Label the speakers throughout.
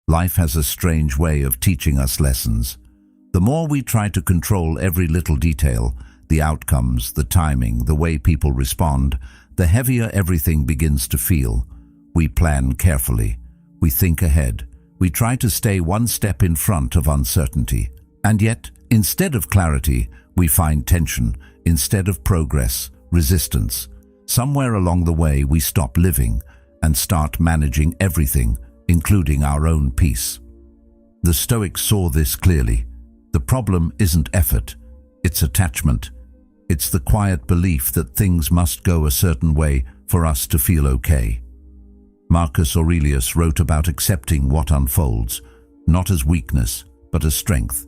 Speaker 1: Life has a strange way of teaching us lessons. The more we try to control every little detail, the outcomes, the timing, the way people respond, the heavier everything begins to feel. We plan carefully. We think ahead. We try to stay one step in front of uncertainty. And yet, instead of clarity, we find tension. Instead of progress, resistance. Somewhere along the way, we stop living and start managing everything, including our own peace. The Stoics saw this clearly. The problem isn't effort, it's attachment. It's the quiet belief that things must go a certain way for us to feel okay. Marcus Aurelius wrote about accepting what unfolds, not as weakness, but as strength.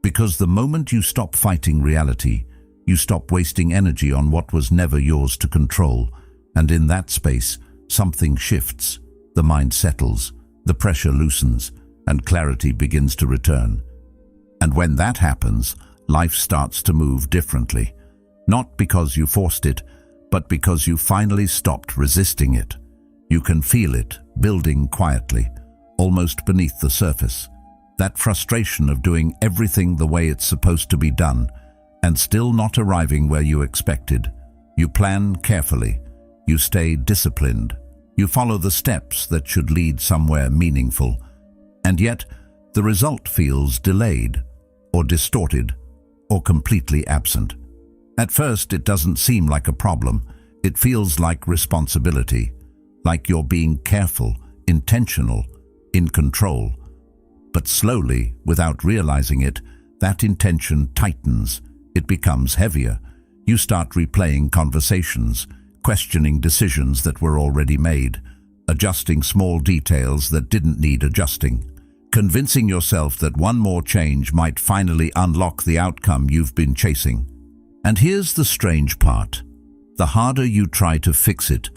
Speaker 1: Because the moment you stop fighting reality, you stop wasting energy on what was never yours to control, and in that space, something shifts. The mind settles, the pressure loosens, and clarity begins to return. And when that happens, life starts to move differently. Not because you forced it, but because you finally stopped resisting it. You can feel it building quietly, almost beneath the surface. That frustration of doing everything the way it's supposed to be done, and still not arriving where you expected. You plan carefully. You stay disciplined. You follow the steps that should lead somewhere meaningful. And yet, the result feels delayed, or distorted, or completely absent. At first, it doesn't seem like a problem. It feels like responsibility, like you're being careful, intentional, in control. But slowly, without realizing it, that intention tightens. It becomes heavier. You start replaying conversations, questioning decisions that were already made, adjusting small details that didn't need adjusting, convincing yourself that one more change might finally unlock the outcome you've been chasing. And here's the strange part. The harder you try to fix it,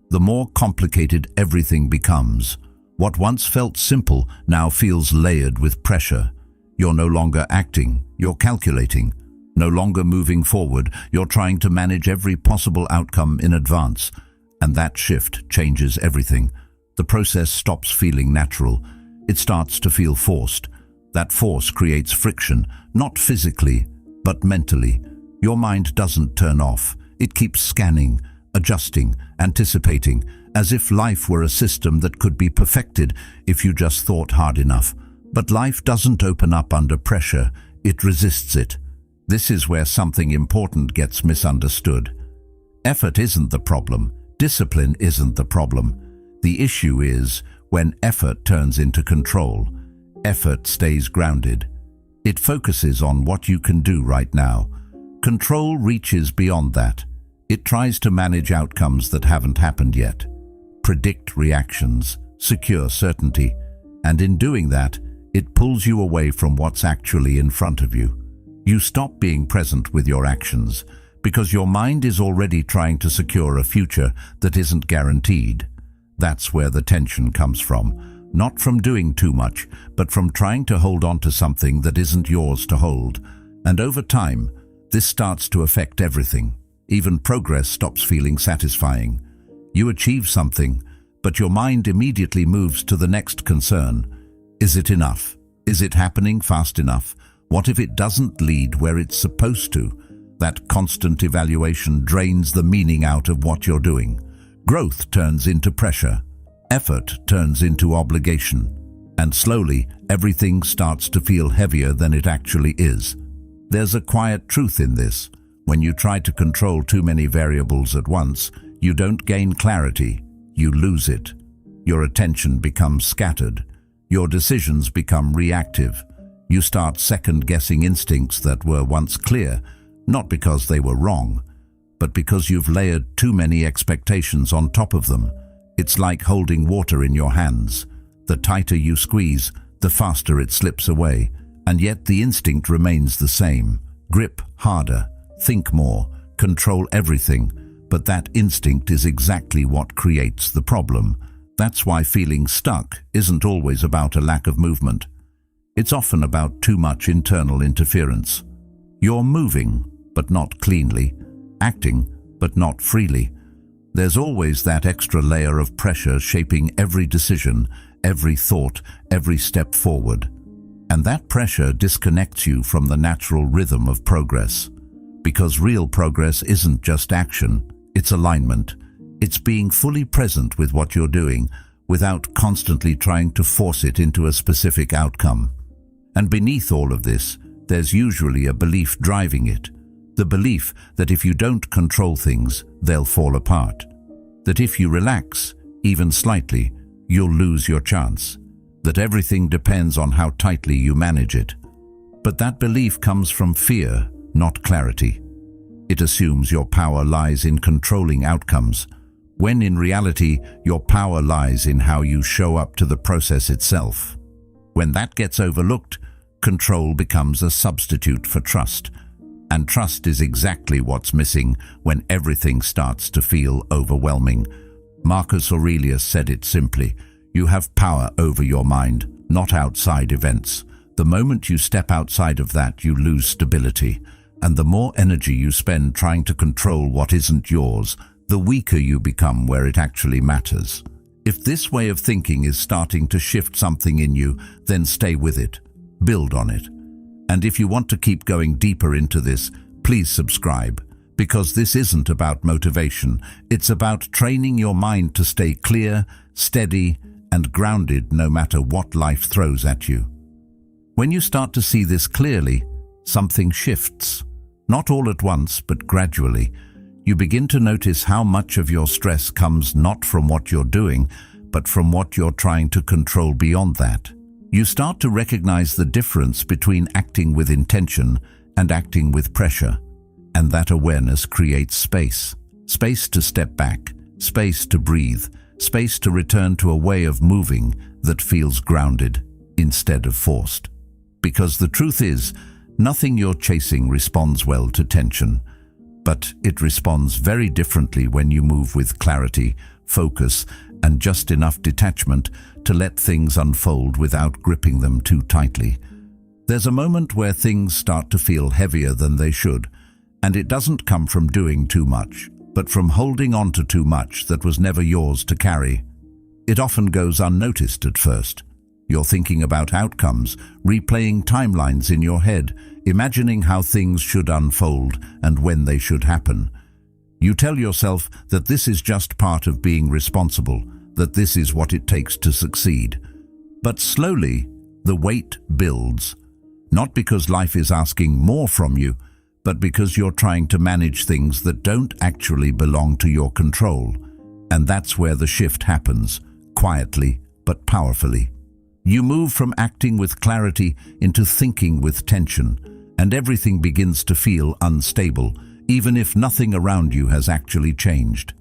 Speaker 1: the more complicated everything becomes. What once felt simple now feels layered with pressure. You're no longer acting, you're calculating. No longer moving forward, you're trying to manage every possible outcome in advance. And that shift changes everything. The process stops feeling natural. It starts to feel forced. That force creates friction, not physically, but mentally. Your mind doesn't turn off. It keeps scanning, adjusting, anticipating, as if life were a system that could be perfected if you just thought hard enough. But life doesn't open up under pressure. It resists it. This is where something important gets misunderstood. Effort isn't the problem. Discipline isn't the problem. The issue is when effort turns into control. Effort stays grounded. It focuses on what you can do right now. Control reaches beyond that. It tries to manage outcomes that haven't happened yet, predict reactions, secure certainty, and in doing that, it pulls you away from what's actually in front of you. You stop being present with your actions because your mind is already trying to secure a future that isn't guaranteed. That's where the tension comes from, not from doing too much, but from trying to hold on to something that isn't yours to hold. And over time, this starts to affect everything. Even progress stops feeling satisfying. You achieve something, but your mind immediately moves to the next concern. Is it enough? Is it happening fast enough? What if it doesn't lead where it's supposed to? That constant evaluation drains the meaning out of what you're doing. Growth turns into pressure. Effort turns into obligation. And slowly, everything starts to feel heavier than it actually is. There's a quiet truth in this. When you try to control too many variables at once, you don't gain clarity, you lose it. Your attention becomes scattered. Your decisions become reactive. You start second-guessing instincts that were once clear, not because they were wrong, but because you've layered too many expectations on top of them. It's like holding water in your hands. The tighter you squeeze, the faster it slips away, and yet the instinct remains the same. Grip harder, think more, control everything, but that instinct is exactly what creates the problem. That's why feeling stuck isn't always about a lack of movement. It's often about too much internal interference. You're moving, but not cleanly, acting, but not freely. There's always that extra layer of pressure shaping every decision, every thought, every step forward. And that pressure disconnects you from the natural rhythm of progress. Because real progress isn't just action, it's alignment. It's being fully present with what you're doing, without constantly trying to force it into a specific outcome. And beneath all of this, there's usually a belief driving it. The belief that if you don't control things, they'll fall apart. That if you relax, even slightly, you'll lose your chance. That everything depends on how tightly you manage it. But that belief comes from fear, not clarity. It assumes your power lies in controlling outcomes, when in reality, your power lies in how you show up to the process itself. When that gets overlooked, control becomes a substitute for trust. And trust is exactly what's missing when everything starts to feel overwhelming. Marcus Aurelius said it simply: you have power over your mind, not outside events. The moment you step outside of that, you lose stability. And the more energy you spend trying to control what isn't yours, the weaker you become where it actually matters. If this way of thinking is starting to shift something in you, then stay with it. Build on it. And if you want to keep going deeper into this, please subscribe. Because this isn't about motivation, it's about training your mind to stay clear, steady, and grounded no matter what life throws at you. When you start to see this clearly, something shifts. Not all at once, but gradually. You begin to notice how much of your stress comes not from what you're doing, but from what you're trying to control beyond that. You start to recognize the difference between acting with intention and acting with pressure. And that awareness creates space. Space to step back, space to breathe, space to return to a way of moving that feels grounded instead of forced. Because the truth is, nothing you're chasing responds well to tension. But it responds very differently when you move with clarity, focus, and just enough detachment to let things unfold without gripping them too tightly. There's a moment where things start to feel heavier than they should, and it doesn't come from doing too much, but from holding on to too much that was never yours to carry. It often goes unnoticed at first. You're thinking about outcomes, replaying timelines in your head, imagining how things should unfold and when they should happen. You tell yourself that this is just part of being responsible, that this is what it takes to succeed. But slowly, the weight builds, not because life is asking more from you, but because you're trying to manage things that don't actually belong to your control. And that's where the shift happens, quietly but powerfully. You move from acting with clarity into thinking with tension, and everything begins to feel unstable, even if nothing around you has actually changed.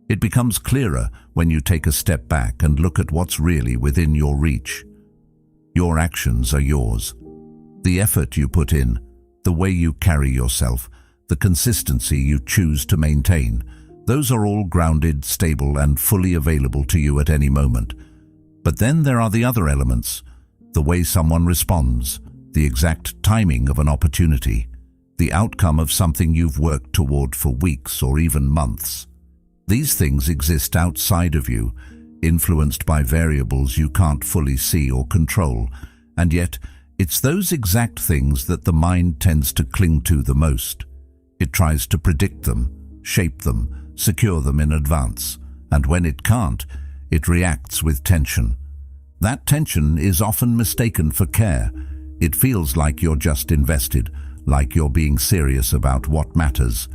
Speaker 1: It becomes clearer when you take a step back and look at what's really within your reach. Your actions are yours. The effort you put in, the way you carry yourself, the consistency you choose to maintain, those are all grounded, stable, and fully available to you at any moment. But then there are the other elements, the way someone responds, the exact timing of an opportunity, the outcome of something you've worked toward for weeks or even months. These things exist outside of you, influenced by variables you can't fully see or control, and yet it's those exact things that the mind tends to cling to the most. It tries to predict them, shape them, secure them in advance, and when it can't, it reacts with tension. That tension is often mistaken for care. It feels like you're just invested, like you're being serious about what matters.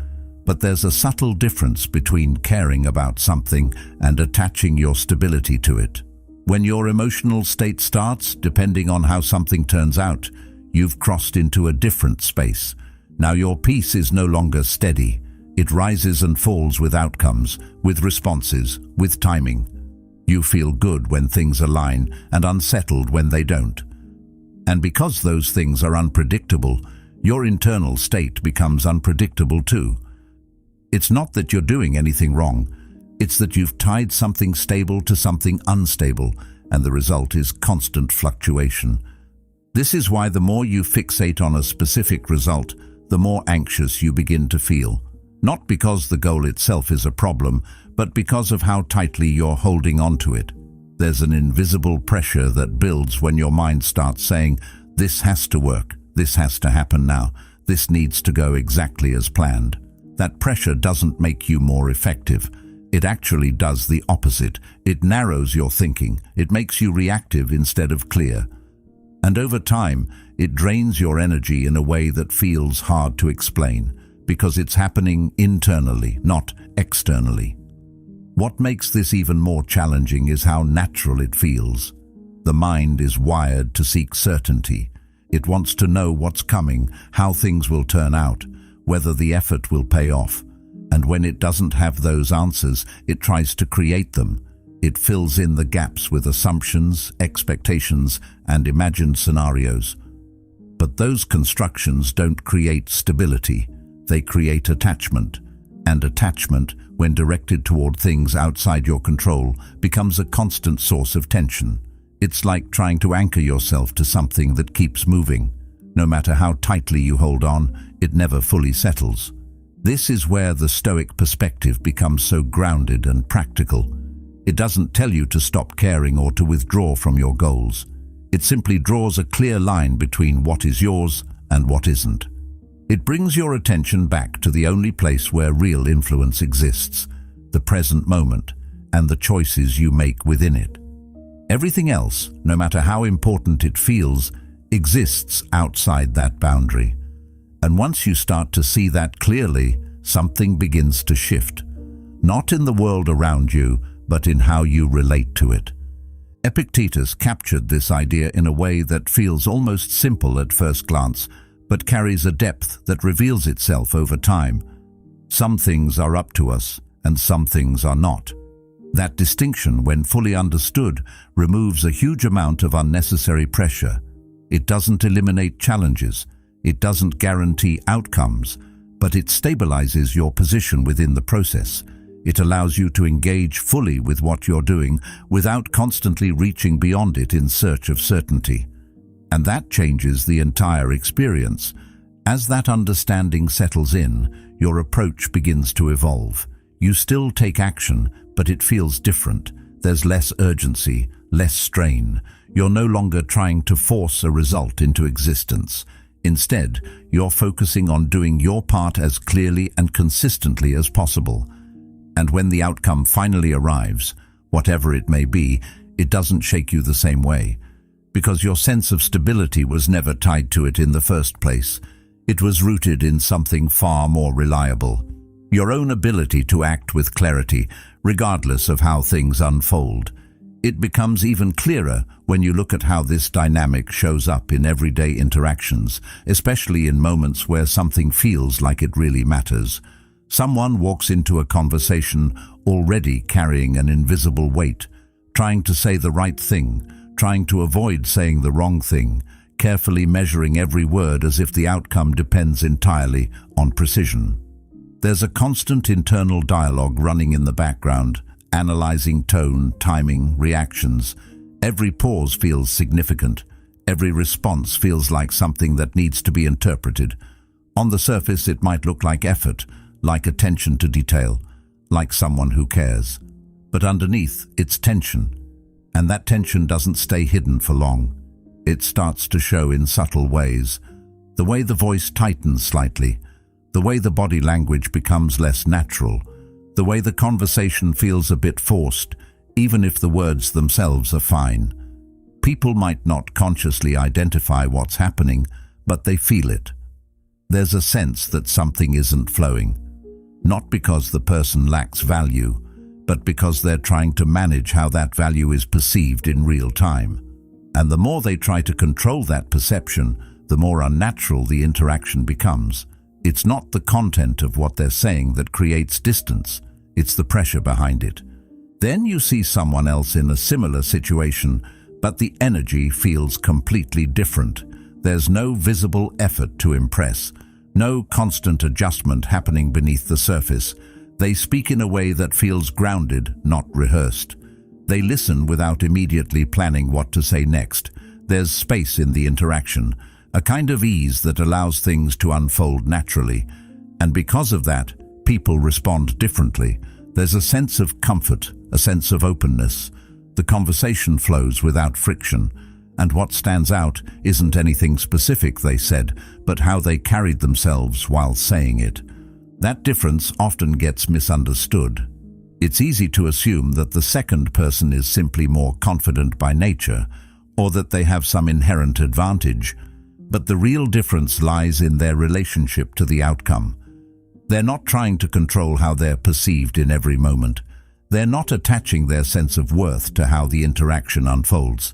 Speaker 1: But there's a subtle difference between caring about something and attaching your stability to it. When your emotional state starts, depending on how something turns out, you've crossed into a different space. Now your peace is no longer steady. It rises and falls with outcomes, with responses, with timing. You feel good when things align and unsettled when they don't. And because those things are unpredictable, your internal state becomes unpredictable too. It's not that you're doing anything wrong. It's that you've tied something stable to something unstable, and the result is constant fluctuation. This is why the more you fixate on a specific result, the more anxious you begin to feel. Not because the goal itself is a problem, but because of how tightly you're holding on to it. There's an invisible pressure that builds when your mind starts saying, "This has to work, this has to happen now, this needs to go exactly as planned." That pressure doesn't make you more effective. It actually does the opposite. It narrows your thinking. It makes you reactive instead of clear. And over time, it drains your energy in a way that feels hard to explain, because it's happening internally, not externally. What makes this even more challenging is how natural it feels. The mind is wired to seek certainty. It wants to know what's coming, how things will turn out, whether the effort will pay off. And when it doesn't have those answers, it tries to create them. It fills in the gaps with assumptions, expectations, and imagined scenarios. But those constructions don't create stability. They create attachment. And attachment, when directed toward things outside your control, becomes a constant source of tension. It's like trying to anchor yourself to something that keeps moving. No matter how tightly you hold on, it never fully settles. This is where the Stoic perspective becomes so grounded and practical. It doesn't tell you to stop caring or to withdraw from your goals. It simply draws a clear line between what is yours and what isn't. It brings your attention back to the only place where real influence exists, the present moment, and the choices you make within it. Everything else, no matter how important it feels, exists outside that boundary. And once you start to see that clearly, something begins to shift. Not in the world around you, but in how you relate to it. Epictetus captured this idea in a way that feels almost simple at first glance, but carries a depth that reveals itself over time. Some things are up to us, and some things are not. That distinction, when fully understood, removes a huge amount of unnecessary pressure. It doesn't eliminate challenges. It doesn't guarantee outcomes, but it stabilizes your position within the process. It allows you to engage fully with what you're doing without constantly reaching beyond it in search of certainty. And that changes the entire experience. As that understanding settles in, your approach begins to evolve. You still take action, but it feels different. There's less urgency, less strain. You're no longer trying to force a result into existence. Instead, you're focusing on doing your part as clearly and consistently as possible. And when the outcome finally arrives, whatever it may be, it doesn't shake you the same way. Because your sense of stability was never tied to it in the first place. It was rooted in something far more reliable. Your own ability to act with clarity, regardless of how things unfold. It becomes even clearer when you look at how this dynamic shows up in everyday interactions, especially in moments where something feels like it really matters. Someone walks into a conversation already carrying an invisible weight, trying to say the right thing, trying to avoid saying the wrong thing, carefully measuring every word as if the outcome depends entirely on precision. There's a constant internal dialogue running in the background, analyzing tone, timing, reactions. Every pause feels significant. Every response feels like something that needs to be interpreted. On the surface, it might look like effort, like attention to detail, like someone who cares. But underneath, it's tension. And that tension doesn't stay hidden for long. It starts to show in subtle ways. The way the voice tightens slightly, the way the body language becomes less natural, the way the conversation feels a bit forced, even if the words themselves are fine. People might not consciously identify what's happening, but they feel it. There's a sense that something isn't flowing. Not because the person lacks value, but because they're trying to manage how that value is perceived in real time. And the more they try to control that perception, the more unnatural the interaction becomes. It's not the content of what they're saying that creates distance, it's the pressure behind it. Then you see someone else in a similar situation, but the energy feels completely different. There's no visible effort to impress, no constant adjustment happening beneath the surface. They speak in a way that feels grounded, not rehearsed. They listen without immediately planning what to say next. There's space in the interaction, a kind of ease that allows things to unfold naturally. And because of that, people respond differently. There's a sense of comfort, a sense of openness. The The conversation flows without friction, and what stands out isn't anything specific they said, but how they carried themselves while saying it. That difference often gets misunderstood. It's easy to assume that the second person is simply more confident by nature, or that they have some inherent advantage, but the real difference lies in their relationship to the outcome. They're not trying to control how they're perceived in every moment. They're not attaching their sense of worth to how the interaction unfolds.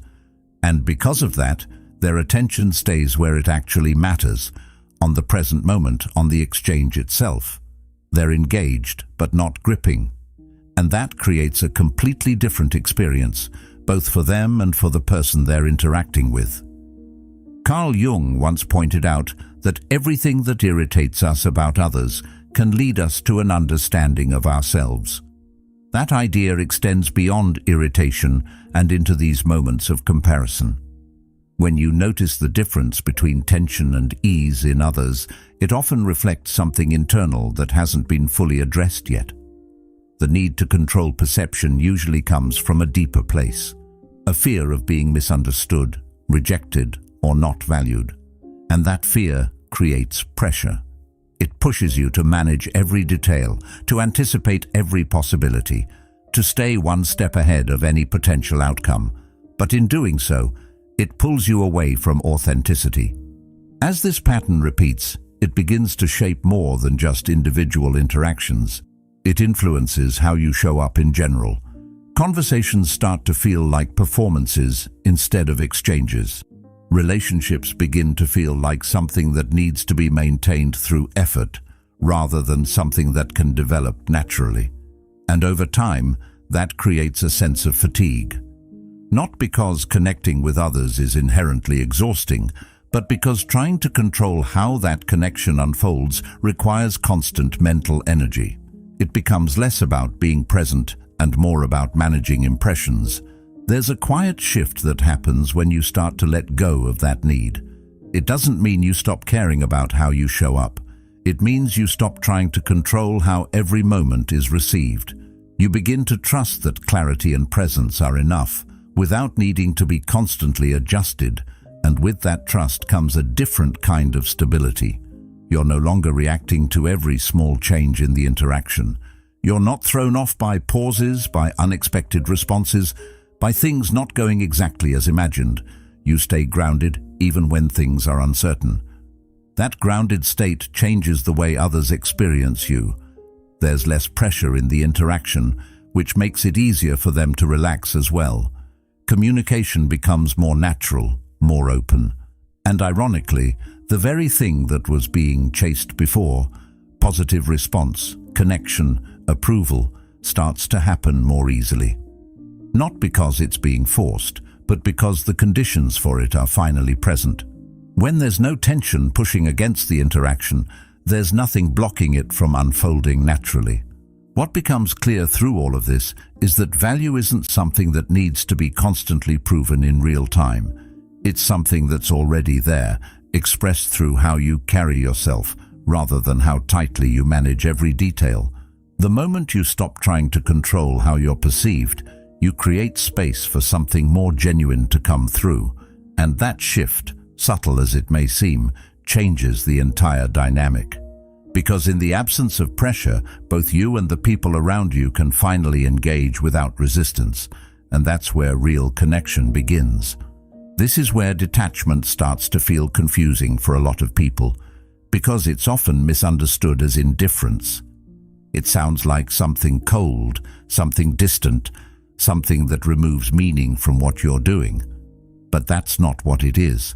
Speaker 1: And because of that, their attention stays where it actually matters, on the present moment, on the exchange itself. They're engaged, but not gripping. And that creates a completely different experience, both for them and for the person they're interacting with. Carl Jung once pointed out that everything that irritates us about others can lead us to an understanding of ourselves. That idea extends beyond irritation and into these moments of comparison. When you notice the difference between tension and ease in others, it often reflects something internal that hasn't been fully addressed yet. The need to control perception usually comes from a deeper place, a fear of being misunderstood, rejected, or not valued. And that fear creates pressure. It pushes you to manage every detail, to anticipate every possibility, to stay one step ahead of any potential outcome. But in doing so, it pulls you away from authenticity. As this pattern repeats, it begins to shape more than just individual interactions. It influences how you show up in general. Conversations start to feel like performances instead of exchanges. Relationships begin to feel like something that needs to be maintained through effort, rather than something that can develop naturally. And over time, that creates a sense of fatigue. Not because connecting with others is inherently exhausting, but because trying to control how that connection unfolds requires constant mental energy. It becomes less about being present and more about managing impressions. There's a quiet shift that happens when you start to let go of that need. It doesn't mean you stop caring about how you show up. It means you stop trying to control how every moment is received. You begin to trust that clarity and presence are enough, without needing to be constantly adjusted, and with that trust comes a different kind of stability. You're no longer reacting to every small change in the interaction. You're not thrown off by pauses, by unexpected responses, by things not going exactly as imagined. You stay grounded even when things are uncertain. That grounded state changes the way others experience you. There's less pressure in the interaction, which makes it easier for them to relax as well. Communication becomes more natural, more open. And ironically, the very thing that was being chased before, positive response, connection, approval, starts to happen more easily. Not because it's being forced, but because the conditions for it are finally present. When there's no tension pushing against the interaction, there's nothing blocking it from unfolding naturally. What becomes clear through all of this is that value isn't something that needs to be constantly proven in real time. It's something that's already there, expressed through how you carry yourself, rather than how tightly you manage every detail. The moment you stop trying to control how you're perceived, you create space for something more genuine to come through, and that shift, subtle as it may seem, changes the entire dynamic. Because in the absence of pressure, both you and the people around you can finally engage without resistance, and that's where real connection begins. This is where detachment starts to feel confusing for a lot of people, because it's often misunderstood as indifference. It sounds like something cold, something distant, something that removes meaning from what you're doing. But that's not what it is.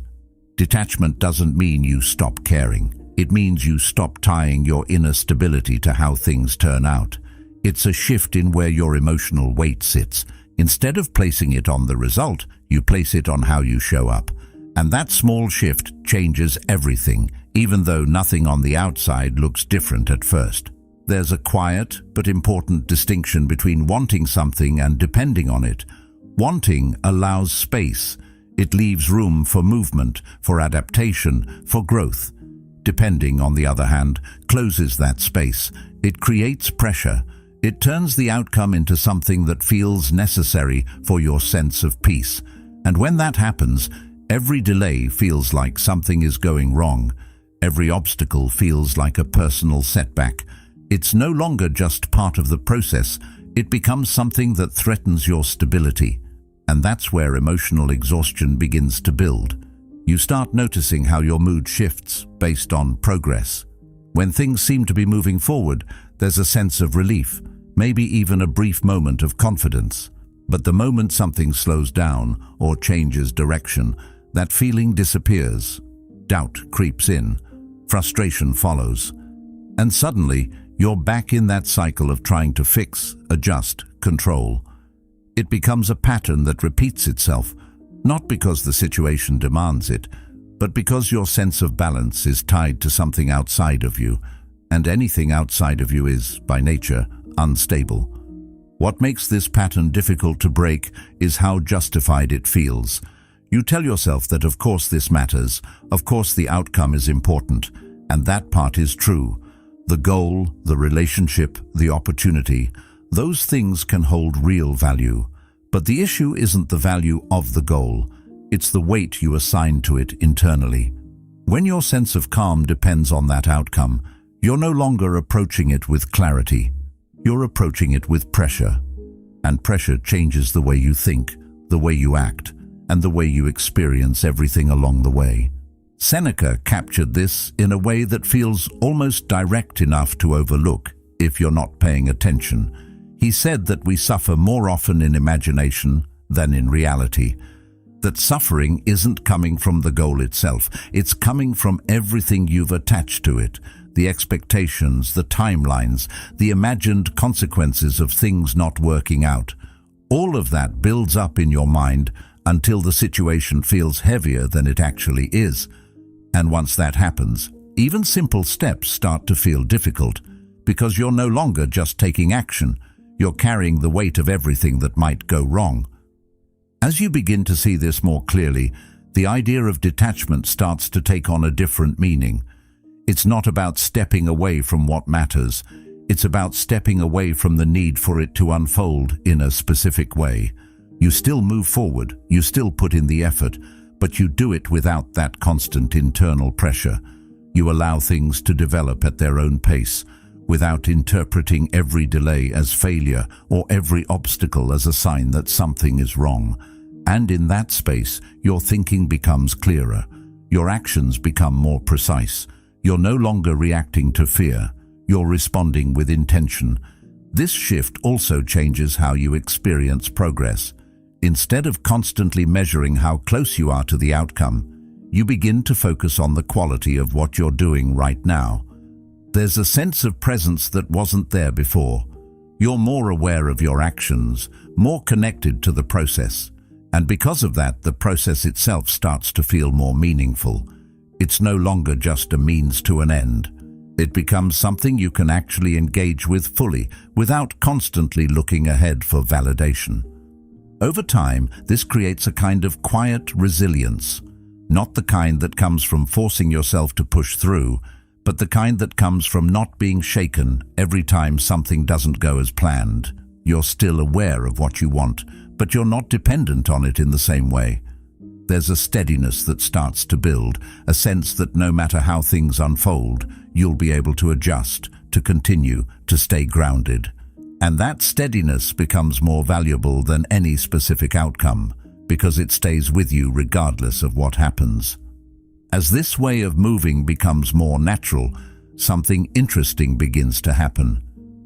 Speaker 1: Detachment doesn't mean you stop caring. It means you stop tying your inner stability to how things turn out. It's a shift in where your emotional weight sits. Instead of placing it on the result, you place it on how you show up. And that small shift changes everything, even though nothing on the outside looks different at first. There's a quiet but important distinction between wanting something and depending on it. Wanting allows space. It leaves room for movement, for adaptation, for growth. Depending, on the other hand, closes that space. It creates pressure. It turns the outcome into something that feels necessary for your sense of peace. And when that happens, every delay feels like something is going wrong. Every obstacle feels like a personal setback. It's no longer just part of the process. It becomes something that threatens your stability. And that's where emotional exhaustion begins to build. You start noticing how your mood shifts based on progress. When things seem to be moving forward, there's a sense of relief, maybe even a brief moment of confidence. But the moment something slows down or changes direction, that feeling disappears. Doubt creeps in, frustration follows, and suddenly you're back in that cycle of trying to fix, adjust, control. It becomes a pattern that repeats itself, not because the situation demands it, but because your sense of balance is tied to something outside of you, and anything outside of you is, by nature, unstable. What makes this pattern difficult to break is how justified it feels. You tell yourself that of course this matters, of course the outcome is important, and that part is true. The goal, the relationship, the opportunity, those things can hold real value. But the issue isn't the value of the goal, it's the weight you assign to it internally. When your sense of calm depends on that outcome, you're no longer approaching it with clarity. You're approaching it with pressure. And pressure changes the way you think, the way you act, and the way you experience everything along the way. Seneca captured this in a way that feels almost direct enough to overlook if you're not paying attention. He said that we suffer more often in imagination than in reality. That suffering isn't coming from the goal itself, it's coming from everything you've attached to it. The expectations, the timelines, the imagined consequences of things not working out. All of that builds up in your mind until the situation feels heavier than it actually is. And once that happens, even simple steps start to feel difficult because you're no longer just taking action, you're carrying the weight of everything that might go wrong. As you begin to see this more clearly, the idea of detachment starts to take on a different meaning. It's not about stepping away from what matters. It's about stepping away from the need for it to unfold in a specific way. You still move forward, you still put in the effort, but you do it without that constant internal pressure. You allow things to develop at their own pace, without interpreting every delay as failure or every obstacle as a sign that something is wrong. And in that space, your thinking becomes clearer. Your actions become more precise. You're no longer reacting to fear. You're responding with intention. This shift also changes how you experience progress. Instead of constantly measuring how close you are to the outcome, you begin to focus on the quality of what you're doing right now. There's a sense of presence that wasn't there before. You're more aware of your actions, more connected to the process. And because of that, the process itself starts to feel more meaningful. It's no longer just a means to an end. It becomes something you can actually engage with fully, without constantly looking ahead for validation. Over time, this creates a kind of quiet resilience, not the kind that comes from forcing yourself to push through, but the kind that comes from not being shaken every time something doesn't go as planned. You're still aware of what you want, but you're not dependent on it in the same way. There's a steadiness that starts to build, a sense that no matter how things unfold, you'll be able to adjust, to continue, to stay grounded. And that steadiness becomes more valuable than any specific outcome, because it stays with you regardless of what happens. As this way of moving becomes more natural, something interesting begins to happen.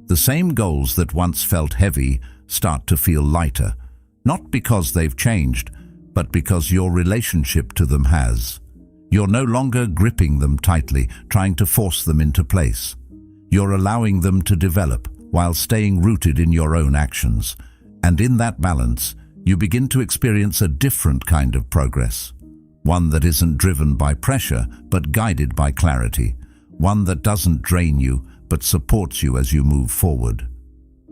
Speaker 1: The same goals that once felt heavy start to feel lighter, not because they've changed, but because your relationship to them has. You're no longer gripping them tightly, trying to force them into place. You're allowing them to develop while staying rooted in your own actions. And in that balance, you begin to experience a different kind of progress. One that isn't driven by pressure, but guided by clarity. One that doesn't drain you, but supports you as you move forward.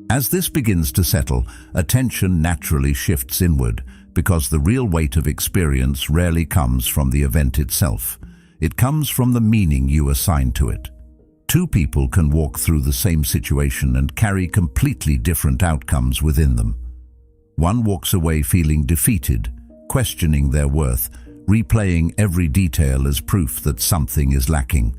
Speaker 1: As this begins to settle, attention naturally shifts inward, because the real weight of experience rarely comes from the event itself. It comes from the meaning you assign to it. Two people can walk through the same situation and carry completely different outcomes within them. One walks away feeling defeated, questioning their worth, replaying every detail as proof that something is lacking.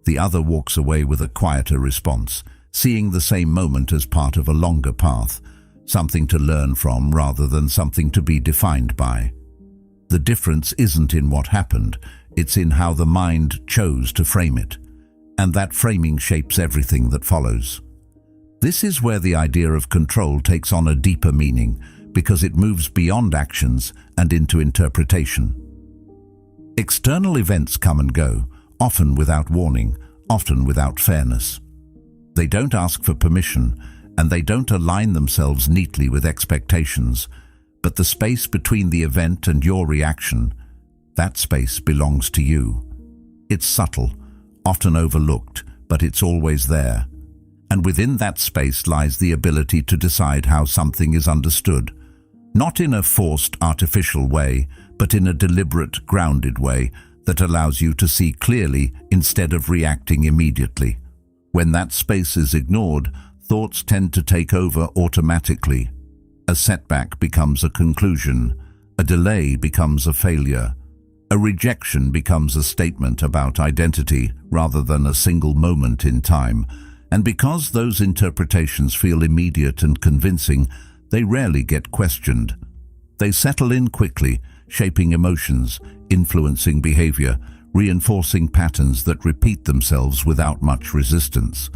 Speaker 1: The other walks away with a quieter response, seeing the same moment as part of a longer path, something to learn from rather than something to be defined by. The difference isn't in what happened, it's in how the mind chose to frame it. And that framing shapes everything that follows. This is where the idea of control takes on a deeper meaning, because it moves beyond actions and into interpretation. External events come and go, often without warning, often without fairness. They don't ask for permission, and they don't align themselves neatly with expectations, but the space between the event and your reaction, that space belongs to you. It's subtle, often overlooked, but it's always there. And within that space lies the ability to decide how something is understood, not in a forced, artificial way, but in a deliberate, grounded way that allows you to see clearly instead of reacting immediately. When that space is ignored, thoughts tend to take over automatically. A setback becomes a conclusion, a delay becomes a failure, a rejection becomes a statement about identity rather than a single moment in time. And because those interpretations feel immediate and convincing, they rarely get questioned. They settle in quickly, shaping emotions, influencing behavior, reinforcing patterns that repeat themselves without much resistance.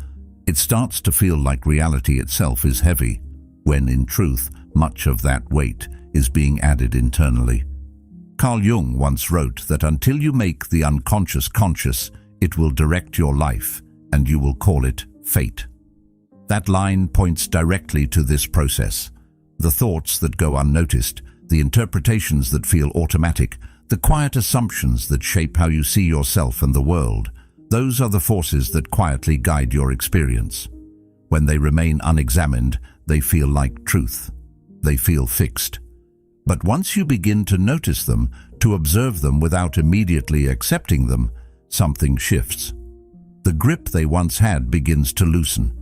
Speaker 1: It starts to feel like reality itself is heavy, when in truth, much of that weight is being added internally. Carl Jung once wrote that until you make the unconscious conscious, it will direct your life, and you will call it fate. That line points directly to this process. The thoughts that go unnoticed, the interpretations that feel automatic, the quiet assumptions that shape how you see yourself and the world, those are the forces that quietly guide your experience. When they remain unexamined, they feel like truth. They feel fixed. But once you begin to notice them, to observe them without immediately accepting them, something shifts. The grip they once had begins to loosen.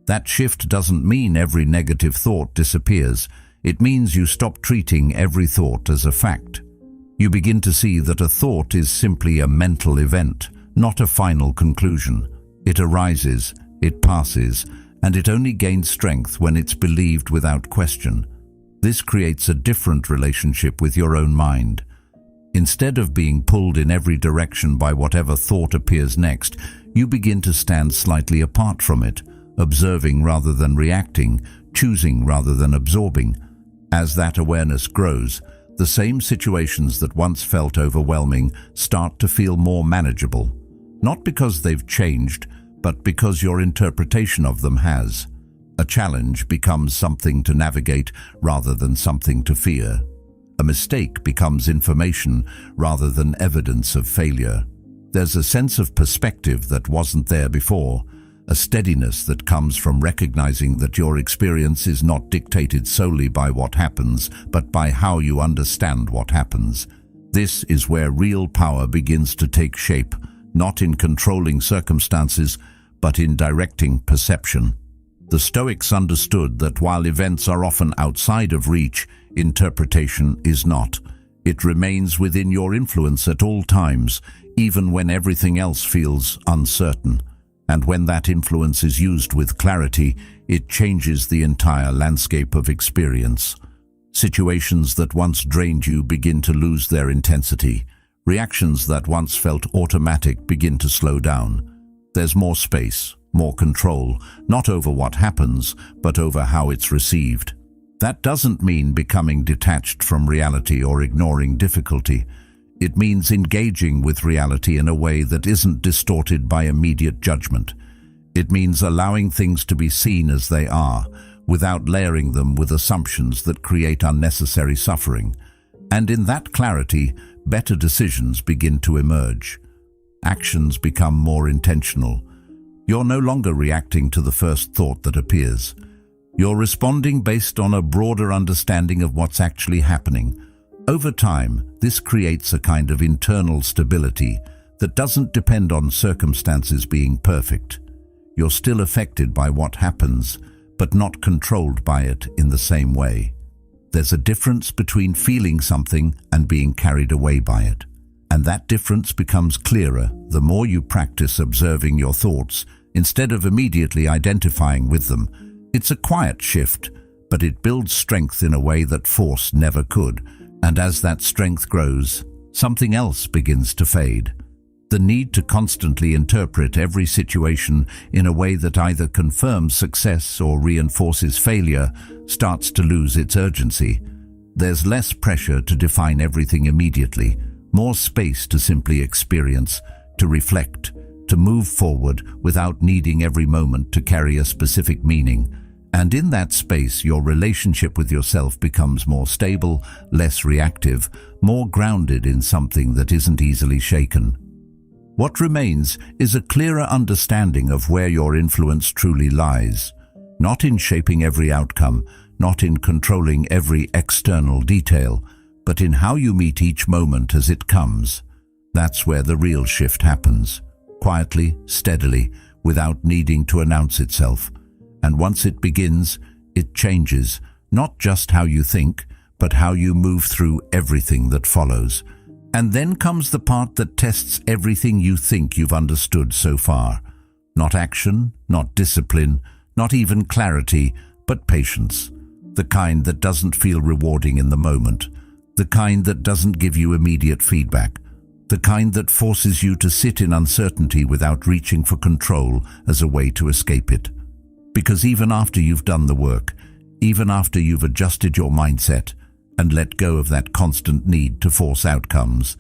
Speaker 1: That shift doesn't mean every negative thought disappears. It means you stop treating every thought as a fact. You begin to see that a thought is simply a mental event, not a final conclusion. It arises, it passes, and it only gains strength when it's believed without question. This creates a different relationship with your own mind. Instead of being pulled in every direction by whatever thought appears next, you begin to stand slightly apart from it, observing rather than reacting, choosing rather than absorbing. As that awareness grows, the same situations that once felt overwhelming start to feel more manageable, not because they've changed, but because your interpretation of them has. A challenge becomes something to navigate rather than something to fear. A mistake becomes information rather than evidence of failure. There's a sense of perspective that wasn't there before, a steadiness that comes from recognizing that your experience is not dictated solely by what happens, but by how you understand what happens. This is where real power begins to take shape, not in controlling circumstances, but in directing perception. The Stoics understood that while events are often outside of reach, interpretation is not. It remains within your influence at all times, even when everything else feels uncertain. And when that influence is used with clarity, it changes the entire landscape of experience. Situations that once drained you begin to lose their intensity. Reactions that once felt automatic begin to slow down. There's more space, more control, not over what happens, but over how it's received. That doesn't mean becoming detached from reality or ignoring difficulty. It means engaging with reality in a way that isn't distorted by immediate judgment. It means allowing things to be seen as they are, without layering them with assumptions that create unnecessary suffering. And in that clarity, better decisions begin to emerge. Actions become more intentional. You're no longer reacting to the first thought that appears. You're responding based on a broader understanding of what's actually happening. Over time, this creates a kind of internal stability that doesn't depend on circumstances being perfect. You're still affected by what happens, but not controlled by it in the same way. There's a difference between feeling something and being carried away by it. And that difference becomes clearer the more you practice observing your thoughts instead of immediately identifying with them. It's a quiet shift, but it builds strength in a way that force never could. And as that strength grows, something else begins to fade. The need to constantly interpret every situation in a way that either confirms success or reinforces failure starts to lose its urgency. There's less pressure to define everything immediately, more space to simply experience, to reflect, to move forward without needing every moment to carry a specific meaning. And in that space, your relationship with yourself becomes more stable, less reactive, more grounded in something that isn't easily shaken. What remains is a clearer understanding of where your influence truly lies, not in shaping every outcome, not in controlling every external detail, but in how you meet each moment as it comes. That's where the real shift happens, quietly, steadily, without needing to announce itself. And once it begins, it changes, not just how you think, but how you move through everything that follows. And then comes the part that tests everything you think you've understood so far. Not action, not discipline, not even clarity, but patience. The kind that doesn't feel rewarding in the moment. The kind that doesn't give you immediate feedback. The kind that forces you to sit in uncertainty without reaching for control as a way to escape it. Because even after you've done the work, even after you've adjusted your mindset and let go of that constant need to force outcomes,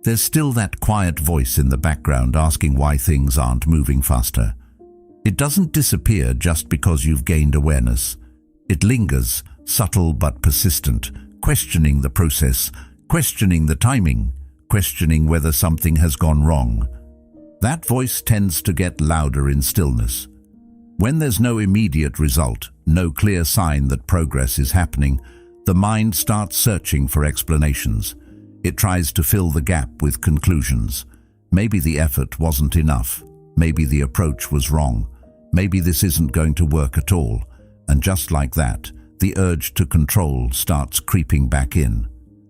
Speaker 1: there's still that quiet voice in the background asking why things aren't moving faster. It doesn't disappear just because you've gained awareness. It lingers, subtle but persistent, questioning the process, questioning the timing, questioning whether something has gone wrong. That voice tends to get louder in stillness. When there's no immediate result, no clear sign that progress is happening, the mind starts searching for explanations. It tries to fill the gap with conclusions. Maybe the effort wasn't enough. Maybe the approach was wrong. Maybe this isn't going to work at all. And just like that, the urge to control starts creeping back in.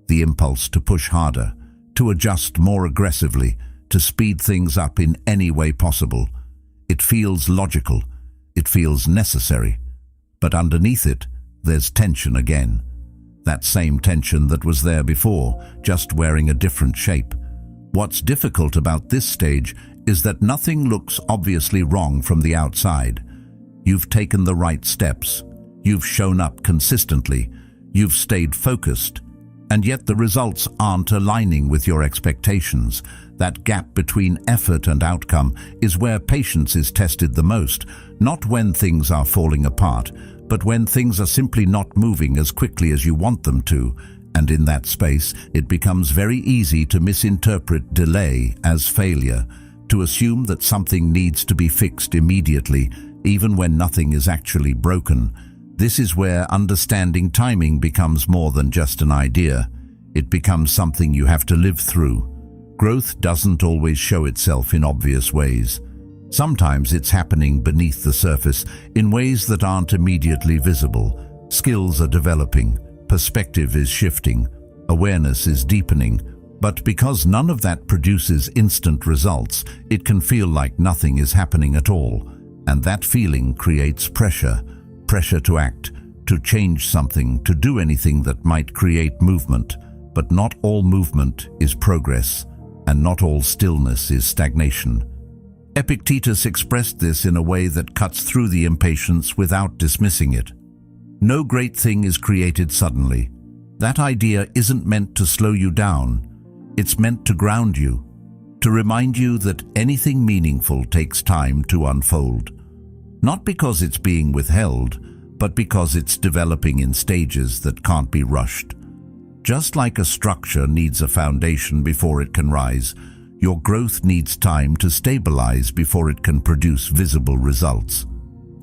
Speaker 1: The impulse to push harder, to adjust more aggressively, to speed things up in any way possible. It feels logical. It feels necessary. But underneath it, there's tension again. That same tension that was there before, just wearing a different shape. What's difficult about this stage is that nothing looks obviously wrong from the outside. You've taken the right steps. You've shown up consistently. You've stayed focused. And yet the results aren't aligning with your expectations. That gap between effort and outcome is where patience is tested the most, not when things are falling apart, but when things are simply not moving as quickly as you want them to. And in that space, it becomes very easy to misinterpret delay as failure, to assume that something needs to be fixed immediately, even when nothing is actually broken. This is where understanding timing becomes more than just an idea. It becomes something you have to live through. Growth doesn't always show itself in obvious ways. Sometimes it's happening beneath the surface in ways that aren't immediately visible. Skills are developing, perspective is shifting, awareness is deepening. But because none of that produces instant results, it can feel like nothing is happening at all. And that feeling creates pressure. Pressure to act, to change something, to do anything that might create movement. But not all movement is progress, and not all stillness is stagnation. Epictetus expressed this in a way that cuts through the impatience without dismissing it. No great thing is created suddenly. That idea isn't meant to slow you down. It's meant to ground you, to remind you that anything meaningful takes time to unfold. Not because it's being withheld, but because it's developing in stages that can't be rushed. Just like a structure needs a foundation before it can rise, your growth needs time to stabilize before it can produce visible results.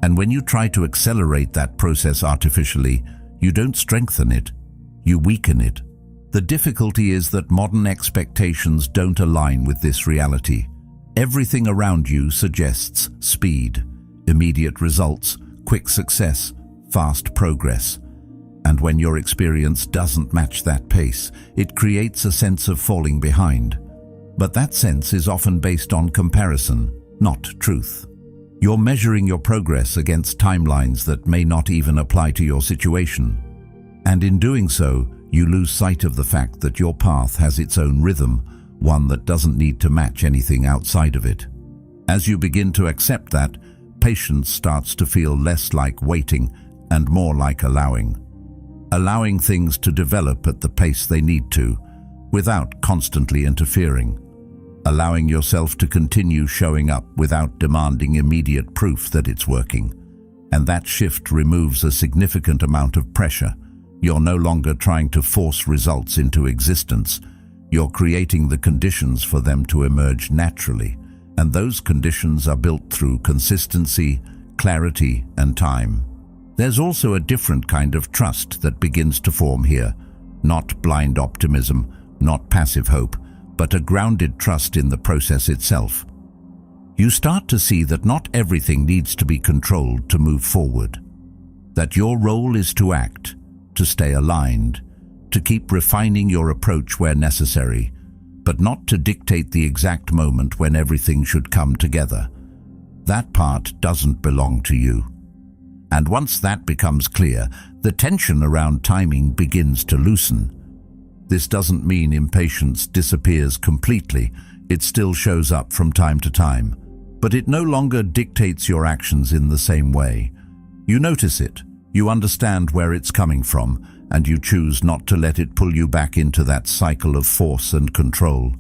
Speaker 1: And when you try to accelerate that process artificially, you don't strengthen it, you weaken it. The difficulty is that modern expectations don't align with this reality. Everything around you suggests speed. Immediate results, quick success, fast progress. And when your experience doesn't match that pace, it creates a sense of falling behind. But that sense is often based on comparison, not truth. You're measuring your progress against timelines that may not even apply to your situation. And in doing so, you lose sight of the fact that your path has its own rhythm, one that doesn't need to match anything outside of it. As you begin to accept that, patience starts to feel less like waiting and more like allowing. Allowing things to develop at the pace they need to, without constantly interfering. Allowing yourself to continue showing up without demanding immediate proof that it's working. And that shift removes a significant amount of pressure. You're no longer trying to force results into existence. You're creating the conditions for them to emerge naturally. And those conditions are built through consistency, clarity, and time. There's also a different kind of trust that begins to form here. Not blind optimism, not passive hope, but a grounded trust in the process itself. You start to see that not everything needs to be controlled to move forward. That your role is to act, to stay aligned, to keep refining your approach where necessary, but not to dictate the exact moment when everything should come together. That part doesn't belong to you. And once that becomes clear, the tension around timing begins to loosen. This doesn't mean impatience disappears completely. It still shows up from time to time, but it no longer dictates your actions in the same way. You notice it, you understand where it's coming from, and you choose not to let it pull you back into that cycle of force and control.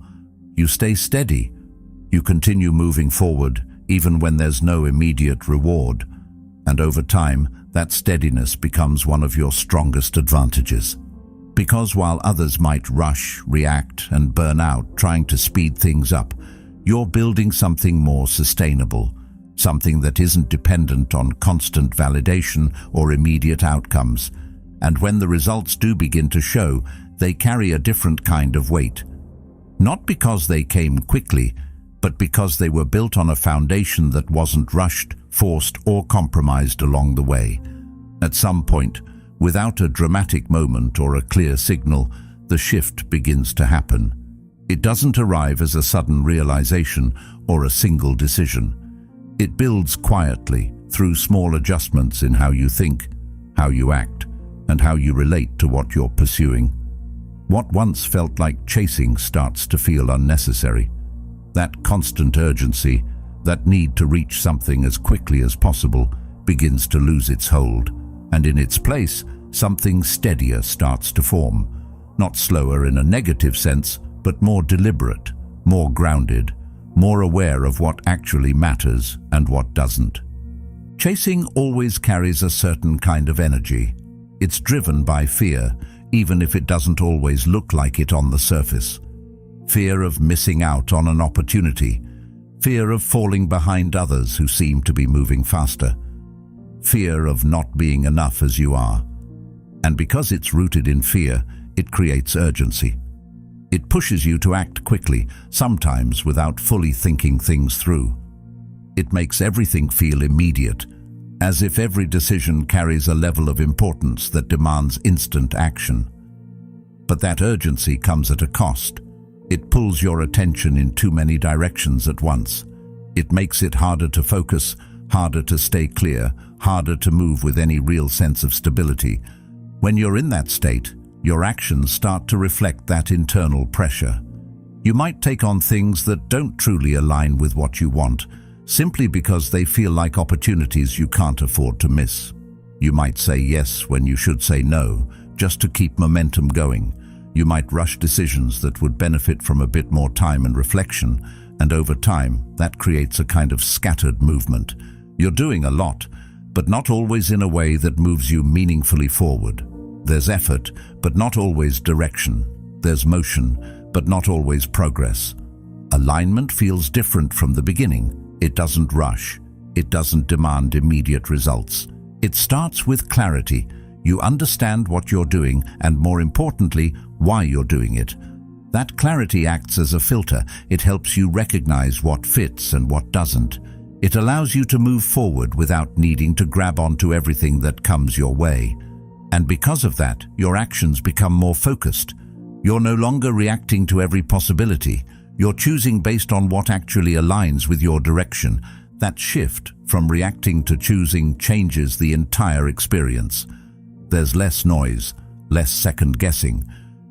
Speaker 1: You stay steady. You continue moving forward, even when there's no immediate reward. And over time, that steadiness becomes one of your strongest advantages. Because while others might rush, react, and burn out trying to speed things up, you're building something more sustainable, something that isn't dependent on constant validation or immediate outcomes. And when the results do begin to show, they carry a different kind of weight. Not because they came quickly, but because they were built on a foundation that wasn't rushed, forced, or compromised along the way. At some point, without a dramatic moment or a clear signal, the shift begins to happen. It doesn't arrive as a sudden realization or a single decision. It builds quietly through small adjustments in how you think, how you act, and how you relate to what you're pursuing. What once felt like chasing starts to feel unnecessary. That constant urgency, that need to reach something as quickly as possible, begins to lose its hold, and in its place, something steadier starts to form. Not slower in a negative sense, but more deliberate, more grounded, more aware of what actually matters and what doesn't. Chasing always carries a certain kind of energy. It's driven by fear, even if it doesn't always look like it on the surface. Fear of missing out on an opportunity, fear of falling behind others who seem to be moving faster, fear of not being enough as you are. And because it's rooted in fear, it creates urgency. It pushes you to act quickly, sometimes without fully thinking things through. It makes everything feel immediate, as if every decision carries a level of importance that demands instant action. But that urgency comes at a cost. It pulls your attention in too many directions at once. It makes it harder to focus, harder to stay clear, harder to move with any real sense of stability. When you're in that state, your actions start to reflect that internal pressure. You might take on things that don't truly align with what you want, simply because they feel like opportunities you can't afford to miss. You might say yes when you should say no, just to keep momentum going. You might rush decisions that would benefit from a bit more time and reflection, and over time, that creates a kind of scattered movement. You're doing a lot, but not always in a way that moves you meaningfully forward. There's effort, but not always direction. There's motion, but not always progress. Alignment feels different from the beginning. It doesn't rush. It doesn't demand immediate results. It starts with clarity. You understand what you're doing, and more importantly, why you're doing it. That clarity acts as a filter. It helps you recognize what fits and what doesn't. It allows you to move forward without needing to grab onto everything that comes your way. And because of that, your actions become more focused. You're no longer reacting to every possibility. You're choosing based on what actually aligns with your direction. That shift from reacting to choosing changes the entire experience. There's less noise, less second-guessing.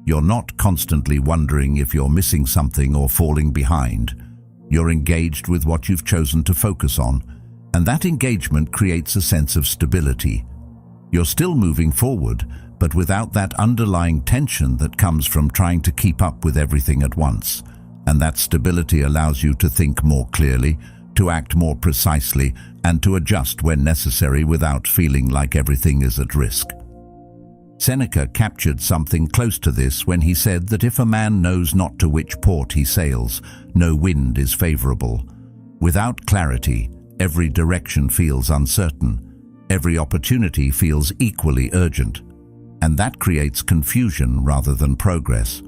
Speaker 1: You're not constantly wondering if you're missing something or falling behind. You're engaged with what you've chosen to focus on, and that engagement creates a sense of stability. You're still moving forward, but without that underlying tension that comes from trying to keep up with everything at once. And that stability allows you to think more clearly, to act more precisely, and to adjust when necessary without feeling like everything is at risk. Seneca captured something close to this when he said that if a man knows not to which port he sails, no wind is favorable. Without clarity, every direction feels uncertain. Every opportunity feels equally urgent, and that creates confusion rather than progress.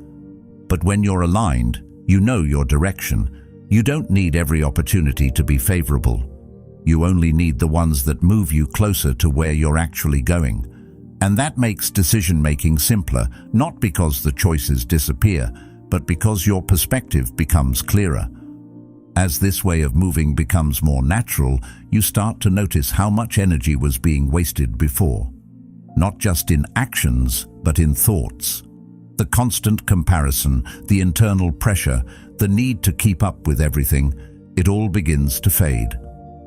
Speaker 1: But when you're aligned, you know your direction. You don't need every opportunity to be favorable. You only need the ones that move you closer to where you're actually going. And that makes decision-making simpler, not because the choices disappear, but because your perspective becomes clearer. As this way of moving becomes more natural, you start to notice how much energy was being wasted before. Not just in actions, but in thoughts. The constant comparison, the internal pressure, the need to keep up with everything, it all begins to fade.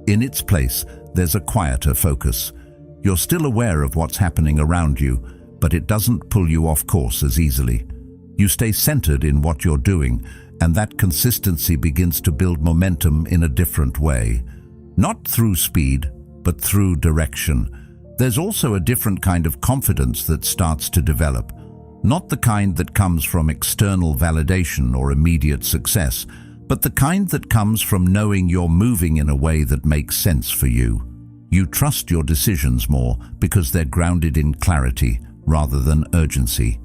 Speaker 1: In its place, there's a quieter focus. You're still aware of what's happening around you, but it doesn't pull you off course as easily. You stay centered in what you're doing, and that consistency begins to build momentum in a different way. Not through speed, but through direction. There's also a different kind of confidence that starts to develop. Not the kind that comes from external validation or immediate success, but the kind that comes from knowing you're moving in a way that makes sense for you. You trust your decisions more because they're grounded in clarity rather than urgency.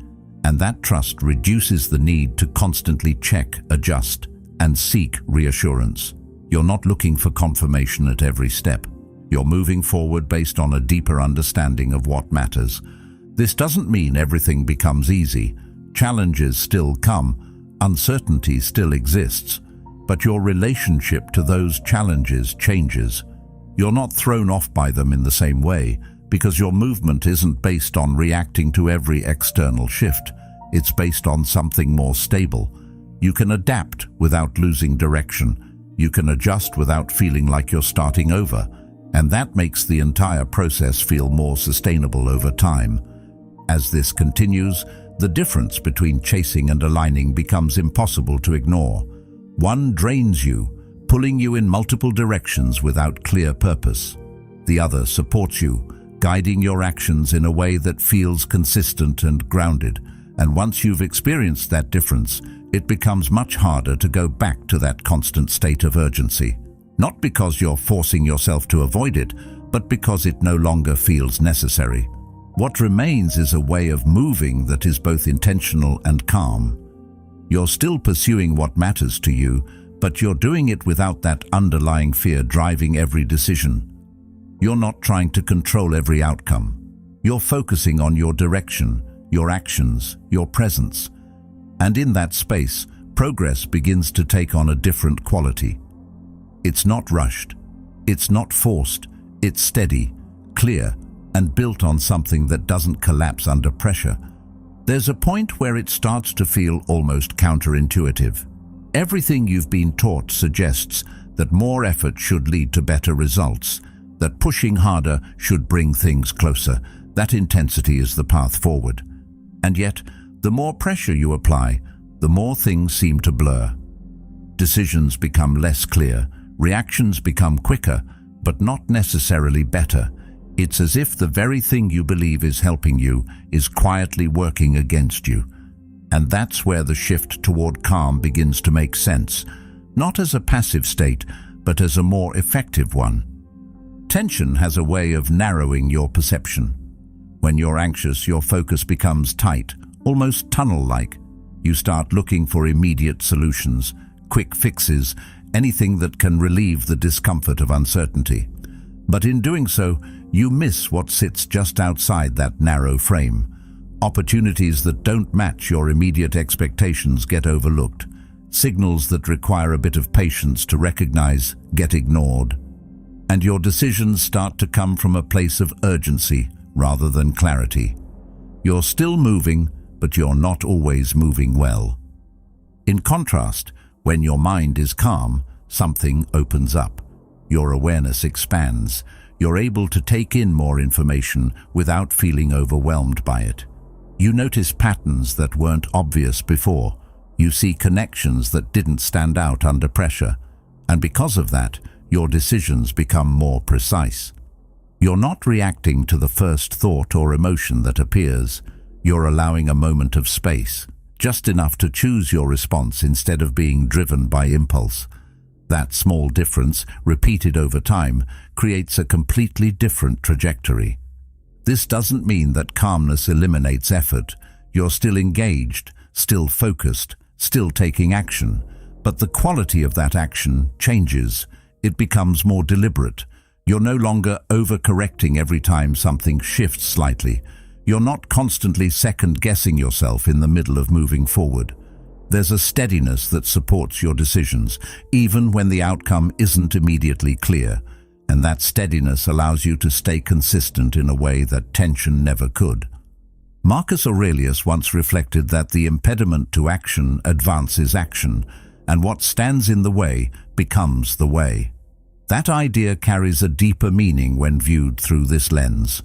Speaker 1: And that trust reduces the need to constantly check, adjust, and seek reassurance. You're not looking for confirmation at every step. You're moving forward based on a deeper understanding of what matters. This doesn't mean everything becomes easy. Challenges still come, uncertainty still exists, but your relationship to those challenges changes. You're not thrown off by them in the same way, because your movement isn't based on reacting to every external shift. It's based on something more stable. You can adapt without losing direction. You can adjust without feeling like you're starting over. And that makes the entire process feel more sustainable over time. As this continues, the difference between chasing and aligning becomes impossible to ignore. One drains you, pulling you in multiple directions without clear purpose. The other supports you, guiding your actions in a way that feels consistent and grounded. And once you've experienced that difference, it becomes much harder to go back to that constant state of urgency. Not because you're forcing yourself to avoid it, but because it no longer feels necessary. What remains is a way of moving that is both intentional and calm. You're still pursuing what matters to you, but you're doing it without that underlying fear driving every decision. You're not trying to control every outcome. You're focusing on your direction, your actions, your presence. And in that space, progress begins to take on a different quality. It's not rushed. It's not forced. It's steady, clear, and built on something that doesn't collapse under pressure. There's a point where it starts to feel almost counterintuitive. Everything you've been taught suggests that more effort should lead to better results, that pushing harder should bring things closer, that intensity is the path forward. And yet, the more pressure you apply, the more things seem to blur. Decisions become less clear, reactions become quicker, but not necessarily better. It's as if the very thing you believe is helping you is quietly working against you. And that's where the shift toward calm begins to make sense, not as a passive state, but as a more effective one. Tension has a way of narrowing your perception. When you're anxious, your focus becomes tight, almost tunnel-like. You start looking for immediate solutions, quick fixes, anything that can relieve the discomfort of uncertainty. But in doing so, you miss what sits just outside that narrow frame. Opportunities that don't match your immediate expectations get overlooked. Signals that require a bit of patience to recognize get ignored. And your decisions start to come from a place of urgency rather than clarity. You're still moving, but you're not always moving well. In contrast, when your mind is calm, something opens up. Your awareness expands. You're able to take in more information without feeling overwhelmed by it. You notice patterns that weren't obvious before. You see connections that didn't stand out under pressure. And because of that, your decisions become more precise. You're not reacting to the first thought or emotion that appears. You're allowing a moment of space, just enough to choose your response instead of being driven by impulse. That small difference, repeated over time, creates a completely different trajectory. This doesn't mean that calmness eliminates effort. You're still engaged, still focused, still taking action. But the quality of that action changes. It becomes more deliberate. You're no longer overcorrecting every time something shifts slightly. You're not constantly second-guessing yourself in the middle of moving forward. There's a steadiness that supports your decisions, even when the outcome isn't immediately clear. And that steadiness allows you to stay consistent in a way that tension never could. Marcus Aurelius once reflected that the impediment to action advances action, and what stands in the way becomes the way. That idea carries a deeper meaning when viewed through this lens.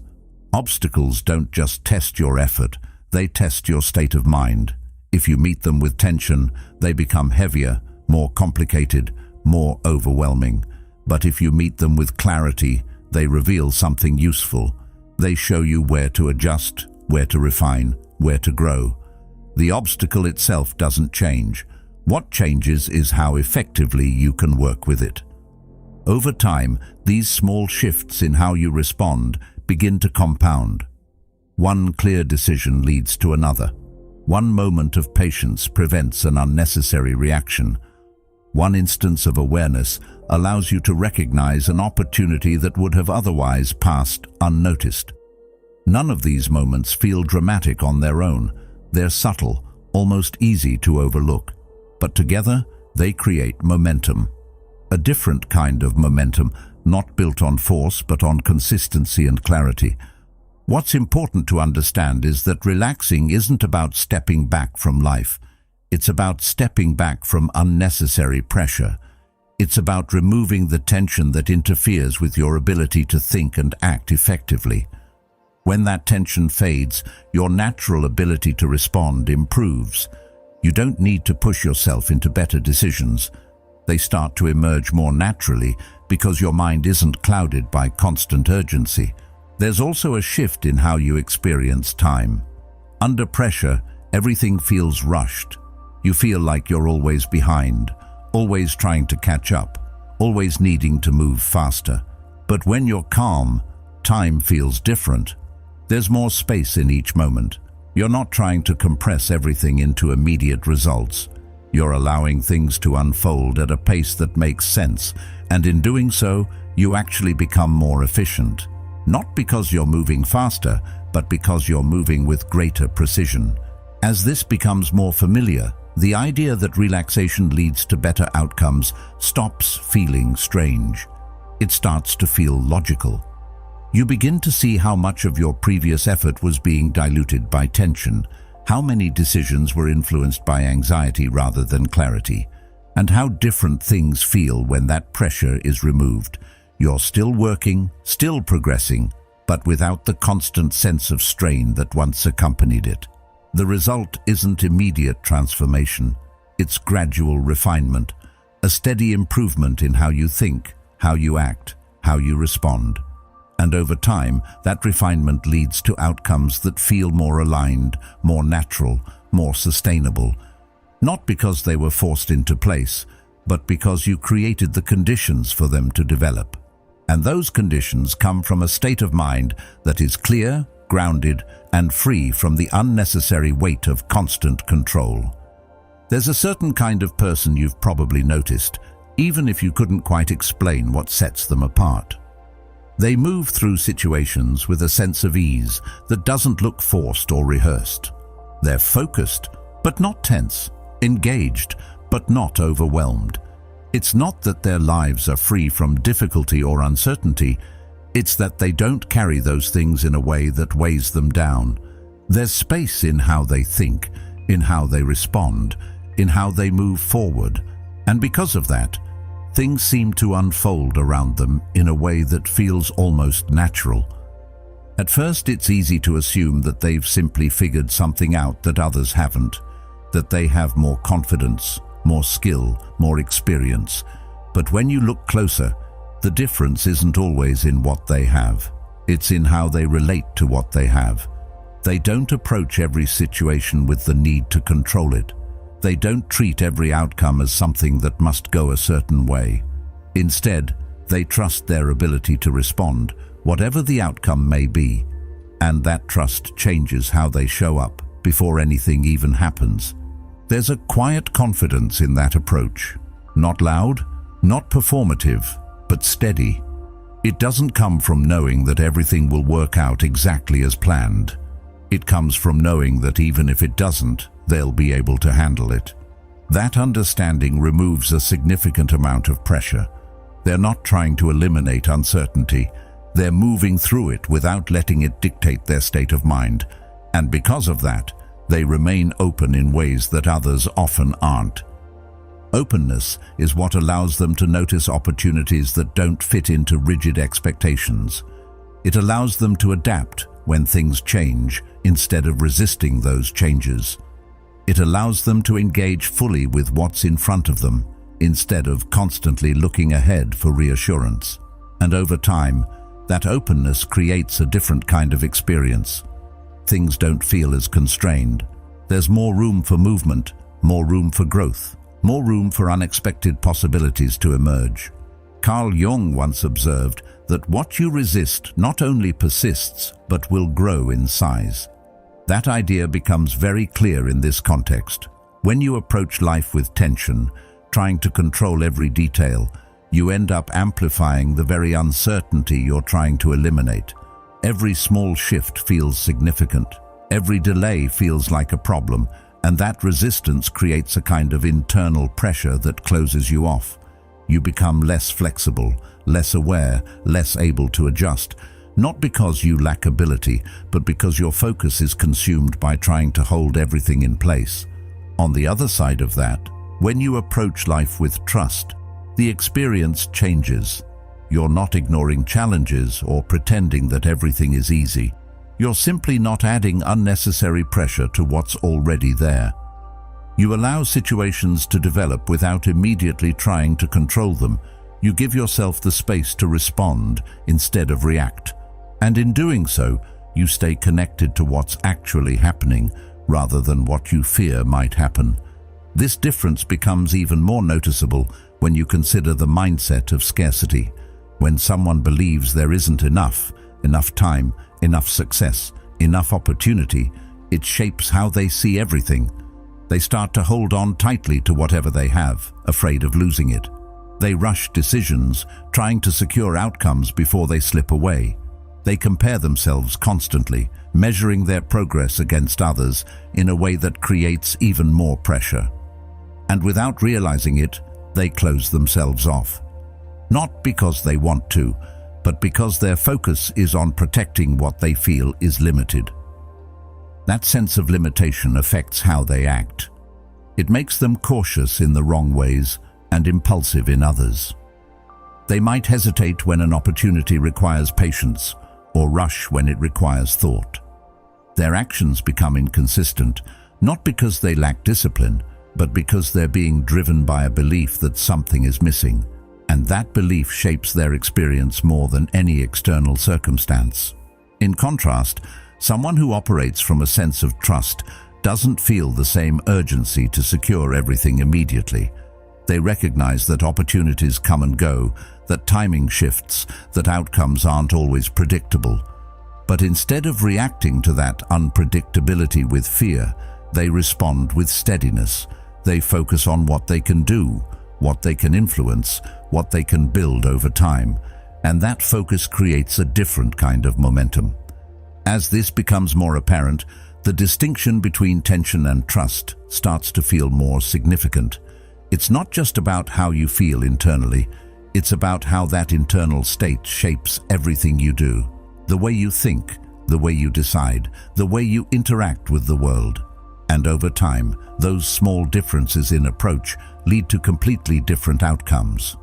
Speaker 1: Obstacles don't just test your effort, they test your state of mind. If you meet them with tension, they become heavier, more complicated, more overwhelming. But if you meet them with clarity, they reveal something useful. They show you where to adjust, where to refine, where to grow. The obstacle itself doesn't change. What changes is how effectively you can work with it. Over time, these small shifts in how you respond begin to compound. One clear decision leads to another. One moment of patience prevents an unnecessary reaction. One instance of awareness allows you to recognize an opportunity that would have otherwise passed unnoticed. None of these moments feel dramatic on their own. They're subtle, almost easy to overlook. But together, they create momentum. A different kind of momentum, not built on force but on consistency and clarity. What's important to understand is that relaxing isn't about stepping back from life. It's about stepping back from unnecessary pressure. It's about removing the tension that interferes with your ability to think and act effectively. When that tension fades, your natural ability to respond improves. You don't need to push yourself into better decisions. They start to emerge more naturally because your mind isn't clouded by constant urgency. There's also a shift in how you experience time. Under pressure, everything feels rushed. You feel like you're always behind, always trying to catch up, always needing to move faster. But when you're calm, time feels different. There's more space in each moment. You're not trying to compress everything into immediate results. You're allowing things to unfold at a pace that makes sense, and in doing so, you actually become more efficient. Not because you're moving faster, but because you're moving with greater precision. As this becomes more familiar, the idea that relaxation leads to better outcomes stops feeling strange. It starts to feel logical. You begin to see how much of your previous effort was being diluted by tension, how many decisions were influenced by anxiety rather than clarity, and how different things feel when that pressure is removed. You're still working, still progressing, but without the constant sense of strain that once accompanied it. The result isn't immediate transformation, it's gradual refinement, a steady improvement in how you think, how you act, how you respond. And over time, that refinement leads to outcomes that feel more aligned, more natural, more sustainable. Not because they were forced into place, but because you created the conditions for them to develop. And those conditions come from a state of mind that is clear, grounded, and free from the unnecessary weight of constant control. There's a certain kind of person you've probably noticed, even if you couldn't quite explain what sets them apart. They move through situations with a sense of ease that doesn't look forced or rehearsed. They're focused, but not tense, engaged, but not overwhelmed. It's not that their lives are free from difficulty or uncertainty, it's that they don't carry those things in a way that weighs them down. There's space in how they think, in how they respond, in how they move forward, and because of that, things seem to unfold around them in a way that feels almost natural. At first, it's easy to assume that they've simply figured something out that others haven't, that they have more confidence, more skill, more experience. But when you look closer, the difference isn't always in what they have. It's in how they relate to what they have. They don't approach every situation with the need to control it. They don't treat every outcome as something that must go a certain way. Instead, they trust their ability to respond, whatever the outcome may be, and that trust changes how they show up before anything even happens. There's a quiet confidence in that approach. Not loud, not performative, but steady. It doesn't come from knowing that everything will work out exactly as planned. It comes from knowing that even if it doesn't, they'll be able to handle it. That understanding removes a significant amount of pressure. They're not trying to eliminate uncertainty. They're moving through it without letting it dictate their state of mind. And because of that, they remain open in ways that others often aren't. Openness is what allows them to notice opportunities that don't fit into rigid expectations. It allows them to adapt when things change instead of resisting those changes. It allows them to engage fully with what's in front of them instead of constantly looking ahead for reassurance. And over time, that openness creates a different kind of experience. Things don't feel as constrained. There's more room for movement, more room for growth, more room for unexpected possibilities to emerge. Carl Jung once observed that what you resist not only persists, but will grow in size. That idea becomes very clear in this context. When you approach life with tension, trying to control every detail, you end up amplifying the very uncertainty you're trying to eliminate. Every small shift feels significant. Every delay feels like a problem, and that resistance creates a kind of internal pressure that closes you off. You become less flexible, less aware, less able to adjust, not because you lack ability, but because your focus is consumed by trying to hold everything in place. On the other side of that, when you approach life with trust, the experience changes. You're not ignoring challenges or pretending that everything is easy. You're simply not adding unnecessary pressure to what's already there. You allow situations to develop without immediately trying to control them. You give yourself the space to respond instead of react. And in doing so, you stay connected to what's actually happening rather than what you fear might happen. This difference becomes even more noticeable when you consider the mindset of scarcity. When someone believes there isn't enough time, enough success, enough opportunity, it shapes how they see everything. They start to hold on tightly to whatever they have, afraid of losing it. They rush decisions, trying to secure outcomes before they slip away. They compare themselves constantly, measuring their progress against others in a way that creates even more pressure. And without realizing it, they close themselves off. Not because they want to, but because their focus is on protecting what they feel is limited. That sense of limitation affects how they act. It makes them cautious in the wrong ways and impulsive in others. They might hesitate when an opportunity requires patience, or rush when it requires thought. Their actions become inconsistent, not because they lack discipline, but because they're being driven by a belief that something is missing, and that belief shapes their experience more than any external circumstance. In contrast, someone who operates from a sense of trust doesn't feel the same urgency to secure everything immediately. They recognize that opportunities come and go, that timing shifts, that outcomes aren't always predictable. But instead of reacting to that unpredictability with fear, they respond with steadiness. They focus on what they can do, what they can influence, what they can build over time, and that focus creates a different kind of momentum. As this becomes more apparent, the distinction between tension and trust starts to feel more significant. It's not just about how you feel internally, it's about how that internal state shapes everything you do. The way you think, the way you decide, the way you interact with the world. And over time, those small differences in approach lead to completely different outcomes.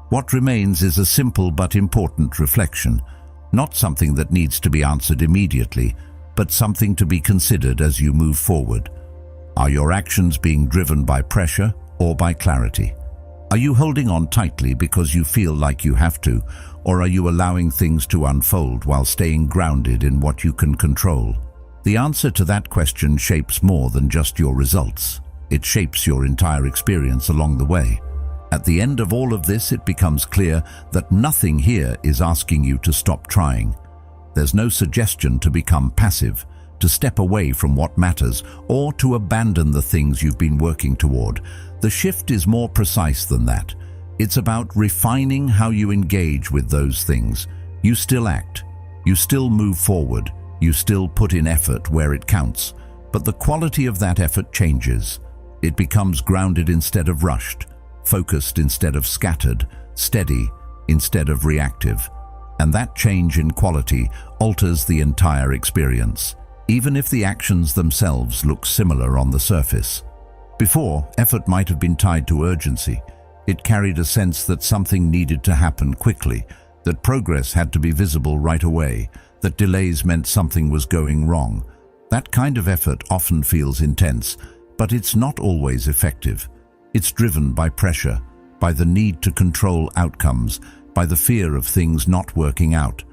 Speaker 1: What remains is a simple but important reflection, not something that needs to be answered immediately, but something to be considered as you move forward. Are your actions being driven by pressure or by clarity? Are you holding on tightly because you feel like you have to, or are you allowing things to unfold while staying grounded in what you can control? The answer to that question shapes more than just your results. It shapes your entire experience along the way. At the end of all of this, it becomes clear that nothing here is asking you to stop trying. There's no suggestion to become passive, to step away from what matters, or to abandon the things you've been working toward. The shift is more precise than that. It's about refining how you engage with those things. You still act, you still move forward, you still put in effort where it counts, but the quality of that effort changes. It becomes grounded instead of rushed, focused instead of scattered, steady instead of reactive. And that change in quality alters the entire experience, even if the actions themselves look similar on the surface. Before, effort might have been tied to urgency. It carried a sense that something needed to happen quickly, that progress had to be visible right away, that delays meant something was going wrong. That kind of effort often feels intense, but it's not always effective. It's driven by pressure, by the need to control outcomes, by the fear of things not working out.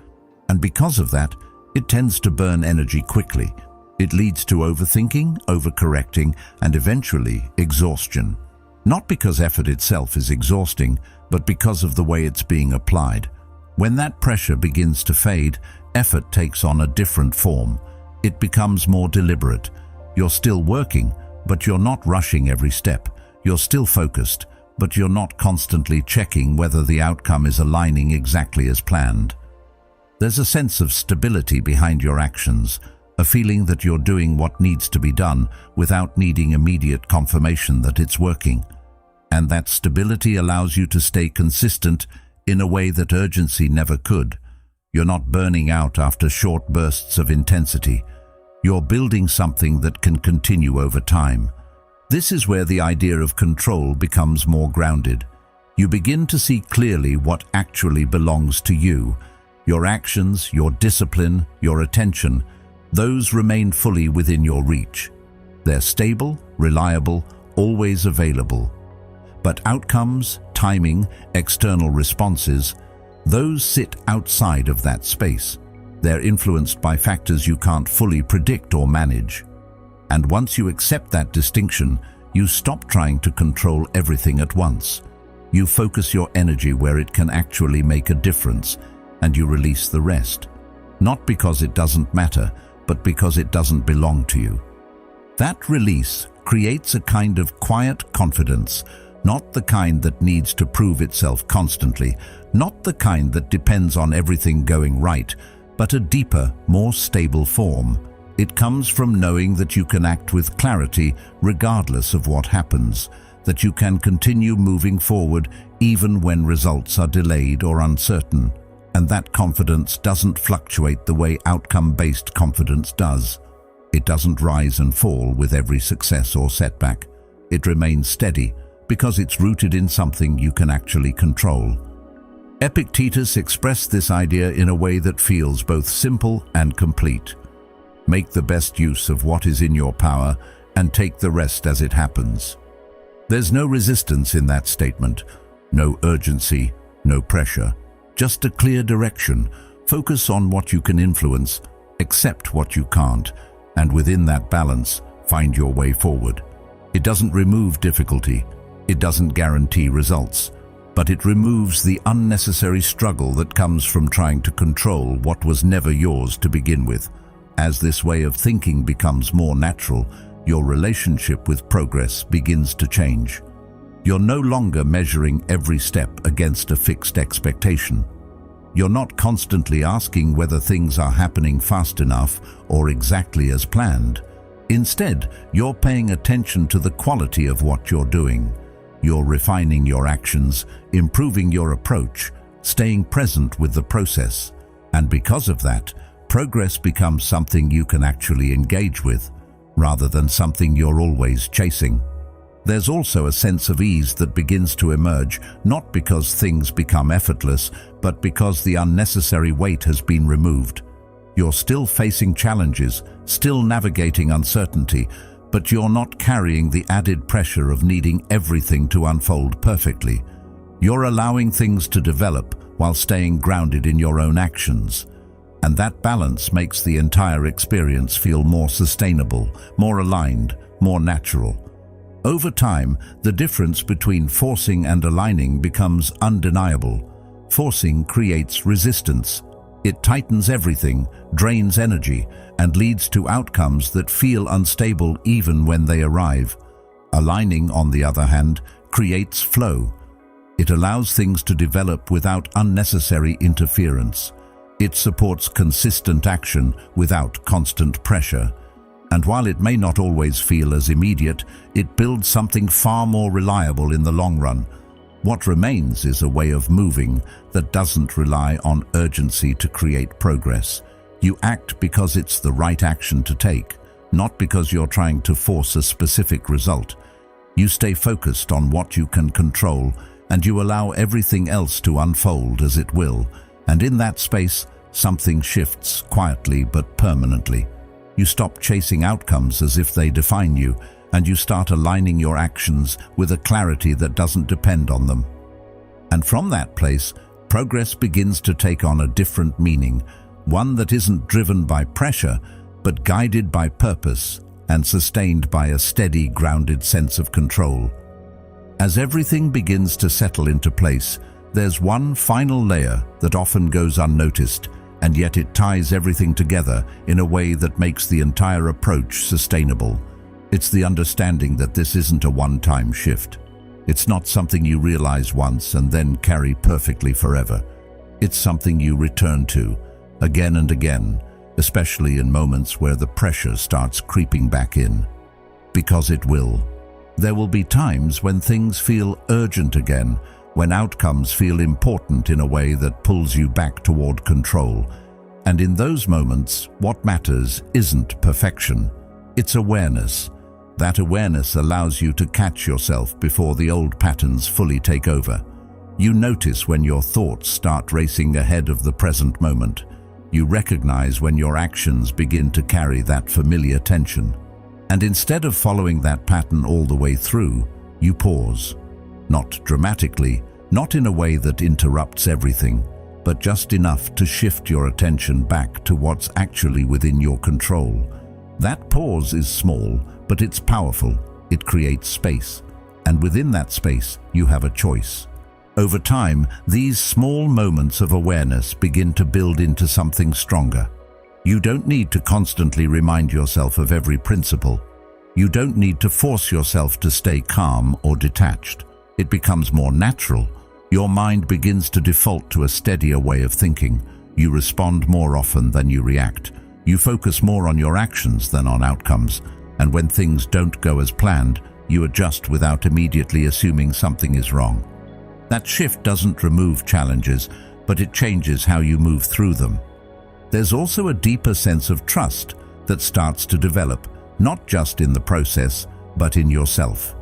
Speaker 1: And because of that, it tends to burn energy quickly. It leads to overthinking, overcorrecting, and eventually exhaustion. Not because effort itself is exhausting, but because of the way it's being applied. When that pressure begins to fade, effort takes on a different form. It becomes more deliberate. You're still working, but you're not rushing every step. You're still focused, but you're not constantly checking whether the outcome is aligning exactly as planned. There's a sense of stability behind your actions, a feeling that you're doing what needs to be done without needing immediate confirmation that it's working. And that stability allows you to stay consistent in a way that urgency never could. You're not burning out after short bursts of intensity. You're building something that can continue over time. This is where the idea of control becomes more grounded. You begin to see clearly what actually belongs to you. Your actions, your discipline, your attention, those remain fully within your reach. They're stable, reliable, always available. But outcomes, timing, external responses, those sit outside of that space. They're influenced by factors you can't fully predict or manage. And once you accept that distinction, you stop trying to control everything at once. You focus your energy where it can actually make a difference, and you release the rest. Not because it doesn't matter, but because it doesn't belong to you. That release creates a kind of quiet confidence, not the kind that needs to prove itself constantly, not the kind that depends on everything going right, but a deeper, more stable form. It comes from knowing that you can act with clarity regardless of what happens, that you can continue moving forward even when results are delayed or uncertain. And that confidence doesn't fluctuate the way outcome-based confidence does. It doesn't rise and fall with every success or setback. It remains steady because it's rooted in something you can actually control. Epictetus expressed this idea in a way that feels both simple and complete. Make the best use of what is in your power and take the rest as it happens. There's no resistance in that statement, no urgency, no pressure, just a clear direction. Focus on what you can influence, accept what you can't, and within that balance, find your way forward. It doesn't remove difficulty, it doesn't guarantee results, but it removes the unnecessary struggle that comes from trying to control what was never yours to begin with. As this way of thinking becomes more natural, your relationship with progress begins to change. You're no longer measuring every step against a fixed expectation. You're not constantly asking whether things are happening fast enough or exactly as planned. Instead, you're paying attention to the quality of what you're doing. You're refining your actions, improving your approach, staying present with the process. And because of that, progress becomes something you can actually engage with, rather than something you're always chasing. There's also a sense of ease that begins to emerge, not because things become effortless, but because the unnecessary weight has been removed. You're still facing challenges, still navigating uncertainty, but you're not carrying the added pressure of needing everything to unfold perfectly. You're allowing things to develop while staying grounded in your own actions. And that balance makes the entire experience feel more sustainable, more aligned, more natural. Over time, the difference between forcing and aligning becomes undeniable. Forcing creates resistance. It tightens everything, drains energy, and leads to outcomes that feel unstable even when they arrive. Aligning, on the other hand, creates flow. It allows things to develop without unnecessary interference. It supports consistent action without constant pressure. And while it may not always feel as immediate, it builds something far more reliable in the long run. What remains is a way of moving that doesn't rely on urgency to create progress. You act because it's the right action to take, not because you're trying to force a specific result. You stay focused on what you can control, and you allow everything else to unfold as it will. And in that space, something shifts quietly but permanently. You stop chasing outcomes as if they define you, and you start aligning your actions with a clarity that doesn't depend on them. And from that place, progress begins to take on a different meaning, one that isn't driven by pressure, but guided by purpose and sustained by a steady, grounded sense of control. As everything begins to settle into place, there's one final layer that often goes unnoticed, and yet it ties everything together in a way that makes the entire approach sustainable. It's the understanding that this isn't a one-time shift. It's not something you realize once and then carry perfectly forever. It's something you return to, again and again, especially in moments where the pressure starts creeping back in. Because it will. There will be times when things feel urgent again, when outcomes feel important in a way that pulls you back toward control. And in those moments, what matters isn't perfection, it's awareness. That awareness allows you to catch yourself before the old patterns fully take over. You notice when your thoughts start racing ahead of the present moment. You recognize when your actions begin to carry that familiar tension. And instead of following that pattern all the way through, you pause. Not dramatically, not in a way that interrupts everything, but just enough to shift your attention back to what's actually within your control. That pause is small, but it's powerful. It creates space. And within that space, you have a choice. Over time, these small moments of awareness begin to build into something stronger. You don't need to constantly remind yourself of every principle. You don't need to force yourself to stay calm or detached. It becomes more natural. Your mind begins to default to a steadier way of thinking. You respond more often than you react. You focus more on your actions than on outcomes. And when things don't go as planned, you adjust without immediately assuming something is wrong. That shift doesn't remove challenges, but it changes how you move through them. There's also a deeper sense of trust that starts to develop, not just in the process, but in yourself.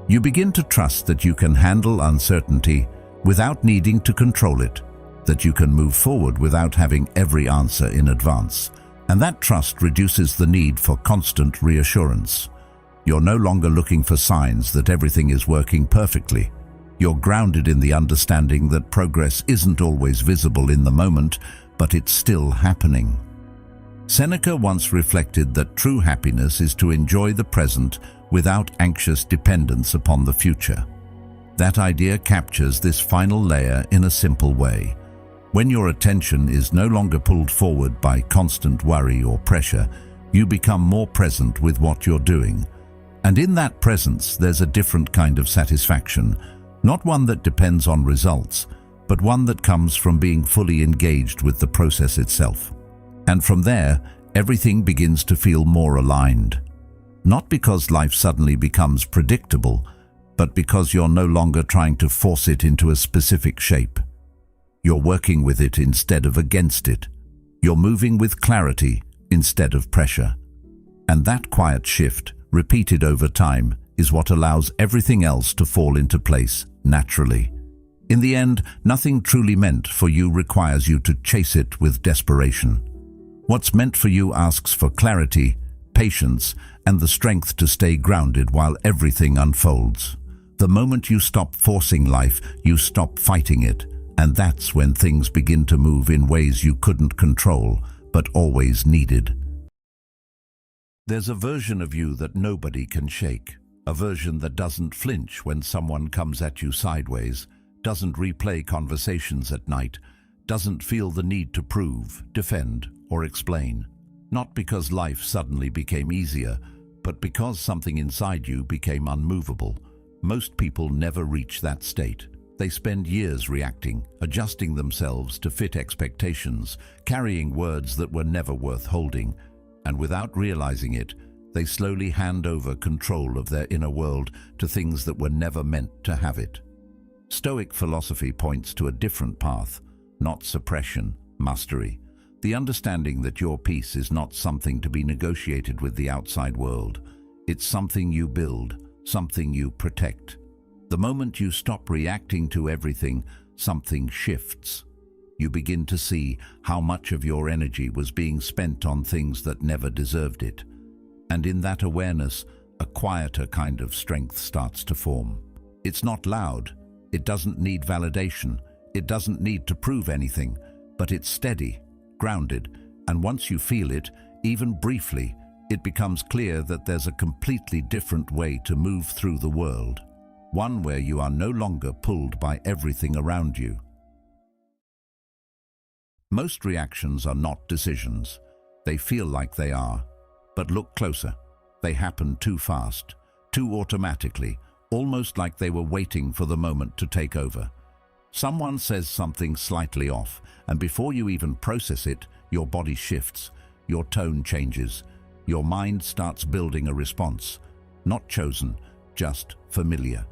Speaker 1: You begin to trust that you can handle uncertainty without needing to control it, that you can move forward without having every answer in advance. And that trust reduces the need for constant reassurance. You're no longer looking for signs that everything is working perfectly. You're grounded in the understanding that progress isn't always visible in the moment, but it's still happening. Seneca once reflected that true happiness is to enjoy the present without anxious dependence upon the future. That idea captures this final layer in a simple way. When your attention is no longer pulled forward by constant worry or pressure, you become more present with what you're doing. And in that presence, there's a different kind of satisfaction, not one that depends on results, but one that comes from being fully engaged with the process itself. And from there, everything begins to feel more aligned. Not because life suddenly becomes predictable, but because you're no longer trying to force it into a specific shape. You're working with it instead of against it. You're moving with clarity instead of pressure. And that quiet shift, repeated over time, is what allows everything else to fall into place naturally. In the end, nothing truly meant for you requires you to chase it with desperation. What's meant for you asks for clarity, patience, and the strength to stay grounded while everything unfolds. The moment you stop forcing life, you stop fighting it, and that's when things begin to move in ways you couldn't control, but always needed. There's a version of you that nobody can shake, a version that doesn't flinch when someone comes at you sideways, doesn't replay conversations at night, doesn't feel the need to prove, defend, or explain. Not because life suddenly became easier, but because something inside you became unmovable. Most people never reach that state. They spend years reacting, adjusting themselves to fit expectations, carrying words that were never worth holding, and without realizing it, they slowly hand over control of their inner world to things that were never meant to have it. Stoic philosophy points to a different path, not suppression, mastery. The understanding that your peace is not something to be negotiated with the outside world. It's something you build, something you protect. The moment you stop reacting to everything, something shifts. You begin to see how much of your energy was being spent on things that never deserved it. And in that awareness, a quieter kind of strength starts to form. It's not loud, it doesn't need validation, it doesn't need to prove anything, but it's steady, grounded, and once you feel it, even briefly, it becomes clear that there's a completely different way to move through the world. One where you are no longer pulled by everything around you. Most reactions are not decisions. They feel like they are. But look closer. They happen too fast, too automatically, almost like they were waiting for the moment to take over. Someone says something slightly off, and before you even process it, your body shifts, your tone changes, your mind starts building a response. Not chosen, just familiar.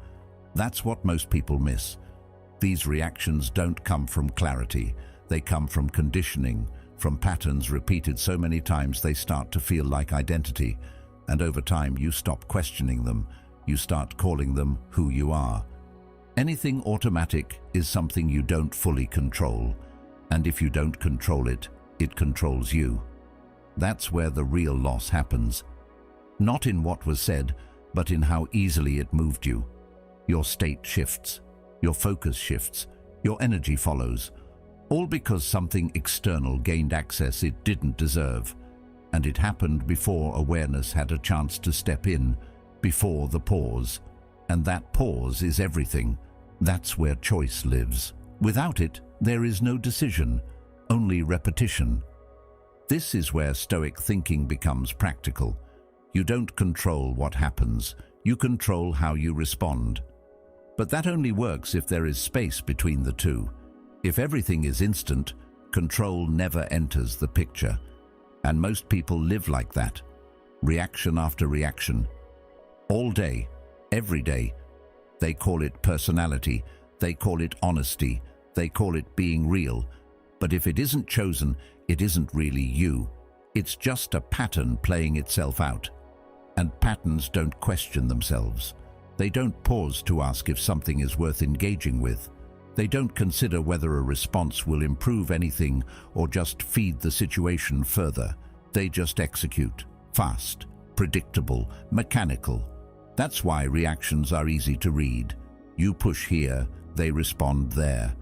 Speaker 1: That's what most people miss. These reactions don't come from clarity. They come from conditioning, from patterns repeated so many times they start to feel like identity. And over time, you stop questioning them. You start calling them who you are. Anything automatic is something you don't fully control. And if you don't control it, it controls you. That's where the real loss happens. Not in what was said, but in how easily it moved you. Your state shifts, your focus shifts, your energy follows, all because something external gained access it didn't deserve. And it happened before awareness had a chance to step in, before the pause. And that pause is everything. That's where choice lives. Without it, there is no decision, only repetition. This is where Stoic thinking becomes practical. You don't control what happens, you control how you respond. But that only works if there is space between the two. If everything is instant, control never enters the picture. And most people live like that, reaction after reaction. All day, every day. They call it personality, they call it honesty, they call it being real. But if it isn't chosen, it isn't really you. It's just a pattern playing itself out. And patterns don't question themselves. They don't pause to ask if something is worth engaging with. They don't consider whether a response will improve anything or just feed the situation further. They just execute. Fast, predictable, mechanical. That's why reactions are easy to read. You push here, they respond there.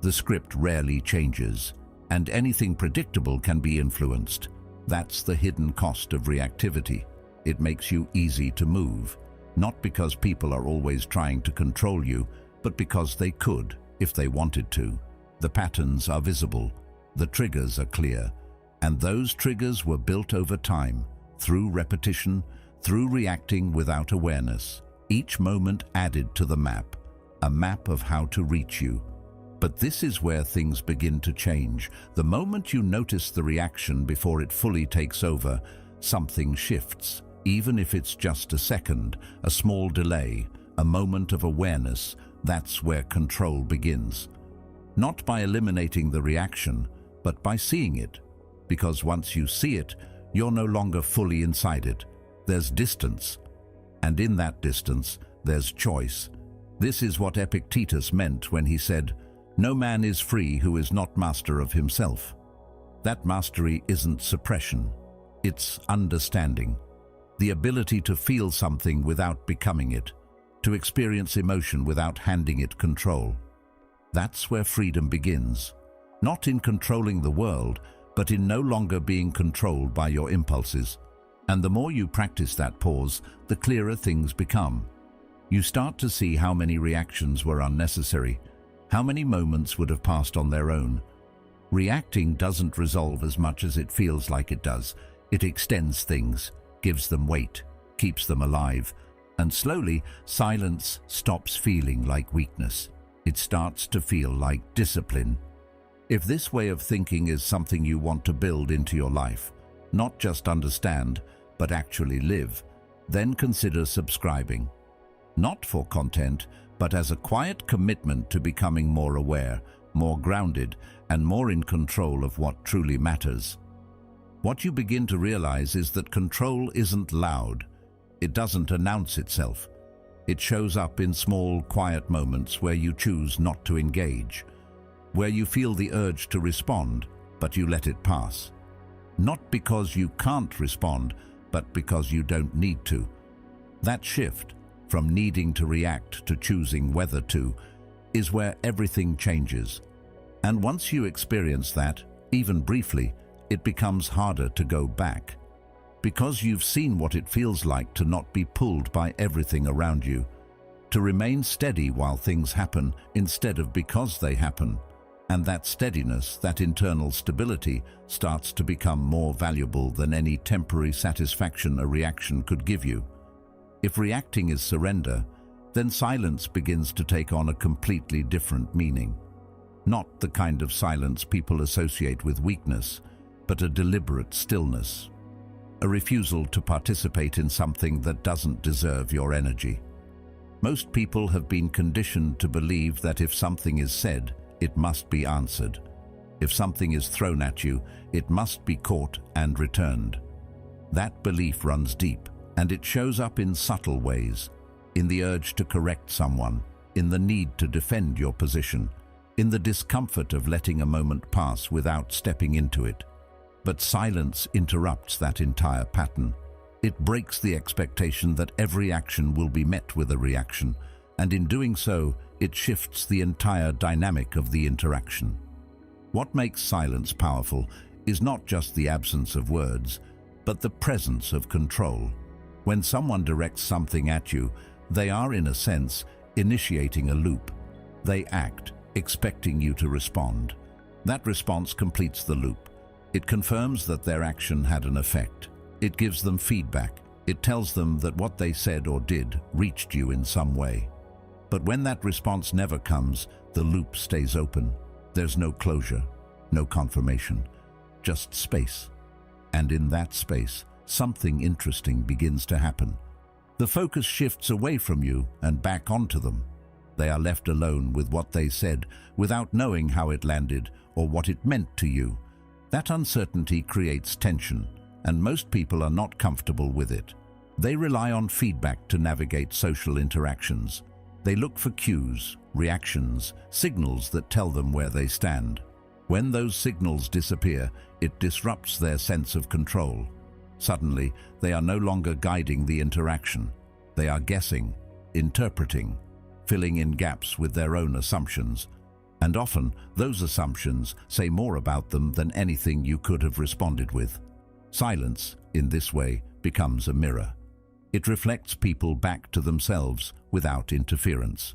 Speaker 1: The script rarely changes, and anything predictable can be influenced. That's the hidden cost of reactivity. It makes you easy to move, not because people are always trying to control you, but because they could, if they wanted to. The patterns are visible, the triggers are clear, and those triggers were built over time, through repetition, through reacting without awareness. Each moment added to the map, a map of how to reach you. But this is where things begin to change. The moment you notice the reaction before it fully takes over, something shifts. Even if it's just a second, a small delay, a moment of awareness, that's where control begins. Not by eliminating the reaction, but by seeing it. Because once you see it, you're no longer fully inside it. There's distance. And in that distance, there's choice. This is what Epictetus meant when he said, "No man is free who is not master of himself." That mastery isn't suppression. It's understanding. The ability to feel something without becoming it. To experience emotion without handing it control. That's where freedom begins. Not in controlling the world, but in no longer being controlled by your impulses. And the more you practice that pause, the clearer things become. You start to see how many reactions were unnecessary, how many moments would have passed on their own. Reacting doesn't resolve as much as it feels like it does. It extends things, gives them weight, keeps them alive, and slowly, silence stops feeling like weakness. It starts to feel like discipline. If this way of thinking is something you want to build into your life, not just understand, but actually live, then consider subscribing. Not for content, but as a quiet commitment to becoming more aware, more grounded, and more in control of what truly matters. What you begin to realize is that control isn't loud. It doesn't announce itself. It shows up in small, quiet moments where you choose not to engage, where you feel the urge to respond, but you let it pass. Not because you can't respond, but because you don't need to. That shift, from needing to react to choosing whether to, is where everything changes. And once you experience that, even briefly, it becomes harder to go back. Because you've seen what it feels like to not be pulled by everything around you, to remain steady while things happen instead of because they happen. And that steadiness, that internal stability, starts to become more valuable than any temporary satisfaction a reaction could give you. If reacting is surrender, then silence begins to take on a completely different meaning. Not the kind of silence people associate with weakness, but a deliberate stillness. A refusal to participate in something that doesn't deserve your energy. Most people have been conditioned to believe that if something is said, it must be answered. If something is thrown at you, it must be caught and returned. That belief runs deep, and it shows up in subtle ways, in the urge to correct someone, in the need to defend your position, in the discomfort of letting a moment pass without stepping into it. But silence interrupts that entire pattern. It breaks the expectation that every action will be met with a reaction, and in doing so, it shifts the entire dynamic of the interaction. What makes silence powerful is not just the absence of words, but the presence of control. When someone directs something at you, they are, in a sense, initiating a loop. They act, expecting you to respond. That response completes the loop. It confirms that their action had an effect. It gives them feedback. It tells them that what they said or did reached you in some way. But when that response never comes, the loop stays open. There's no closure, no confirmation, just space. And in that space, something interesting begins to happen. The focus shifts away from you and back onto them. They are left alone with what they said, without knowing how it landed or what it meant to you. That uncertainty creates tension, and most people are not comfortable with it. They rely on feedback to navigate social interactions. They look for cues, reactions, signals that tell them where they stand. When those signals disappear, it disrupts their sense of control. Suddenly, they are no longer guiding the interaction. They are guessing, interpreting, filling in gaps with their own assumptions. And often, those assumptions say more about them than anything you could have responded with. Silence, in this way, becomes a mirror. It reflects people back to themselves without interference.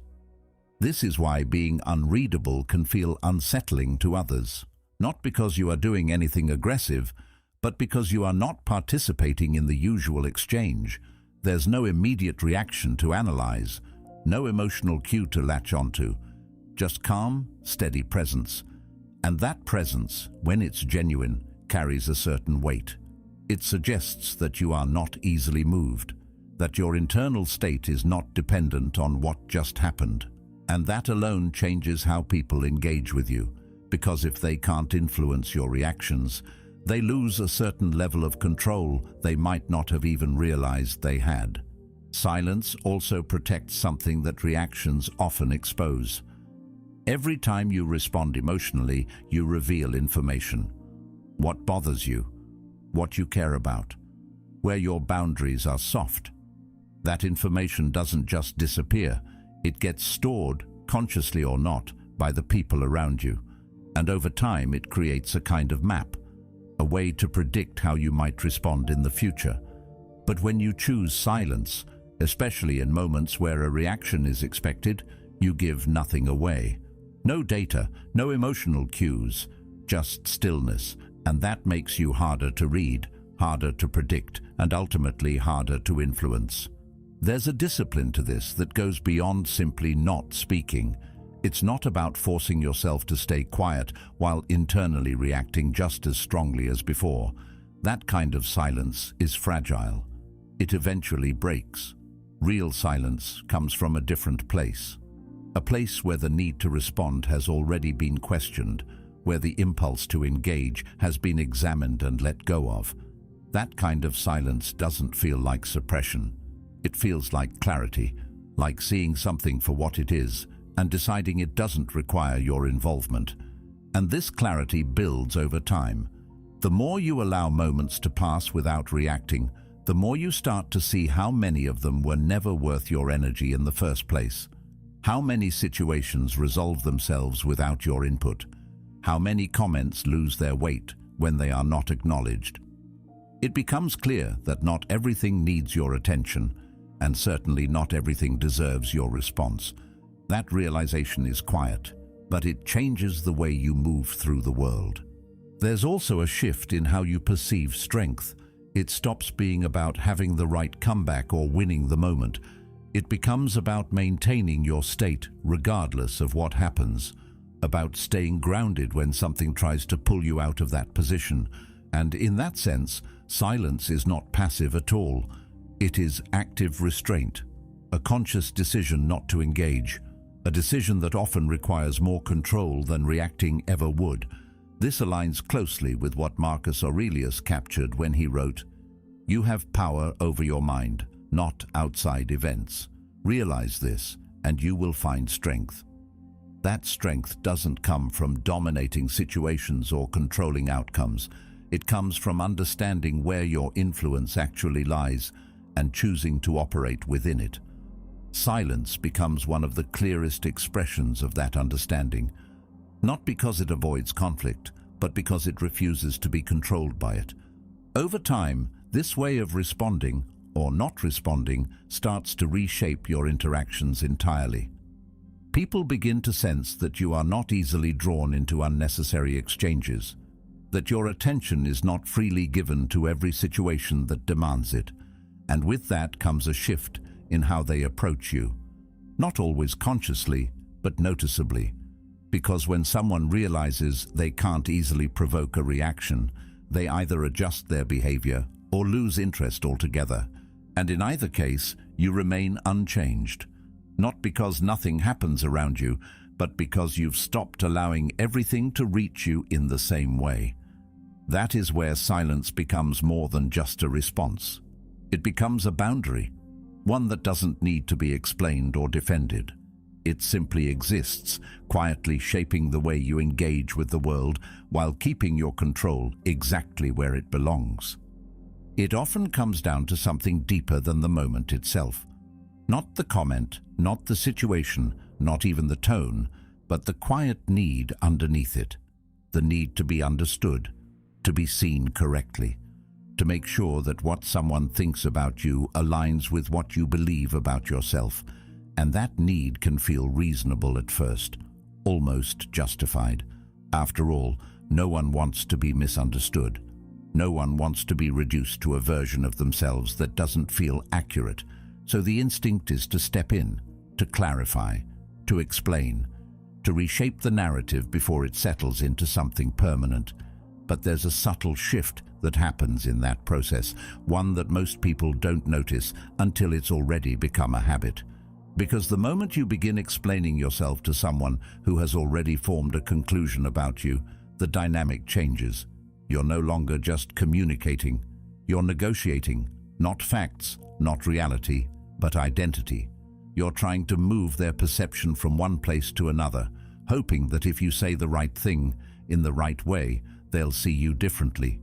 Speaker 1: This is why being unreadable can feel unsettling to others, not because you are doing anything aggressive, but because you are not participating in the usual exchange. There's no immediate reaction to analyze, no emotional cue to latch onto, just calm, steady presence. And that presence, when it's genuine, carries a certain weight. It suggests that you are not easily moved, that your internal state is not dependent on what just happened. And that alone changes how people engage with you, because if they can't influence your reactions, they lose a certain level of control they might not have even realized they had. Silence also protects something that reactions often expose. Every time you respond emotionally, you reveal information. What bothers you, what you care about, where your boundaries are soft. That information doesn't just disappear, it gets stored, consciously or not, by the people around you. And over time it creates a kind of map, a way to predict how you might respond in the future. But when you choose silence, especially in moments where a reaction is expected, you give nothing away. No data, no emotional cues, just stillness, and that makes you harder to read, harder to predict, and ultimately harder to influence. There's a discipline to this that goes beyond simply not speaking. It's not about forcing yourself to stay quiet while internally reacting just as strongly as before. That kind of silence is fragile. It eventually breaks. Real silence comes from a different place. A place where the need to respond has already been questioned, where the impulse to engage has been examined and let go of. That kind of silence doesn't feel like suppression. It feels like clarity, like seeing something for what it is and deciding it doesn't require your involvement. And this clarity builds over time. The more you allow moments to pass without reacting, the more you start to see how many of them were never worth your energy in the first place. How many situations resolve themselves without your input. How many comments lose their weight when they are not acknowledged. It becomes clear that not everything needs your attention, and certainly not everything deserves your response. That realization is quiet, but it changes the way you move through the world. There's also a shift in how you perceive strength. It stops being about having the right comeback or winning the moment. It becomes about maintaining your state regardless of what happens, about staying grounded when something tries to pull you out of that position. And in that sense, silence is not passive at all. It is active restraint, a conscious decision not to engage, a decision that often requires more control than reacting ever would. This aligns closely with what Marcus Aurelius captured when he wrote, "You have power over your mind, not outside events. Realize this, and you will find strength." That strength doesn't come from dominating situations or controlling outcomes. It comes from understanding where your influence actually lies and choosing to operate within it. Silence becomes one of the clearest expressions of that understanding, not because it avoids conflict, but because it refuses to be controlled by it. Over time, this way of responding, or not responding, starts to reshape your interactions entirely. People begin to sense that you are not easily drawn into unnecessary exchanges, that your attention is not freely given to every situation that demands it. And with that comes a shift in how they approach you. Not always consciously, but noticeably. Because when someone realizes they can't easily provoke a reaction, they either adjust their behavior or lose interest altogether. And in either case, you remain unchanged. Not because nothing happens around you, but because you've stopped allowing everything to reach you in the same way. That is where silence becomes more than just a response. It becomes a boundary, one that doesn't need to be explained or defended. It simply exists, quietly shaping the way you engage with the world while keeping your control exactly where it belongs. It often comes down to something deeper than the moment itself. Not the comment, not the situation, not even the tone, but the quiet need underneath it. The need to be understood, to be seen correctly, to make sure that what someone thinks about you aligns with what you believe about yourself. And that need can feel reasonable at first, almost justified. After all, no one wants to be misunderstood. No one wants to be reduced to a version of themselves that doesn't feel accurate, so the instinct is to step in, to clarify, to explain, to reshape the narrative before it settles into something permanent. But there's a subtle shift that happens in that process, one that most people don't notice until it's already become a habit. Because the moment you begin explaining yourself to someone who has already formed a conclusion about you, the dynamic changes. You're no longer just communicating. You're negotiating, not facts, not reality, but identity. You're trying to move their perception from one place to another, hoping that if you say the right thing in the right way, they'll see you differently.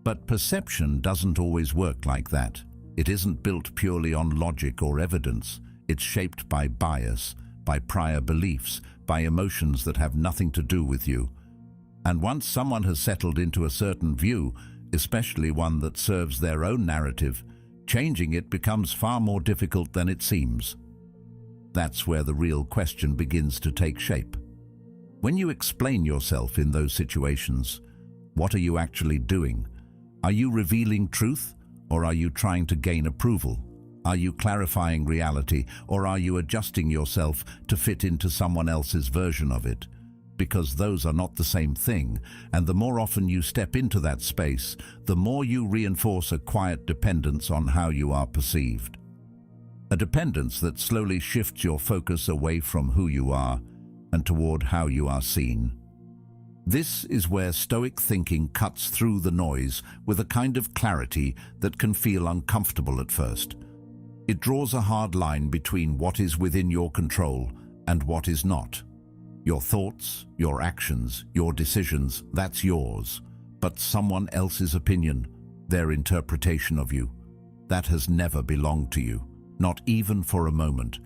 Speaker 1: But perception doesn't always work like that. It isn't built purely on logic or evidence. It's shaped by bias, by prior beliefs, by emotions that have nothing to do with you. And once someone has settled into a certain view, especially one that serves their own narrative, changing it becomes far more difficult than it seems. That's where the real question begins to take shape. When you explain yourself in those situations, what are you actually doing? Are you revealing truth, or are you trying to gain approval? Are you clarifying reality, or are you adjusting yourself to fit into someone else's version of it? Because those are not the same thing, and the more often you step into that space, the more you reinforce a quiet dependence on how you are perceived. A dependence that slowly shifts your focus away from who you are and toward how you are seen. This is where Stoic thinking cuts through the noise with a kind of clarity that can feel uncomfortable at first. It draws a hard line between what is within your control and what is not. Your thoughts, your actions, your decisions, that's yours. But someone else's opinion, their interpretation of you, that has never belonged to you, not even for a moment.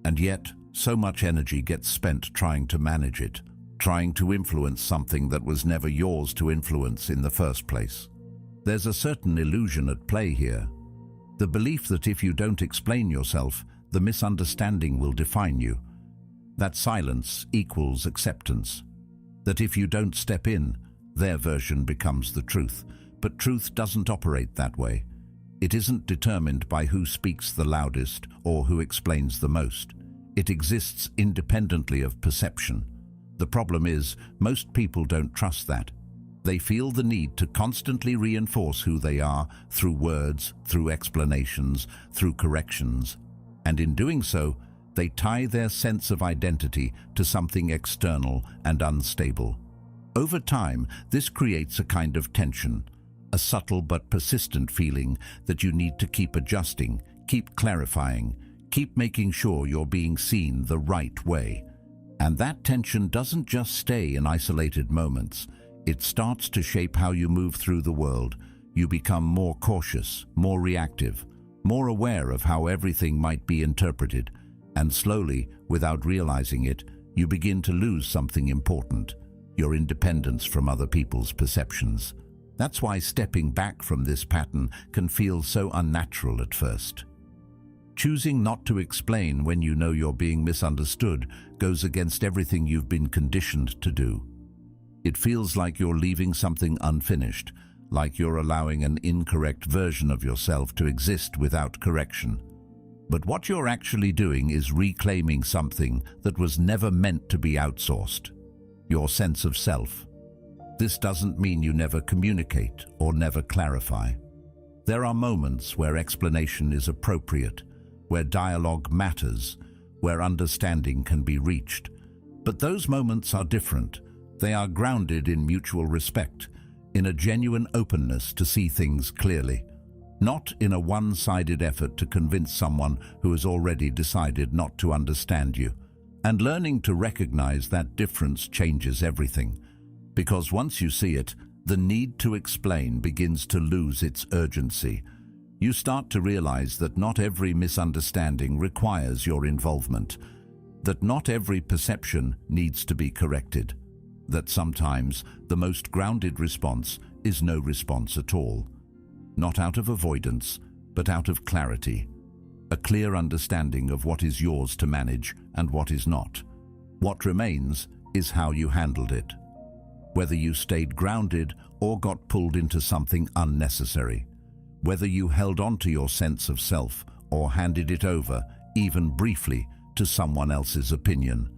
Speaker 1: And yet, so much energy gets spent trying to manage it, trying to influence something that was never yours to influence in the first place. There's a certain illusion at play here. The belief that if you don't explain yourself, the misunderstanding will define you. That silence equals acceptance. That if you don't step in, their version becomes the truth. But truth doesn't operate that way. It isn't determined by who speaks the loudest or who explains the most. It exists independently of perception. The problem is, most people don't trust that. They feel the need to constantly reinforce who they are through words, through explanations, through corrections. And in doing so, they tie their sense of identity to something external and unstable. Over time, this creates a kind of tension, a subtle but persistent feeling that you need to keep adjusting, keep clarifying, keep making sure you're being seen the right way. And that tension doesn't just stay in isolated moments. It starts to shape how you move through the world. You become more cautious, more reactive, more aware of how everything might be interpreted. And slowly, without realizing it, you begin to lose something important, your independence from other people's perceptions. That's why stepping back from this pattern can feel so unnatural at first. Choosing not to explain when you know you're being misunderstood goes against everything you've been conditioned to do. It feels like you're leaving something unfinished, like you're allowing an incorrect version of yourself to exist without correction. But what you're actually doing is reclaiming something that was never meant to be outsourced, your sense of self. This doesn't mean you never communicate or never clarify. There are moments where explanation is appropriate, where dialogue matters, where understanding can be reached. But those moments are different. They are grounded in mutual respect, in a genuine openness to see things clearly, not in a one-sided effort to convince someone who has already decided not to understand you. And learning to recognize that difference changes everything. Because once you see it, the need to explain begins to lose its urgency. You start to realize that not every misunderstanding requires your involvement, that not every perception needs to be corrected, that sometimes the most grounded response is no response at all. Not out of avoidance, but out of clarity. A clear understanding of what is yours to manage and what is not. What remains is how you handled it. whether you stayed grounded or got pulled into something unnecessary, whether you held on to your sense of self or handed it over, even briefly, to someone else's opinion.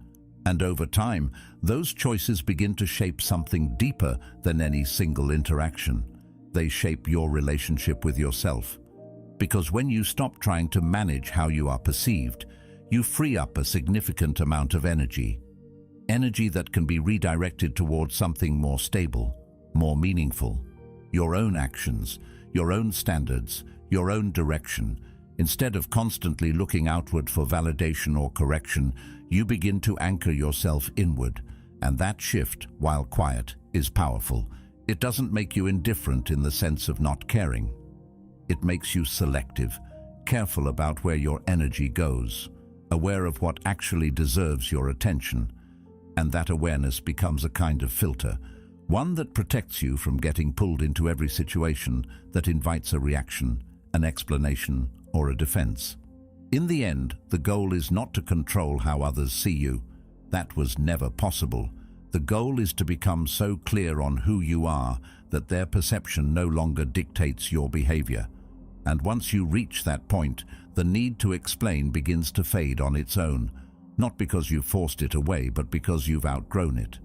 Speaker 1: And over time, those choices begin to shape something deeper than any single interaction. They shape your relationship with yourself. Because when you stop trying to manage how you are perceived, you free up a significant amount of energy. Energy that can be redirected towards something more stable, more meaningful. Your own actions, your own standards, your own direction. Instead of constantly looking outward for validation or correction, you begin to anchor yourself inward. And that shift, while quiet, is powerful. It doesn't make you indifferent in the sense of not caring. It makes you selective, careful about where your energy goes, aware of what actually deserves your attention. And that awareness becomes a kind of filter, one that protects you from getting pulled into every situation that invites a reaction, an explanation, or a defense. In the end, the goal is not to control how others see you. That was never possible. The goal is to become so clear on who you are that their perception no longer dictates your behavior. And once you reach that point, the need to explain begins to fade on its own, not because you forced it away, but because you've outgrown it.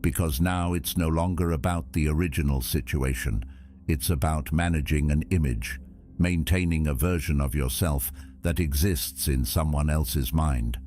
Speaker 1: Because now it's no longer about the original situation. It's about managing an image, maintaining a version of yourself that exists in someone else's mind.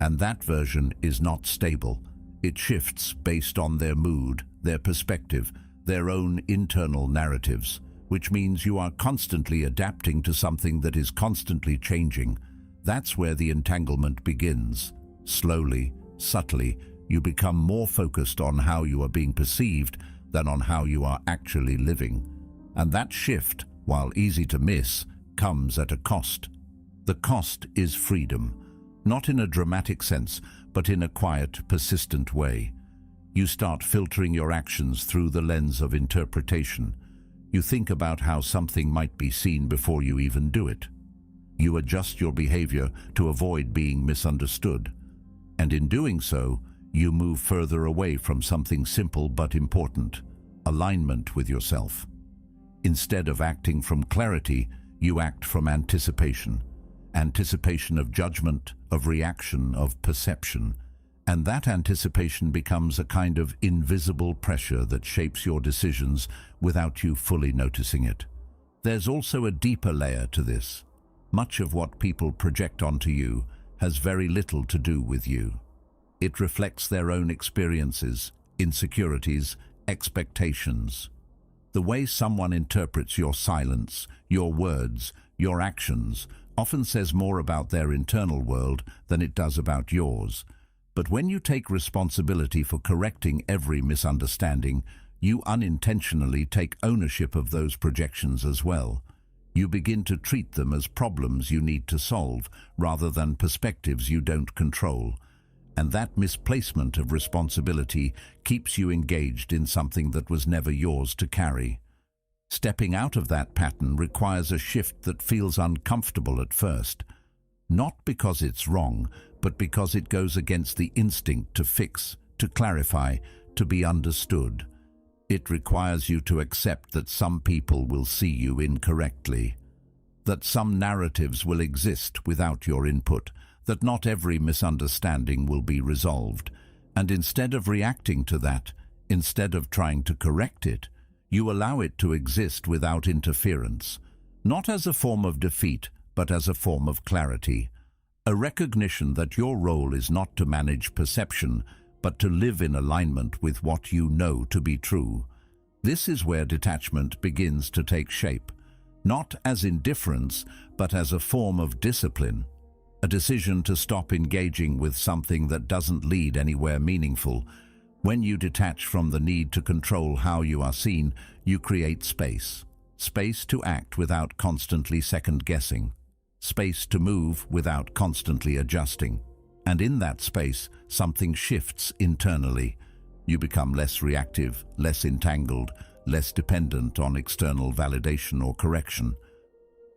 Speaker 1: And that version is not stable. It shifts based on their mood, their perspective, their own internal narratives, which means you are constantly adapting to something that is constantly changing. That's where the entanglement begins. Slowly, subtly, you become more focused on how you are being perceived than on how you are actually living. And that shift, while easy to miss, comes at a cost. The cost is freedom, not in a dramatic sense, but in a quiet, persistent way. You start filtering your actions through the lens of interpretation. You think about how something might be seen before you even do it. You adjust your behavior to avoid being misunderstood. And in doing so, you move further away from something simple but important: alignment with yourself. Instead of acting from clarity, you act from anticipation. Anticipation of judgment, of reaction, of perception. And that anticipation becomes a kind of invisible pressure that shapes your decisions without you fully noticing it. There's also a deeper layer to this. Much of what people project onto you has very little to do with you. It reflects their own experiences, insecurities, expectations. The way someone interprets your silence, your words, your actions often says more about their internal world than it does about yours. But when you take responsibility for correcting every misunderstanding, you unintentionally take ownership of those projections as well. You begin to treat them as problems you need to solve, rather than perspectives you don't control. And that misplacement of responsibility keeps you engaged in something that was never yours to carry. Stepping out of that pattern requires a shift that feels uncomfortable at first. Not because it's wrong, but because it goes against the instinct to fix, to clarify, to be understood. It requires you to accept that some people will see you incorrectly, that some narratives will exist without your input, that not every misunderstanding will be resolved. And instead of reacting to that, instead of trying to correct it, you allow it to exist without interference, not as a form of defeat, but as a form of clarity. A recognition that your role is not to manage perception, but to live in alignment with what you know to be true. This is where detachment begins to take shape, not as indifference, but as a form of discipline. A decision to stop engaging with something that doesn't lead anywhere meaningful. When you detach from the need to control how you are seen, you create space. Space to act without constantly second-guessing. Space to move without constantly adjusting. And in that space, something shifts internally. You become less reactive, less entangled, less dependent on external validation or correction.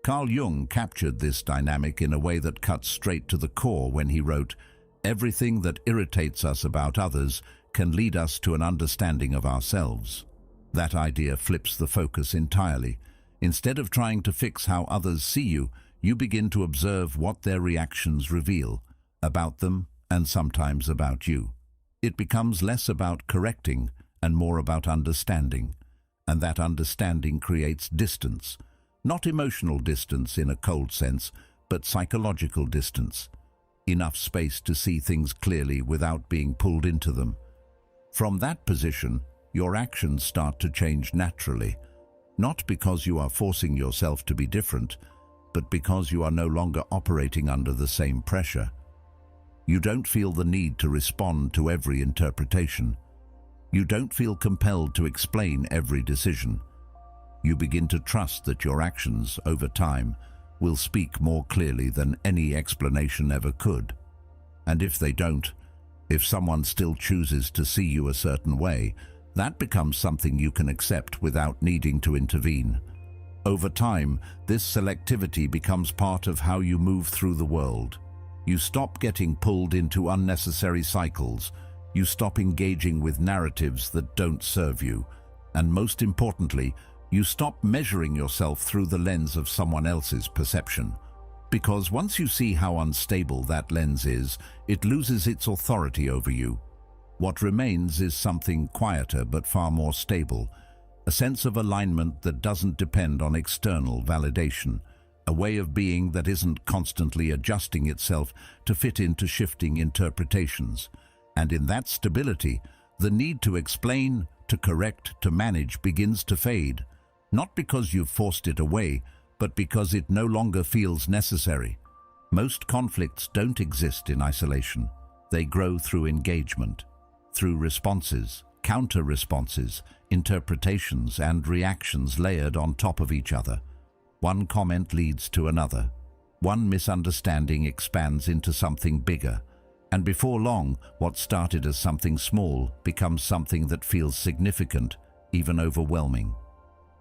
Speaker 1: Carl Jung captured this dynamic in a way that cuts straight to the core when he wrote, "Everything that irritates us about others can lead us to an understanding of ourselves. That idea flips the focus entirely. Instead of trying to fix how others see you, you begin to observe what their reactions reveal about them and sometimes about you. It becomes less about correcting and more about understanding, and that understanding creates distance. Not emotional distance in a cold sense, but psychological distance. Enough space to see things clearly without being pulled into them. From that position, your actions start to change naturally, not because you are forcing yourself to be different, but because you are no longer operating under the same pressure. You don't feel the need to respond to every interpretation. You don't feel compelled to explain every decision. You begin to trust that your actions, over time, will speak more clearly than any explanation ever could. And if they don't, if someone still chooses to see you a certain way, that becomes something you can accept without needing to intervene. Over time, this selectivity becomes part of how you move through the world. You stop getting pulled into unnecessary cycles. You stop engaging with narratives that don't serve you. And most importantly, you stop measuring yourself through the lens of someone else's perception. Because once you see how unstable that lens is, it loses its authority over you. What remains is something quieter but far more stable, a sense of alignment that doesn't depend on external validation, a way of being that isn't constantly adjusting itself to fit into shifting interpretations. And in that stability, the need to explain, to correct, to manage begins to fade, not because you've forced it away, but because it no longer feels necessary. Most conflicts don't exist in isolation. They grow through engagement, through responses, counter-responses, interpretations and reactions layered on top of each other. One comment leads to another. One misunderstanding expands into something bigger. And before long, what started as something small becomes something that feels significant, even overwhelming.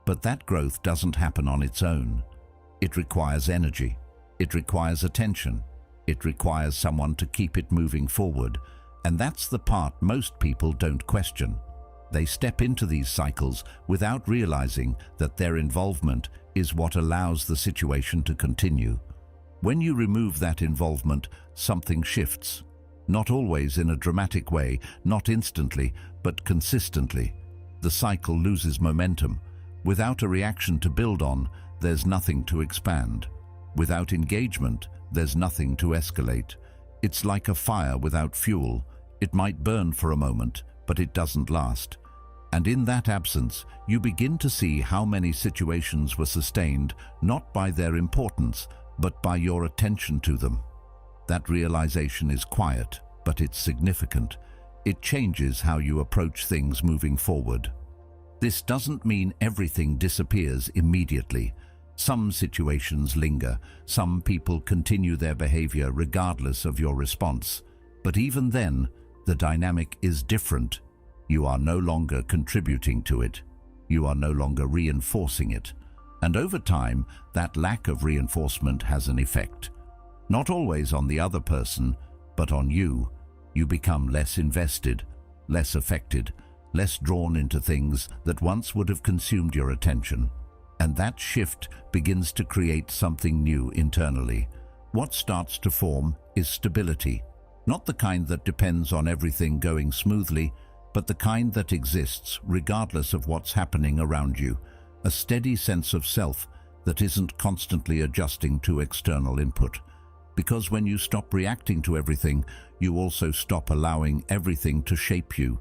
Speaker 1: But that growth doesn't happen on its own. It requires energy. It requires attention. It requires someone to keep it moving forward. And that's the part most people don't question. They step into these cycles without realizing that their involvement is what allows the situation to continue. When you remove that involvement, something shifts. Not always in a dramatic way, not instantly, but consistently. The cycle loses momentum. Without a reaction to build on, there's nothing to expand. Without engagement, there's nothing to escalate. It's like a fire without fuel. It might burn for a moment, but it doesn't last. And in that absence, you begin to see how many situations were sustained not by their importance, but by your attention to them. That realization is quiet, but it's significant. It changes how you approach things moving forward. This doesn't mean everything disappears immediately. Some situations linger. Some people continue their behavior regardless of your response. But even then, the dynamic is different. You are no longer contributing to it. You are no longer reinforcing it. And over time, that lack of reinforcement has an effect. Not always on the other person, but on you. You become less invested, less affected, less drawn into things that once would have consumed your attention. And that shift begins to create something new internally. What starts to form is stability. Not the kind that depends on everything going smoothly, but the kind that exists regardless of what's happening around you. A steady sense of self that isn't constantly adjusting to external input. Because when you stop reacting to everything, you also stop allowing everything to shape you.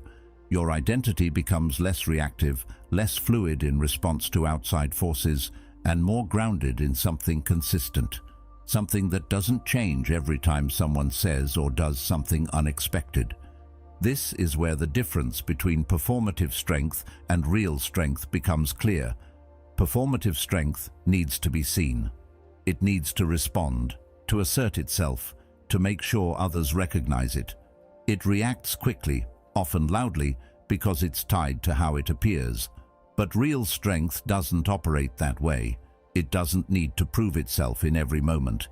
Speaker 1: Your identity becomes less reactive, less fluid in response to outside forces, and more grounded in something consistent. Something that doesn't change every time someone says or does something unexpected. This is where the difference between performative strength and real strength becomes clear. Performative strength needs to be seen. It needs to respond, to assert itself, to make sure others recognize it. It reacts quickly, often loudly, because it's tied to how it appears. But real strength doesn't operate that way. It doesn't need to prove itself in every moment.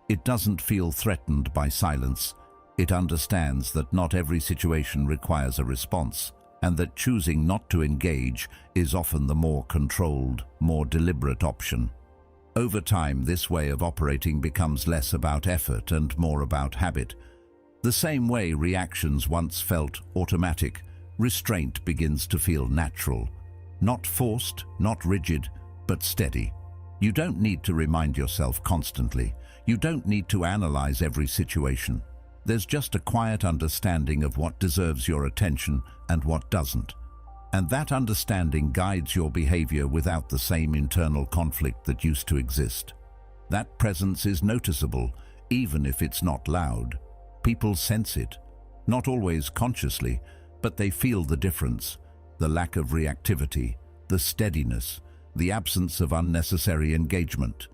Speaker 1: It doesn't feel threatened by silence. It understands that not every situation requires a response, and that choosing not to engage is often the more controlled, more deliberate option. Over time, this way of operating becomes less about effort and more about habit. The same way reactions once felt automatic, restraint begins to feel natural. Not forced, not rigid, but steady. You don't need to remind yourself constantly. You don't need to analyze every situation. There's just a quiet understanding of what deserves your attention and what doesn't. And that understanding guides your behavior without the same internal conflict that used to exist. That presence is noticeable, even if it's not loud. People sense it, not always consciously, but they feel the difference, the lack of reactivity, the steadiness, the absence of unnecessary engagement.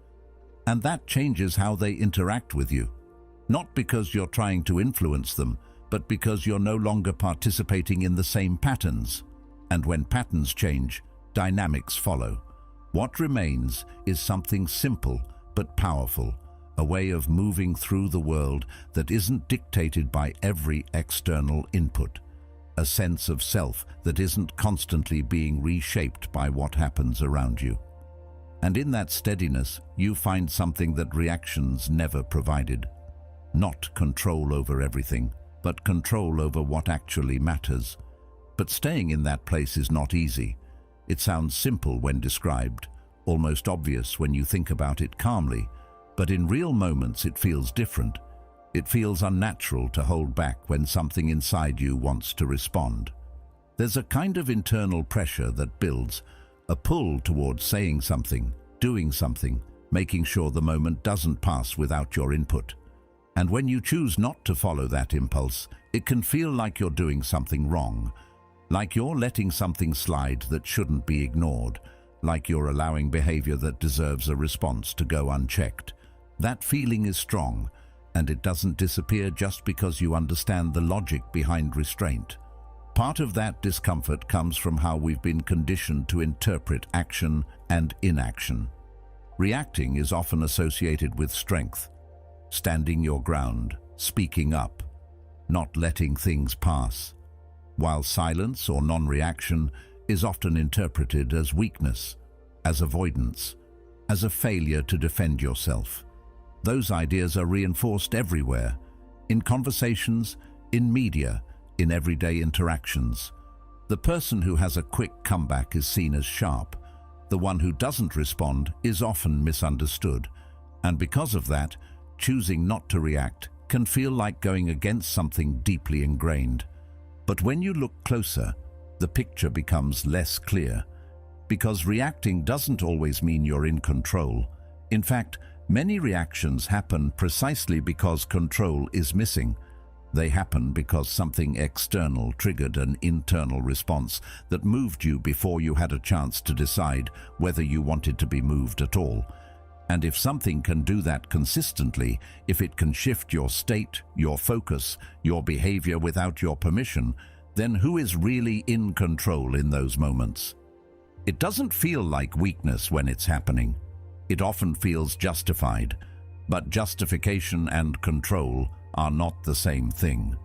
Speaker 1: And that changes how they interact with you. Not because you're trying to influence them, but because you're no longer participating in the same patterns. And when patterns change, dynamics follow. What remains is something simple but powerful, a way of moving through the world that isn't dictated by every external input, a sense of self that isn't constantly being reshaped by what happens around you. And in that steadiness, you find something that reactions never provided. Not control over everything, but control over what actually matters. But staying in that place is not easy. It sounds simple when described, almost obvious when you think about it calmly, but in real moments it feels different. It feels unnatural to hold back when something inside you wants to respond. There's a kind of internal pressure that builds, a pull towards saying something, doing something, making sure the moment doesn't pass without your input. And when you choose not to follow that impulse, it can feel like you're doing something wrong, like you're letting something slide that shouldn't be ignored, like you're allowing behavior that deserves a response to go unchecked. That feeling is strong, and it doesn't disappear just because you understand the logic behind restraint. Part of that discomfort comes from how we've been conditioned to interpret action and inaction. Reacting is often associated with strength, standing your ground, speaking up, not letting things pass, while silence or non-reaction is often interpreted as weakness, as avoidance, as a failure to defend yourself. Those ideas are reinforced everywhere, in conversations, in media, in everyday interactions. The person who has a quick comeback is seen as sharp. The one who doesn't respond is often misunderstood. And because of that, choosing not to react can feel like going against something deeply ingrained. But when you look closer, the picture becomes less clear. Because reacting doesn't always mean you're in control. In fact, many reactions happen precisely because control is missing. They happen because something external triggered an internal response that moved you before you had a chance to decide whether you wanted to be moved at all. And if something can do that consistently, if it can shift your state, your focus, your behavior without your permission, then who is really in control in those moments? It doesn't feel like weakness when it's happening. It often feels justified, but justification and control are not the same thing.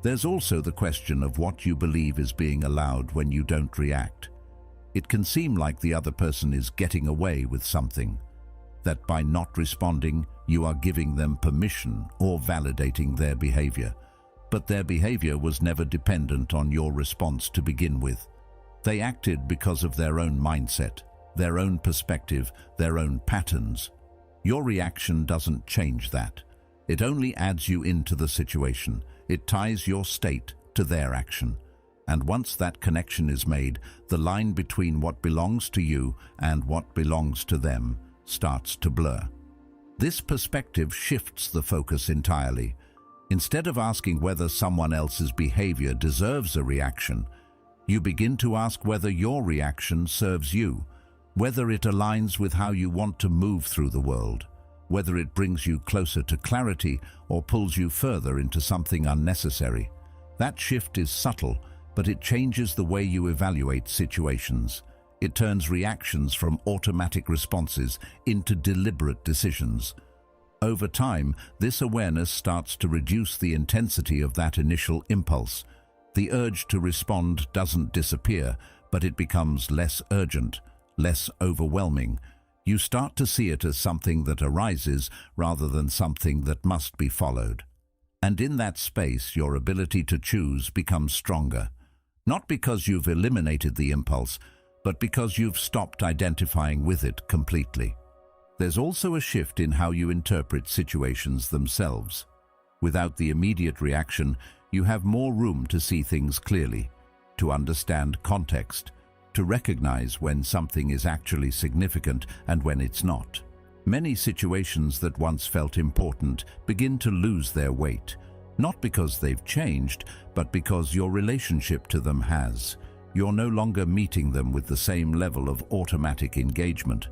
Speaker 1: There's also the question of what you believe is being allowed when you don't react. It can seem like the other person is getting away with something, that by not responding, you are giving them permission or validating their behavior. But their behavior was never dependent on your response to begin with. They acted because of their own mindset, their own perspective, their own patterns. Your reaction doesn't change that. It only adds you into the situation. It ties your state to their action. And once that connection is made, the line between what belongs to you and what belongs to them starts to blur. This perspective shifts the focus entirely. Instead of asking whether someone else's behavior deserves a reaction, you begin to ask whether your reaction serves you, whether it aligns with how you want to move through the world, whether it brings you closer to clarity or pulls you further into something unnecessary. That shift is subtle, but it changes the way you evaluate situations. It turns reactions from automatic responses into deliberate decisions. Over time, this awareness starts to reduce the intensity of that initial impulse. The urge to respond doesn't disappear, but it becomes less urgent, less overwhelming. You start to see it as something that arises rather than something that must be followed. And in that space, your ability to choose becomes stronger. Not because you've eliminated the impulse, but because you've stopped identifying with it completely. There's also a shift in how you interpret situations themselves. Without the immediate reaction, you have more room to see things clearly, to understand context, to recognize when something is actually significant and when it's not. Many situations that once felt important begin to lose their weight, not because they've changed, but because your relationship to them has. You're no longer meeting them with the same level of automatic engagement.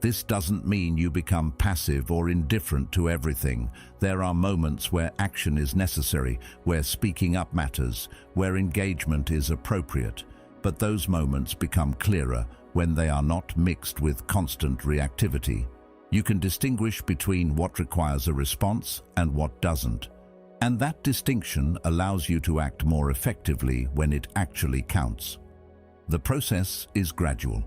Speaker 1: This doesn't mean you become passive or indifferent to everything. There are moments where action is necessary, where speaking up matters, where engagement is appropriate. But those moments become clearer when they are not mixed with constant reactivity. You can distinguish between what requires a response and what doesn't. And that distinction allows you to act more effectively when it actually counts. The process is gradual.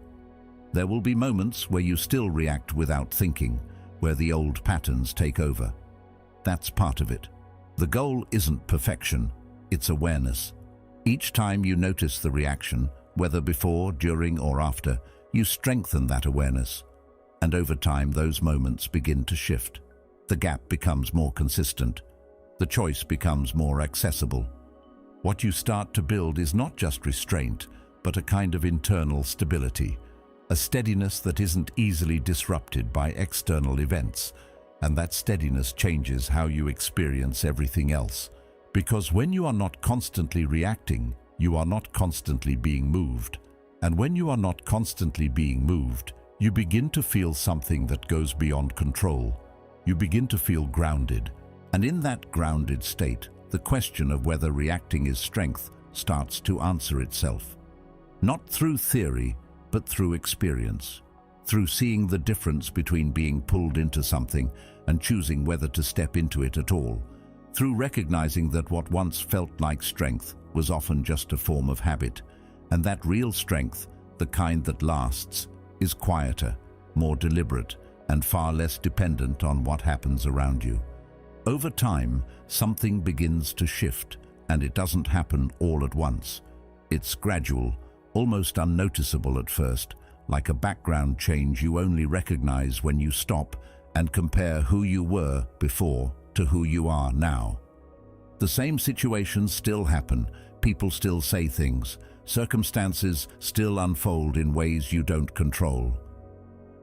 Speaker 1: There will be moments where you still react without thinking, where the old patterns take over. That's part of it. The goal isn't perfection, it's awareness. Each time you notice the reaction, whether before, during, or after, you strengthen that awareness. And over time, those moments begin to shift. The gap becomes more consistent. The choice becomes more accessible. What you start to build is not just restraint, but a kind of internal stability. A steadiness that isn't easily disrupted by external events, and that steadiness changes how you experience everything else. Because when you are not constantly reacting, you are not constantly being moved. And when you are not constantly being moved, you begin to feel something that goes beyond control. You begin to feel grounded. And in that grounded state, the question of whether reacting is strength starts to answer itself. Not through theory, but through experience, through seeing the difference between being pulled into something and choosing whether to step into it at all, through recognizing that what once felt like strength was often just a form of habit, and that real strength, the kind that lasts, is quieter, more deliberate, and far less dependent on what happens around you. Over time, something begins to shift, and it doesn't happen all at once. It's gradual, almost unnoticeable at first, like a background change you only recognize when you stop and compare who you were before to who you are now. The same situations still happen, people still say things, circumstances still unfold in ways you don't control.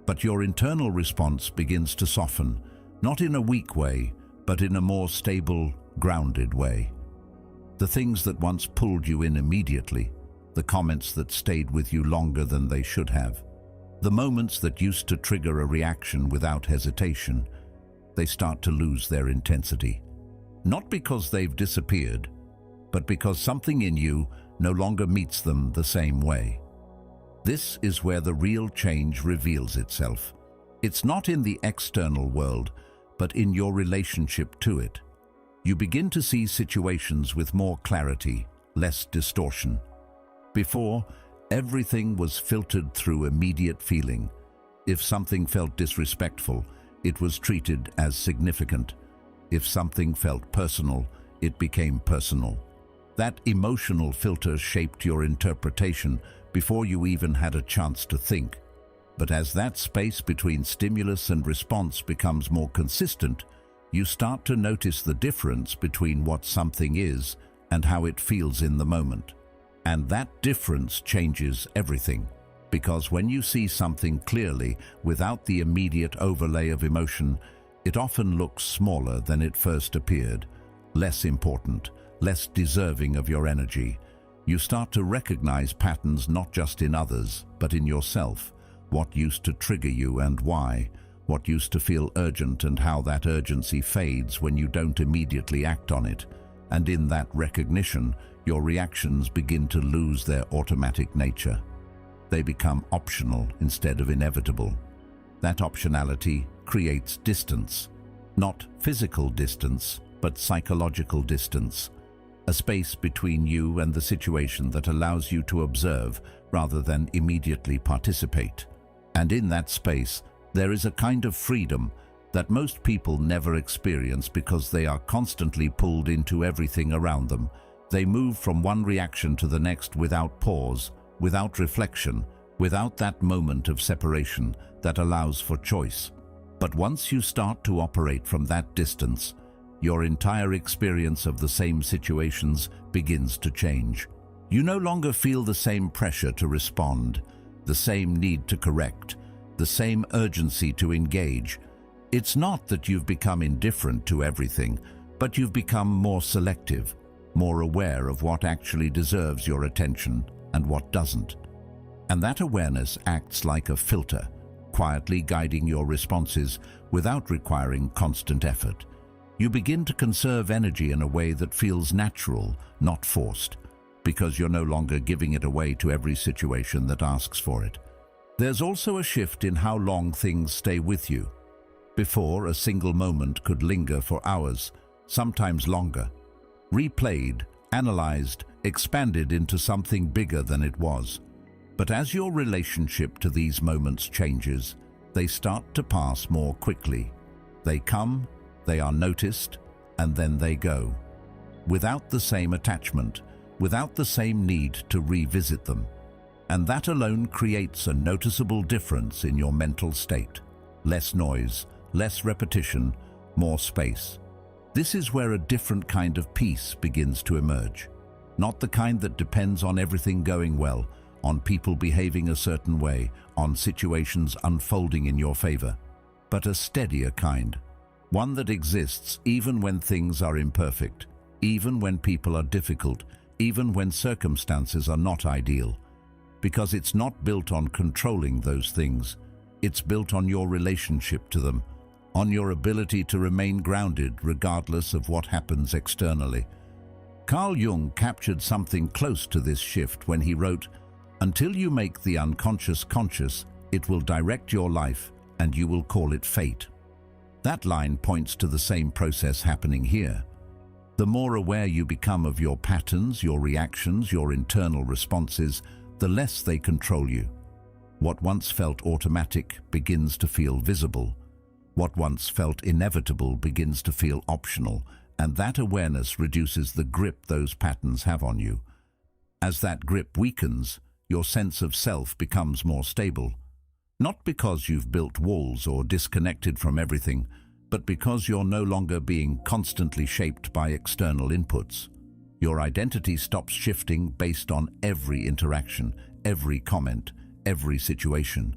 Speaker 1: But your internal response begins to soften, not in a weak way, but in a more stable, grounded way. The things that once pulled you in immediately, the comments that stayed with you longer than they should have, the moments that used to trigger a reaction without hesitation, they start to lose their intensity. Not because they've disappeared, but because something in you no longer meets them the same way. This is where the real change reveals itself. It's not in the external world, but in your relationship to it. You begin to see situations with more clarity, less distortion. Before, everything was filtered through immediate feeling. If something felt disrespectful, it was treated as significant. If something felt personal, it became personal. That emotional filter shaped your interpretation before you even had a chance to think. But as that space between stimulus and response becomes more consistent, you start to notice the difference between what something is and how it feels in the moment. And that difference changes everything, because when you see something clearly without the immediate overlay of emotion, it often looks smaller than it first appeared, less important, less deserving of your energy. You start to recognize patterns not just in others, but in yourself. What used to trigger you and why, what used to feel urgent and how that urgency fades when you don't immediately act on it. And in that recognition, your reactions begin to lose their automatic nature. They become optional instead of inevitable. That optionality creates distance. Not physical distance, but psychological distance. A space between you and the situation that allows you to observe rather than immediately participate. And in that space, there is a kind of freedom that most people never experience because they are constantly pulled into everything around them. They move from one reaction to the next without pause, without reflection, without that moment of separation that allows for choice. But once you start to operate from that distance, your entire experience of the same situations begins to change. You no longer feel the same pressure to respond, the same need to correct, the same urgency to engage. It's not that you've become indifferent to everything, but you've become more selective, more aware of what actually deserves your attention and what doesn't. And that awareness acts like a filter, quietly guiding your responses without requiring constant effort. You begin to conserve energy in a way that feels natural, not forced, because you're no longer giving it away to every situation that asks for it. There's also a shift in how long things stay with you. Before, a single moment could linger for hours, sometimes longer. Replayed, analyzed, expanded into something bigger than it was. But as your relationship to these moments changes, they start to pass more quickly. They come, they are noticed, and then they go. Without the same attachment, without the same need to revisit them. And that alone creates a noticeable difference in your mental state. Less noise, less repetition, more space. This is where a different kind of peace begins to emerge. Not the kind that depends on everything going well, on people behaving a certain way, on situations unfolding in your favor, but a steadier kind. One that exists even when things are imperfect, even when people are difficult, even when circumstances are not ideal. Because it's not built on controlling those things. It's built on your relationship to them, on your ability to remain grounded regardless of what happens externally. Carl Jung captured something close to this shift when he wrote, "Until you make the unconscious conscious, it will direct your life and you will call it fate." That line points to the same process happening here. The more aware you become of your patterns, your reactions, your internal responses, the less they control you. What once felt automatic begins to feel visible. What once felt inevitable begins to feel optional, and that awareness reduces the grip those patterns have on you. As that grip weakens, your sense of self becomes more stable. Not because you've built walls or disconnected from everything, but because you're no longer being constantly shaped by external inputs. Your identity stops shifting based on every interaction, every comment, every situation.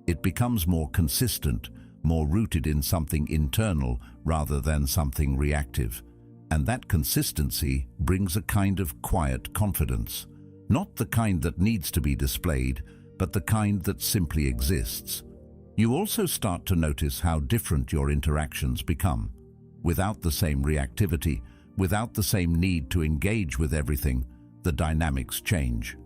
Speaker 1: It becomes more consistent, more rooted in something internal rather than something reactive. And that consistency brings a kind of quiet confidence. Not the kind that needs to be displayed, but the kind that simply exists. You also start to notice how different your interactions become. Without the same reactivity, without the same need to engage with everything, the dynamics change.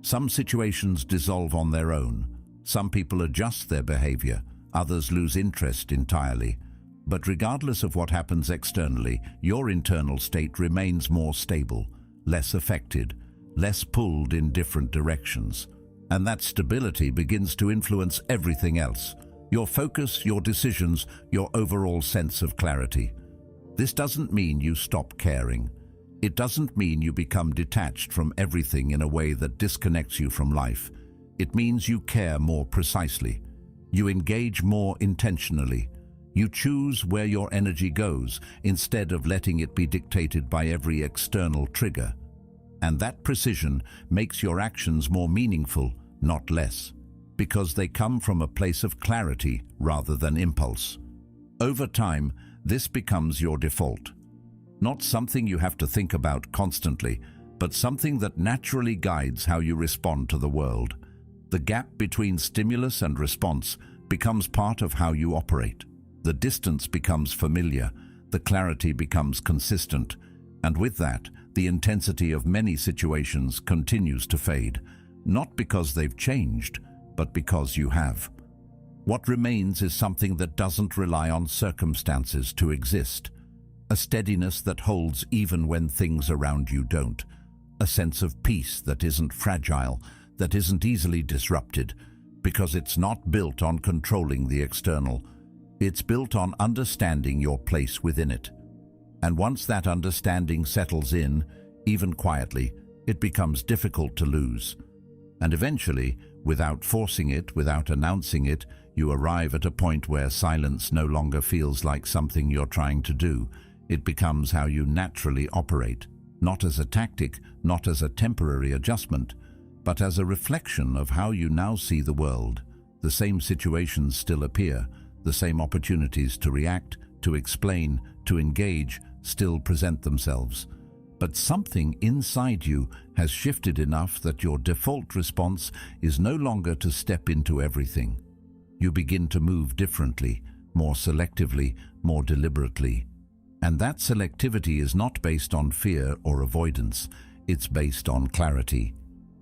Speaker 1: Some situations dissolve on their own. Some people adjust their behavior. Others lose interest entirely. But regardless of what happens externally, your internal state remains more stable, less affected, less pulled in different directions. And that stability begins to influence everything else. Your focus, your decisions, your overall sense of clarity. This doesn't mean you stop caring. It doesn't mean you become detached from everything in a way that disconnects you from life. It means you care more precisely. You engage more intentionally. You choose where your energy goes instead of letting it be dictated by every external trigger. And that precision makes your actions more meaningful, not less, because they come from a place of clarity rather than impulse. Over time, this becomes your default. Not something you have to think about constantly, but something that naturally guides how you respond to the world. The gap between stimulus and response becomes part of how you operate. The distance becomes familiar, the clarity becomes consistent, and with that, the intensity of many situations continues to fade, not because they've changed, but because you have. What remains is something that doesn't rely on circumstances to exist. A steadiness that holds even when things around you don't. A sense of peace that isn't fragile, that isn't easily disrupted, because it's not built on controlling the external. It's built on understanding your place within it. And once that understanding settles in, even quietly, it becomes difficult to lose. And eventually, without forcing it, without announcing it, you arrive at a point where silence no longer feels like something you're trying to do. It becomes how you naturally operate, not as a tactic, not as a temporary adjustment, but as a reflection of how you now see the world. The same situations still appear, the same opportunities to react, to explain, to engage, still present themselves. But something inside you has shifted enough that your default response is no longer to step into everything. You begin to move differently, more selectively, more deliberately. And that selectivity is not based on fear or avoidance, it's based on clarity.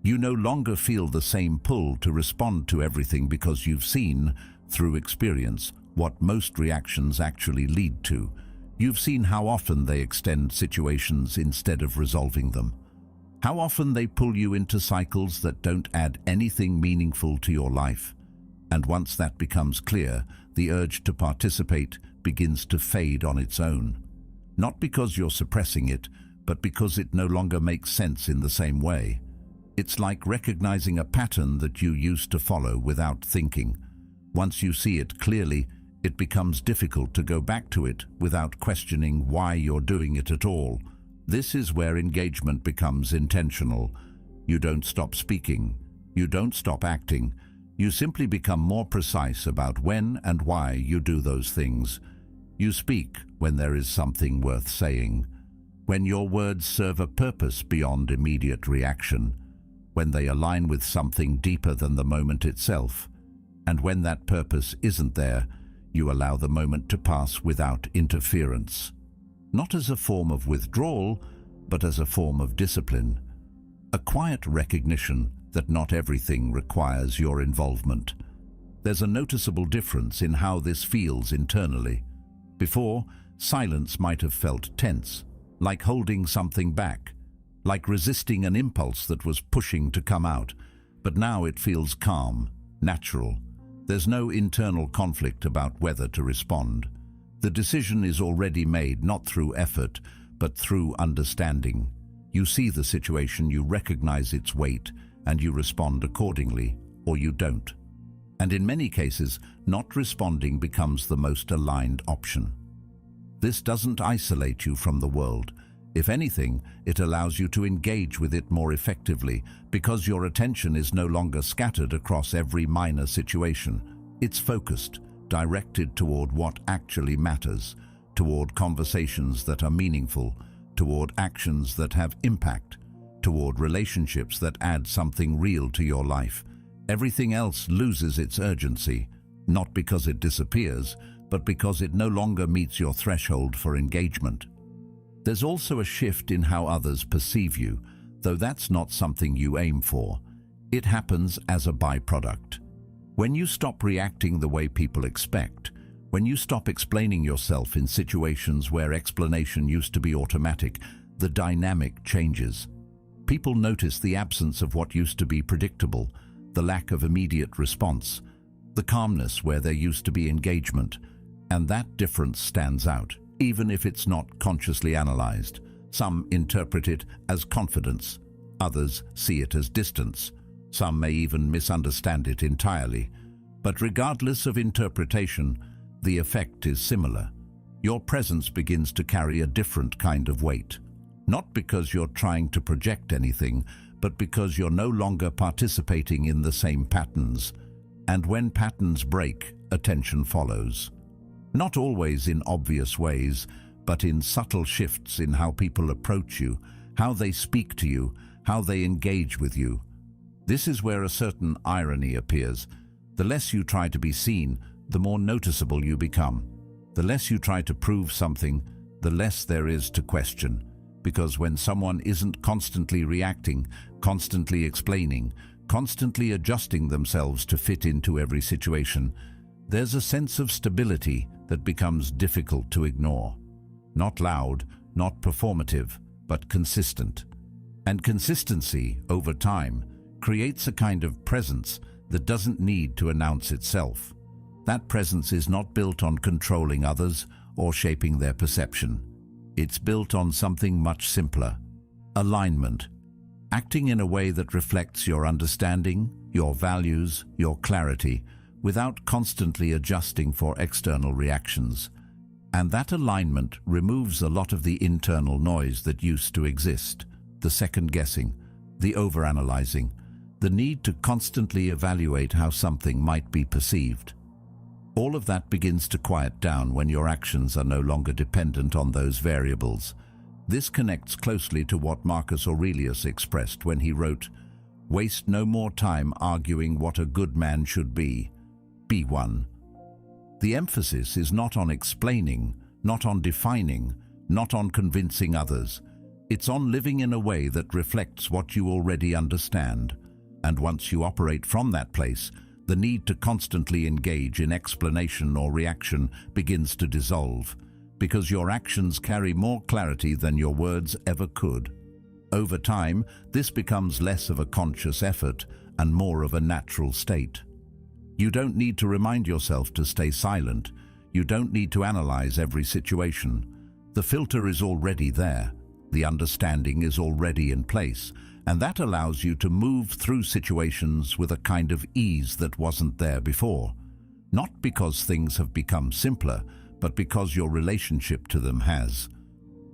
Speaker 1: You no longer feel the same pull to respond to everything because you've seen, through experience, what most reactions actually lead to. You've seen how often they extend situations instead of resolving them. How often they pull you into cycles that don't add anything meaningful to your life. And once that becomes clear, the urge to participate begins to fade on its own. Not because you're suppressing it, but because it no longer makes sense in the same way. It's like recognizing a pattern that you used to follow without thinking. Once you see it clearly, it becomes difficult to go back to it without questioning why you're doing it at all. This is where engagement becomes intentional. You don't stop speaking. You don't stop acting. You simply become more precise about when and why you do those things. You speak when there is something worth saying, when your words serve a purpose beyond immediate reaction, when they align with something deeper than the moment itself, and when that purpose isn't there, you allow the moment to pass without interference. Not as a form of withdrawal, but as a form of discipline. A quiet recognition that not everything requires your involvement. There's a noticeable difference in how this feels internally. Before, silence might have felt tense, like holding something back, like resisting an impulse that was pushing to come out. But now it feels calm, natural. There's no internal conflict about whether to respond. The decision is already made not through effort, but through understanding. You see the situation, you recognize its weight, and you respond accordingly, or you don't. And in many cases, not responding becomes the most aligned option. This doesn't isolate you from the world. If anything, it allows you to engage with it more effectively because your attention is no longer scattered across every minor situation. It's focused, directed toward what actually matters, toward conversations that are meaningful, toward actions that have impact, toward relationships that add something real to your life. Everything else loses its urgency, not because it disappears, but because it no longer meets your threshold for engagement. There's also a shift in how others perceive you, though that's not something you aim for. It happens as a byproduct. When you stop reacting the way people expect, when you stop explaining yourself in situations where explanation used to be automatic, the dynamic changes. People notice the absence of what used to be predictable, the lack of immediate response, the calmness where there used to be engagement, and that difference stands out. Even if it's not consciously analyzed. Some interpret it as confidence, others see it as distance. Some may even misunderstand it entirely. But regardless of interpretation, the effect is similar. Your presence begins to carry a different kind of weight. Not because you're trying to project anything, but because you're no longer participating in the same patterns. And when patterns break, attention follows. Not always in obvious ways, but in subtle shifts in how people approach you, how they speak to you, how they engage with you. This is where a certain irony appears. The less you try to be seen, the more noticeable you become. The less you try to prove something, the less there is to question. Because when someone isn't constantly reacting, constantly explaining, constantly adjusting themselves to fit into every situation, there's a sense of stability that becomes difficult to ignore. Not loud, not performative, but consistent. And consistency, over time, creates a kind of presence that doesn't need to announce itself. That presence is not built on controlling others or shaping their perception. It's built on something much simpler: alignment. Acting in a way that reflects your understanding, your values, your clarity, without constantly adjusting for external reactions. And that alignment removes a lot of the internal noise that used to exist: the second-guessing, the overanalyzing, the need to constantly evaluate how something might be perceived. All of that begins to quiet down when your actions are no longer dependent on those variables. This connects closely to what Marcus Aurelius expressed when he wrote, "Waste no more time arguing what a good man should be one." The emphasis is not on explaining, not on defining, not on convincing others. It's on living in a way that reflects what you already understand. And once you operate from that place, the need to constantly engage in explanation or reaction begins to dissolve, because your actions carry more clarity than your words ever could. Over time, this becomes less of a conscious effort and more of a natural state. You don't need to remind yourself to stay silent. You don't need to analyze every situation. The filter is already there. The understanding is already in place, and that allows you to move through situations with a kind of ease that wasn't there before. Not because things have become simpler, but because your relationship to them has.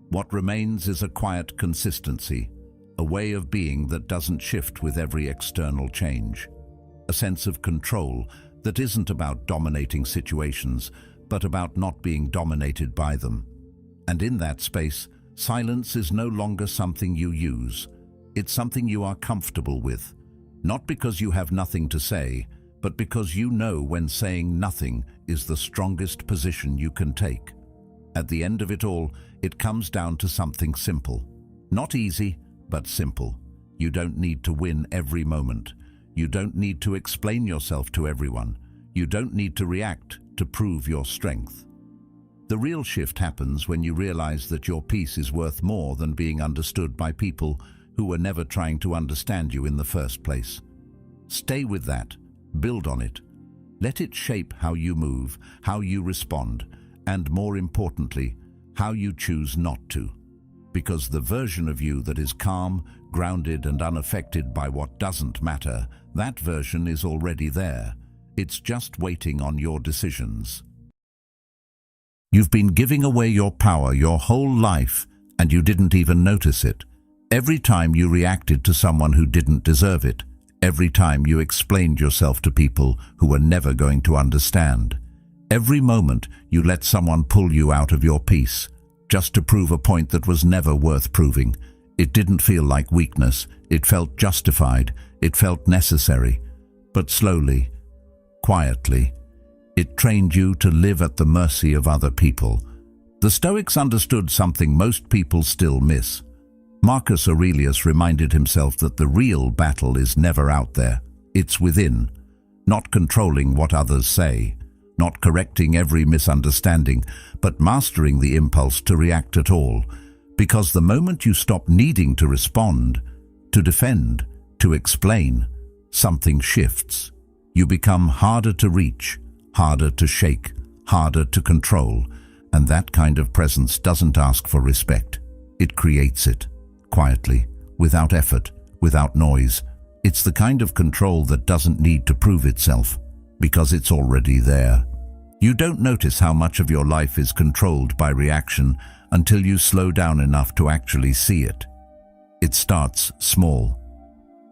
Speaker 1: What remains is a quiet consistency, a way of being that doesn't shift with every external change. A sense of control that isn't about dominating situations, but about not being dominated by them. And in that space, silence is no longer something you use. It's something you are comfortable with, not because you have nothing to say, but because you know when saying nothing is the strongest position you can take. At the end of it all, it comes down to something simple. Not easy, but simple. You don't need to win every moment. You don't need to explain yourself to everyone. You don't need to react to prove your strength. The real shift happens when you realize that your peace is worth more than being understood by people who were never trying to understand you in the first place. Stay with that. Build on it. Let it shape how you move, how you respond, and more importantly, how you choose not to. Because the version of you that is calm, grounded, and unaffected by what doesn't matter, that version is already there. It's just waiting on your decisions. You've been giving away your power your whole life, and you didn't even notice it. Every time you reacted to someone who didn't deserve it, every time you explained yourself to people who were never going to understand, every moment you let someone pull you out of your peace, just to prove a point that was never worth proving. It didn't feel like weakness. It felt justified. It felt necessary. But slowly, quietly, it trained you to live at the mercy of other people. The Stoics understood something most people still miss. Marcus Aurelius reminded himself that the real battle is never out there. It's within. Not controlling what others say, not correcting every misunderstanding, but mastering the impulse to react at all. Because the moment you stop needing to respond, to defend, to explain, something shifts. You become harder to reach, harder to shake, harder to control, and that kind of presence doesn't ask for respect. It creates it, quietly, without effort, without noise. It's the kind of control that doesn't need to prove itself, because it's already there. You don't notice how much of your life is controlled by reaction until you slow down enough to actually see it. It starts small.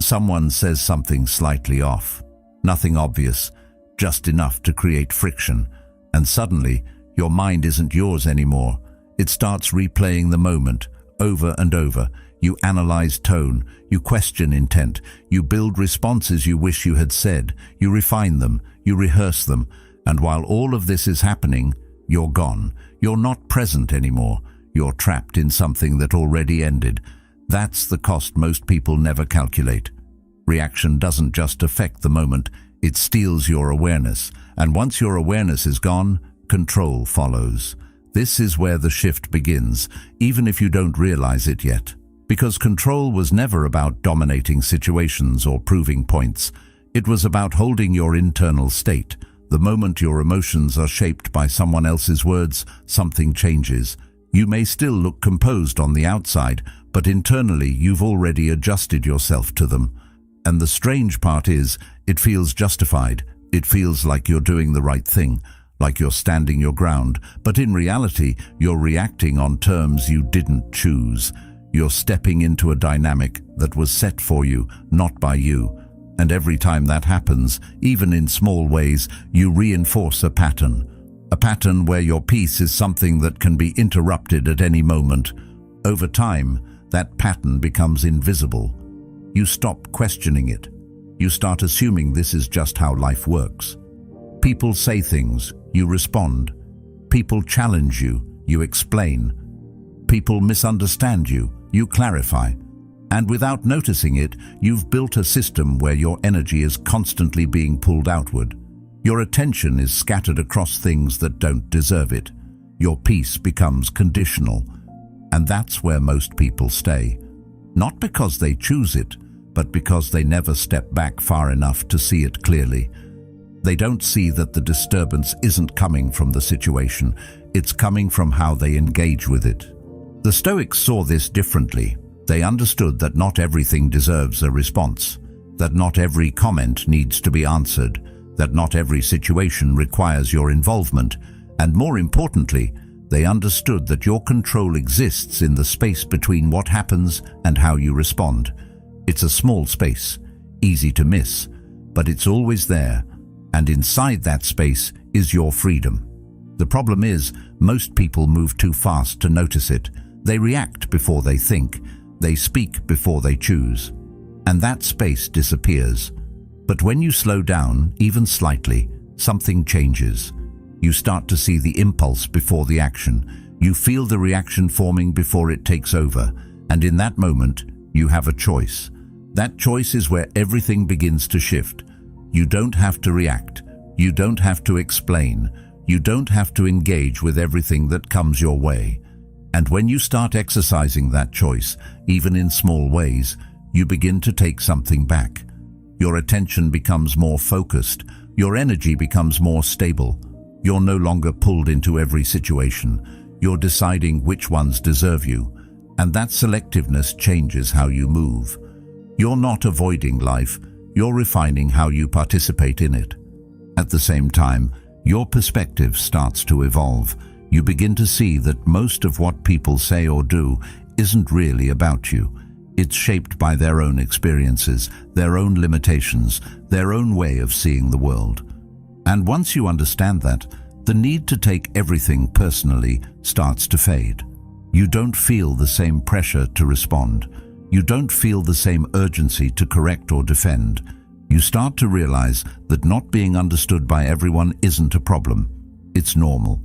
Speaker 1: Someone says something slightly off, nothing obvious, just enough to create friction, and suddenly your mind isn't yours anymore. It starts replaying the moment over and over. You analyze tone, you question intent, you build responses you wish you had said, you refine them, you rehearse them, and while all of this is happening, you're gone. You're not present anymore. You're trapped in something that already ended. That's the cost most people never calculate. Reaction doesn't just affect the moment, it steals your awareness, And once your awareness is gone, control follows. This is where the shift begins, even if you don't realize it yet. Because control was never about dominating situations or proving points. It was about holding your internal state. The moment your emotions are shaped by someone else's words, something changes. You may still look composed on the outside, but internally you've already adjusted yourself to them. And the strange part is, it feels justified. It feels like you're doing the right thing, like you're standing your ground, but in reality, you're reacting on terms you didn't choose. You're stepping into a dynamic that was set for you, not by you. And every time that happens, even in small ways, you reinforce a pattern. A pattern where your peace is something that can be interrupted at any moment. Over time, that pattern becomes invisible. You stop questioning it. You start assuming this is just how life works. People say things, you respond. People challenge you, you explain. People misunderstand you, you clarify. And without noticing it, you've built a system where your energy is constantly being pulled outward. Your attention is scattered across things that don't deserve it. Your peace becomes conditional. And that's where most people stay. Not because they choose it, but because they never step back far enough to see it clearly. They don't see that the disturbance isn't coming from the situation, it's coming from how they engage with it. The Stoics saw this differently. They understood that not everything deserves a response, that not every comment needs to be answered, that not every situation requires your involvement, and more importantly, they understood that your control exists in the space between what happens and how you respond. It's a small space, easy to miss, but it's always there, and inside that space is your freedom. The problem is, most people move too fast to notice it. They react before they think. They speak before they choose. And that space disappears. But when you slow down, even slightly, something changes. You start to see the impulse before the action. You feel the reaction forming before it takes over. And in that moment, you have a choice. That choice is where everything begins to shift. You don't have to react. You don't have to explain. You don't have to engage with everything that comes your way. And when you start exercising that choice, even in small ways, you begin to take something back. Your attention becomes more focused. Your energy becomes more stable. You're no longer pulled into every situation. You're deciding which ones deserve you. And that selectiveness changes how you move. You're not avoiding life. You're refining how you participate in it. At the same time, your perspective starts to evolve. You begin to see that most of what people say or do isn't really about you. It's shaped by their own experiences, their own limitations, their own way of seeing the world. And once you understand that, the need to take everything personally starts to fade. You don't feel the same pressure to respond. You don't feel the same urgency to correct or defend. You start to realize that not being understood by everyone isn't a problem. It's normal.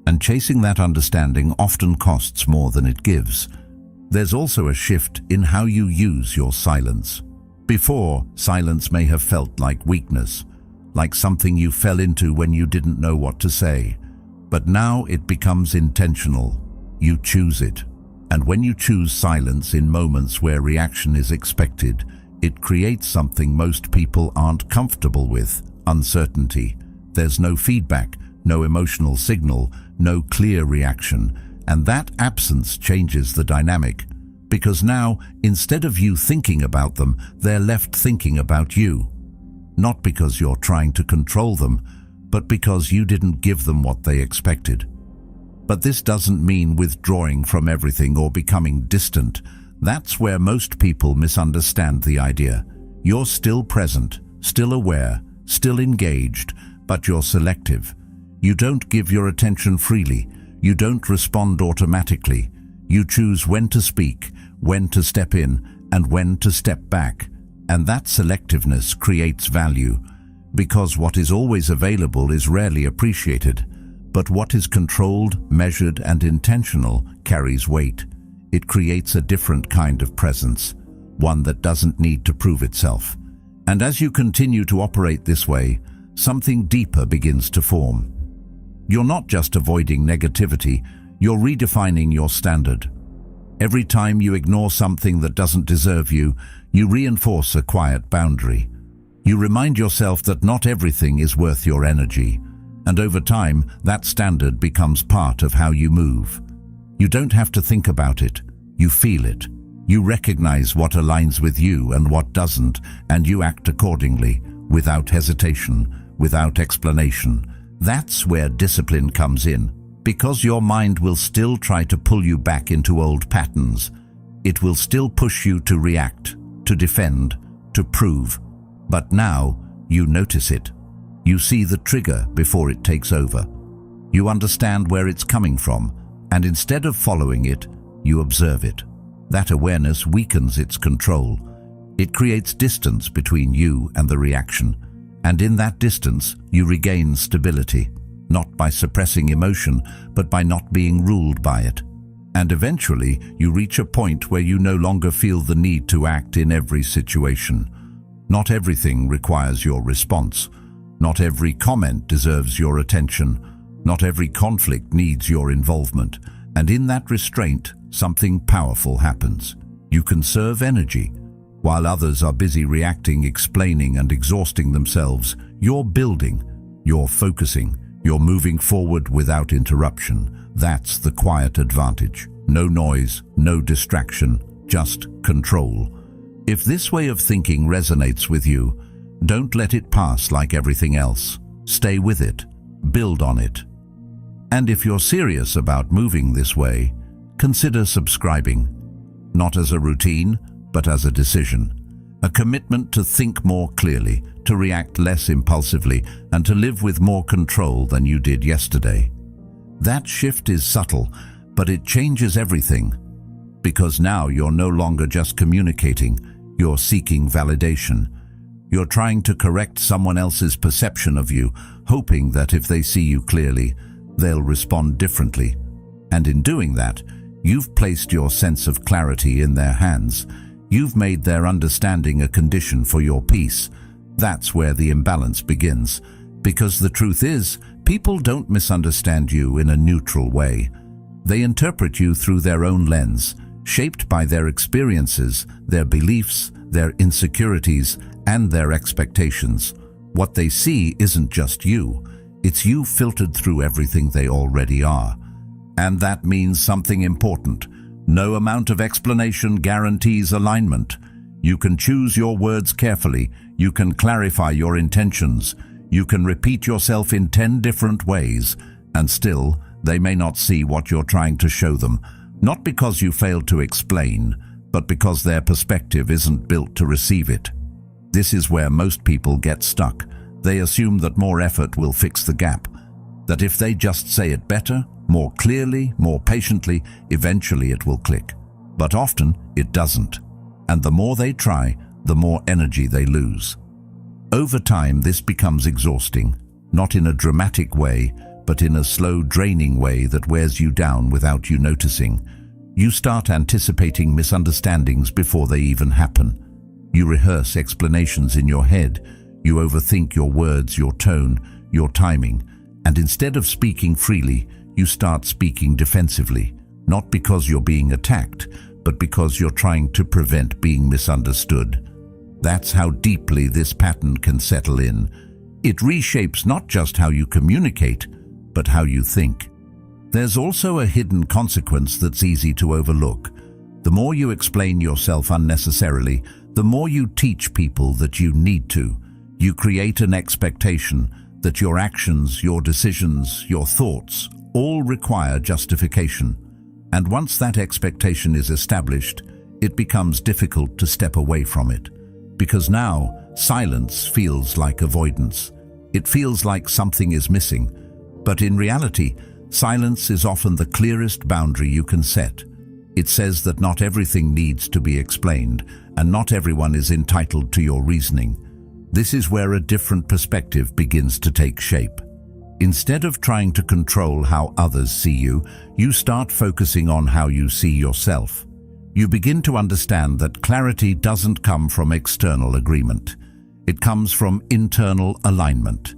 Speaker 1: And chasing that understanding often costs more than it gives. There's also a shift in how you use your silence. Before, silence may have felt like weakness, like something you fell into when you didn't know what to say. But now it becomes intentional. You choose it. And when you choose silence in moments where reaction is expected, it creates something most people aren't comfortable with: uncertainty. There's no feedback, no emotional signal, no clear reaction, and that absence changes the dynamic. Because now, instead of you thinking about them, they're left thinking about you. Not because you're trying to control them, but because you didn't give them what they expected. But this doesn't mean withdrawing from everything or becoming distant. That's where most people misunderstand the idea. You're still present, still aware, still engaged, but you're selective. You don't give your attention freely. You don't respond automatically. You choose when to speak, when to step in, and when to step back. And that selectiveness creates value, because what is always available is rarely appreciated. But what is controlled, measured, and intentional carries weight. It creates a different kind of presence, one that doesn't need to prove itself. And as you continue to operate this way, something deeper begins to form. You're not just avoiding negativity, you're redefining your standard. Every time you ignore something that doesn't deserve you, you reinforce a quiet boundary. You remind yourself that not everything is worth your energy, and over time, that standard becomes part of how you move. You don't have to think about it, you feel it. You recognize what aligns with you and what doesn't, and you act accordingly, without hesitation, without explanation. That's where discipline comes in, because your mind will still try to pull you back into old patterns. It will still push you to react, to defend, to prove. But now, you notice it. You see the trigger before it takes over. You understand where it's coming from, and instead of following it, you observe it. That awareness weakens its control. It creates distance between you and the reaction, and in that distance, you regain stability, not by suppressing emotion, but by not being ruled by it. And eventually, you reach a point where you no longer feel the need to act in every situation. Not everything requires your response. Not every comment deserves your attention. Not every conflict needs your involvement. And in that restraint, something powerful happens. You conserve energy. While others are busy reacting, explaining, and exhausting themselves, you're building, you're focusing, you're moving forward without interruption. That's the quiet advantage. No noise, no distraction, just control. If this way of thinking resonates with you, don't let it pass like everything else. Stay with it. Build on it. And if you're serious about moving this way, consider subscribing. Not as a routine, but as a decision. A commitment to think more clearly, to react less impulsively, and to live with more control than you did yesterday. That shift is subtle, but it changes everything. Because now you're no longer just communicating, you're seeking validation. You're trying to correct someone else's perception of you, hoping that if they see you clearly, they'll respond differently. And in doing that, you've placed your sense of clarity in their hands. You've made their understanding a condition for your peace. That's where the imbalance begins. Because the truth is, people don't misunderstand you in a neutral way. They interpret you through their own lens, shaped by their experiences, their beliefs, their insecurities, and their expectations. What they see isn't just you. It's you filtered through everything they already are. And that means something important. No amount of explanation guarantees alignment. You can choose your words carefully. You can clarify your intentions. You can repeat yourself in 10 different ways, and still, they may not see what you're trying to show them. Not because you failed to explain, but because their perspective isn't built to receive it. This is where most people get stuck. They assume that more effort will fix the gap. That if they just say it better, more clearly, more patiently, eventually it will click. But often, it doesn't. And the more they try, the more energy they lose. Over time, this becomes exhausting, not in a dramatic way, but in a slow, draining way that wears you down without you noticing. You start anticipating misunderstandings before they even happen. You rehearse explanations in your head. You overthink your words, your tone, your timing. And instead of speaking freely, you start speaking defensively, not because you're being attacked, but because you're trying to prevent being misunderstood. That's how deeply this pattern can settle in. It reshapes not just how you communicate, but how you think. There's also a hidden consequence that's easy to overlook. The more you explain yourself unnecessarily, the more you teach people that you need to. You create an expectation that your actions, your decisions, your thoughts all require justification. And once that expectation is established, it becomes difficult to step away from it. Because now, silence feels like avoidance. It feels like something is missing. But in reality, silence is often the clearest boundary you can set. It says that not everything needs to be explained, and not everyone is entitled to your reasoning. This is where a different perspective begins to take shape. Instead of trying to control how others see you, you start focusing on how you see yourself. You begin to understand that clarity doesn't come from external agreement. It comes from internal alignment.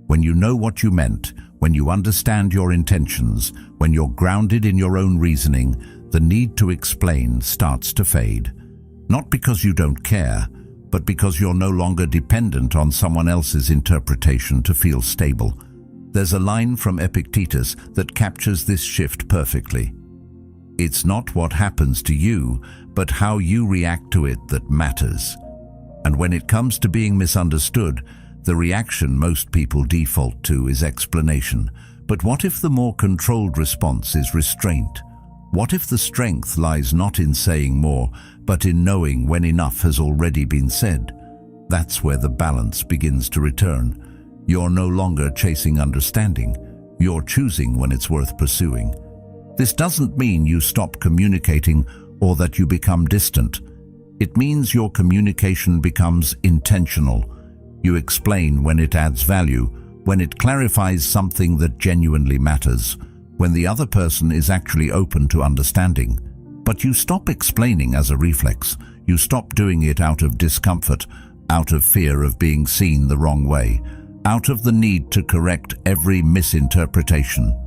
Speaker 1: When you know what you meant, when you understand your intentions, when you're grounded in your own reasoning, the need to explain starts to fade. Not because you don't care, but because you're no longer dependent on someone else's interpretation to feel stable. There's a line from Epictetus that captures this shift perfectly. It's not what happens to you, but how you react to it that matters. And when it comes to being misunderstood, the reaction most people default to is explanation. But what if the more controlled response is restraint? What if the strength lies not in saying more, but in knowing when enough has already been said? That's where the balance begins to return. You're no longer chasing understanding. You're choosing when it's worth pursuing. This doesn't mean you stop communicating or that you become distant. It means your communication becomes intentional. You explain when it adds value, when it clarifies something that genuinely matters, when the other person is actually open to understanding. But you stop explaining as a reflex. You stop doing it out of discomfort, out of fear of being seen the wrong way, out of the need to correct every misinterpretation.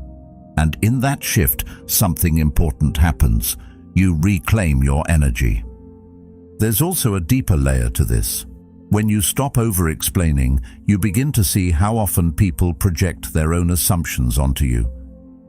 Speaker 1: And in that shift, something important happens. You reclaim your energy. There's also a deeper layer to this. When you stop over-explaining, you begin to see how often people project their own assumptions onto you.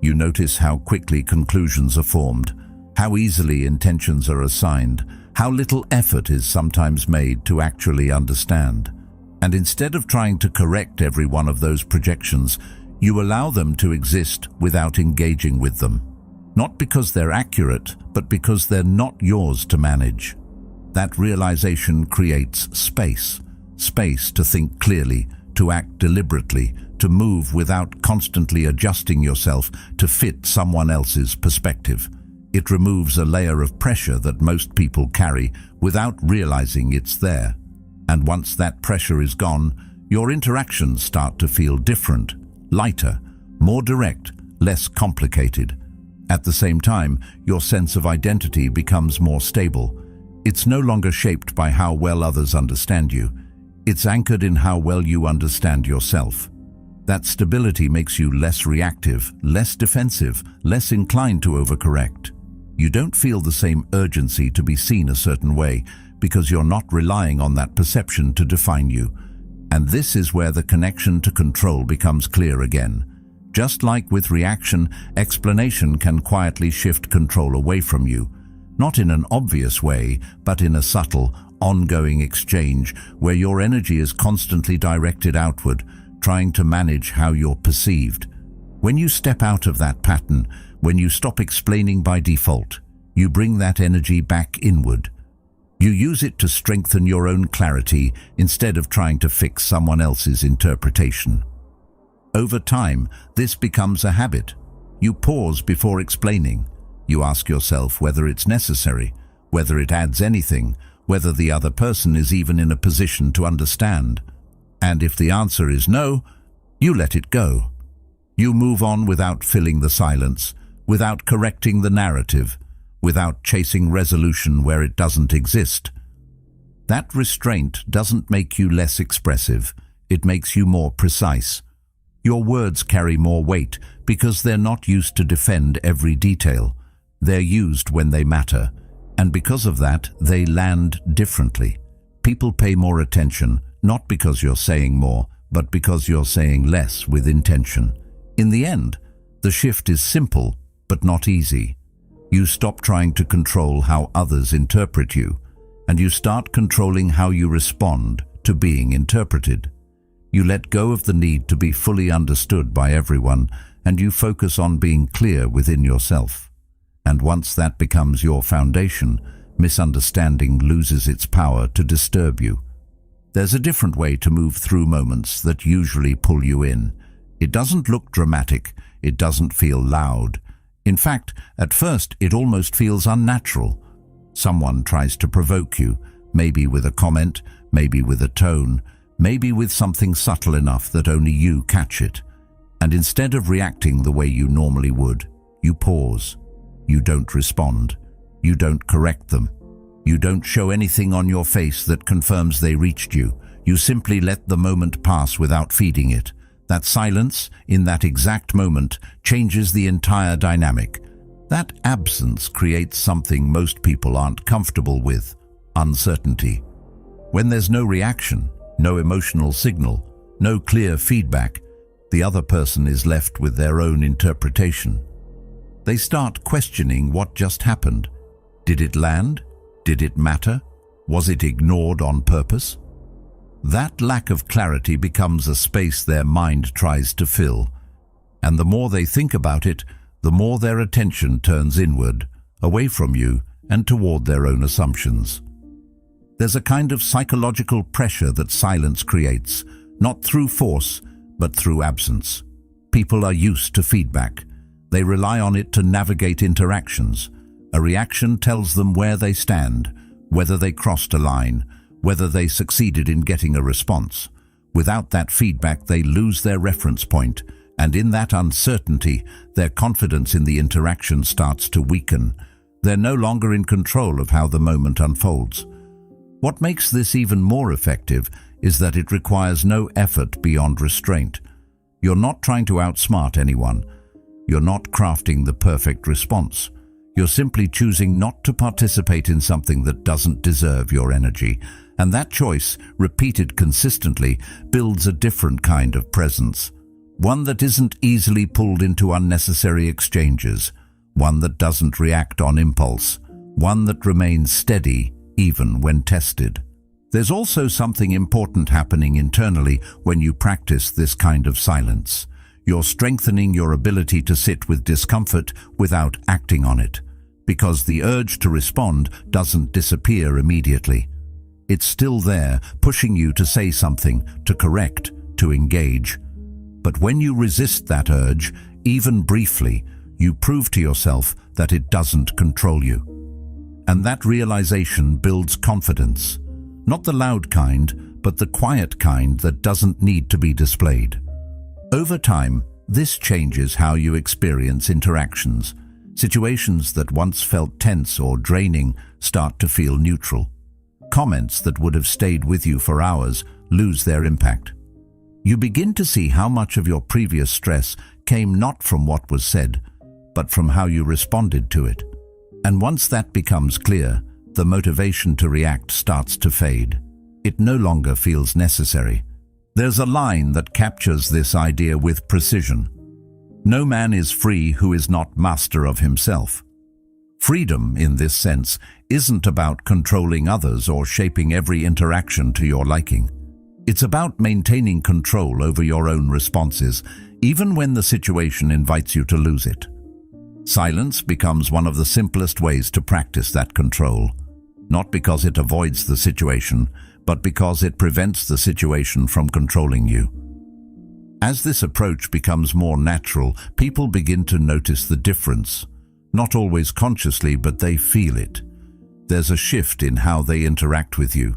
Speaker 1: You notice how quickly conclusions are formed, how easily intentions are assigned, how little effort is sometimes made to actually understand. And instead of trying to correct every one of those projections, you allow them to exist without engaging with them. Not because they're accurate, but because they're not yours to manage. That realization creates space. Space to think clearly, to act deliberately, to move without constantly adjusting yourself to fit someone else's perspective. It removes a layer of pressure that most people carry without realizing it's there. And once that pressure is gone, your interactions start to feel different, lighter, more direct, less complicated. At the same time, your sense of identity becomes more stable. It's no longer shaped by how well others understand you. It's anchored in how well you understand yourself. That stability makes you less reactive, less defensive, less inclined to overcorrect. You don't feel the same urgency to be seen a certain way because you're not relying on that perception to define you. And this is where the connection to control becomes clear again. Just like with reaction, explanation can quietly shift control away from you. Not in an obvious way, but in a subtle, ongoing exchange where your energy is constantly directed outward, trying to manage how you're perceived. When you step out of that pattern, when you stop explaining by default, you bring that energy back inward. You use it to strengthen your own clarity instead of trying to fix someone else's interpretation. Over time, this becomes a habit. You pause before explaining. You ask yourself whether it's necessary, whether it adds anything, whether the other person is even in a position to understand. And if the answer is no, you let it go. You move on without filling the silence, without correcting the narrative, without chasing resolution where it doesn't exist. That restraint doesn't make you less expressive, it makes you more precise. Your words carry more weight because they're not used to defend every detail. They're used when they matter, and because of that, they land differently. People pay more attention, not because you're saying more, but because you're saying less with intention. In the end, the shift is simple, but not easy. You stop trying to control how others interpret you, and you start controlling how you respond to being interpreted. You let go of the need to be fully understood by everyone, and you focus on being clear within yourself. And once that becomes your foundation, misunderstanding loses its power to disturb you. There's a different way to move through moments that usually pull you in. It doesn't look dramatic, it doesn't feel loud. In fact, at first it almost feels unnatural. Someone tries to provoke you, maybe with a comment, maybe with a tone, maybe with something subtle enough that only you catch it. And instead of reacting the way you normally would, you pause. You don't respond. You don't correct them. You don't show anything on your face that confirms they reached you. You simply let the moment pass without feeding it. That silence, in that exact moment, changes the entire dynamic. That absence creates something most people aren't comfortable with: uncertainty. When there's no reaction, no emotional signal, no clear feedback, the other person is left with their own interpretation. They start questioning what just happened. Did it land? Did it matter? Was it ignored on purpose? That lack of clarity becomes a space their mind tries to fill. And the more they think about it, the more their attention turns inward, away from you and toward their own assumptions. There's a kind of psychological pressure that silence creates, not through force, but through absence. People are used to feedback. They rely on it to navigate interactions. A reaction tells them where they stand, whether they crossed a line, whether they succeeded in getting a response. Without that feedback, they lose their reference point, and in that uncertainty, their confidence in the interaction starts to weaken. They're no longer in control of how the moment unfolds. What makes this even more effective is that it requires no effort beyond restraint. You're not trying to outsmart anyone. You're not crafting the perfect response. You're simply choosing not to participate in something that doesn't deserve your energy. And that choice, repeated consistently, builds a different kind of presence. One that isn't easily pulled into unnecessary exchanges. One that doesn't react on impulse. One that remains steady, even when tested. There's also something important happening internally when you practice this kind of silence. You're strengthening your ability to sit with discomfort without acting on it, because the urge to respond doesn't disappear immediately. It's still there, pushing you to say something, to correct, to engage. But when you resist that urge, even briefly, you prove to yourself that it doesn't control you. And that realization builds confidence. Not the loud kind, but the quiet kind that doesn't need to be displayed. Over time, this changes how you experience interactions. Situations that once felt tense or draining start to feel neutral. Comments that would have stayed with you for hours lose their impact. You begin to see how much of your previous stress came not from what was said, but from how you responded to it. And once that becomes clear, the motivation to react starts to fade. It no longer feels necessary. There's a line that captures this idea with precision. No man is free who is not master of himself. Freedom, in this sense, isn't about controlling others or shaping every interaction to your liking. It's about maintaining control over your own responses, even when the situation invites you to lose it. Silence becomes one of the simplest ways to practice that control, not because it avoids the situation, but because it prevents the situation from controlling you. As this approach becomes more natural, people begin to notice the difference. Not always consciously, but they feel it. There's a shift in how they interact with you.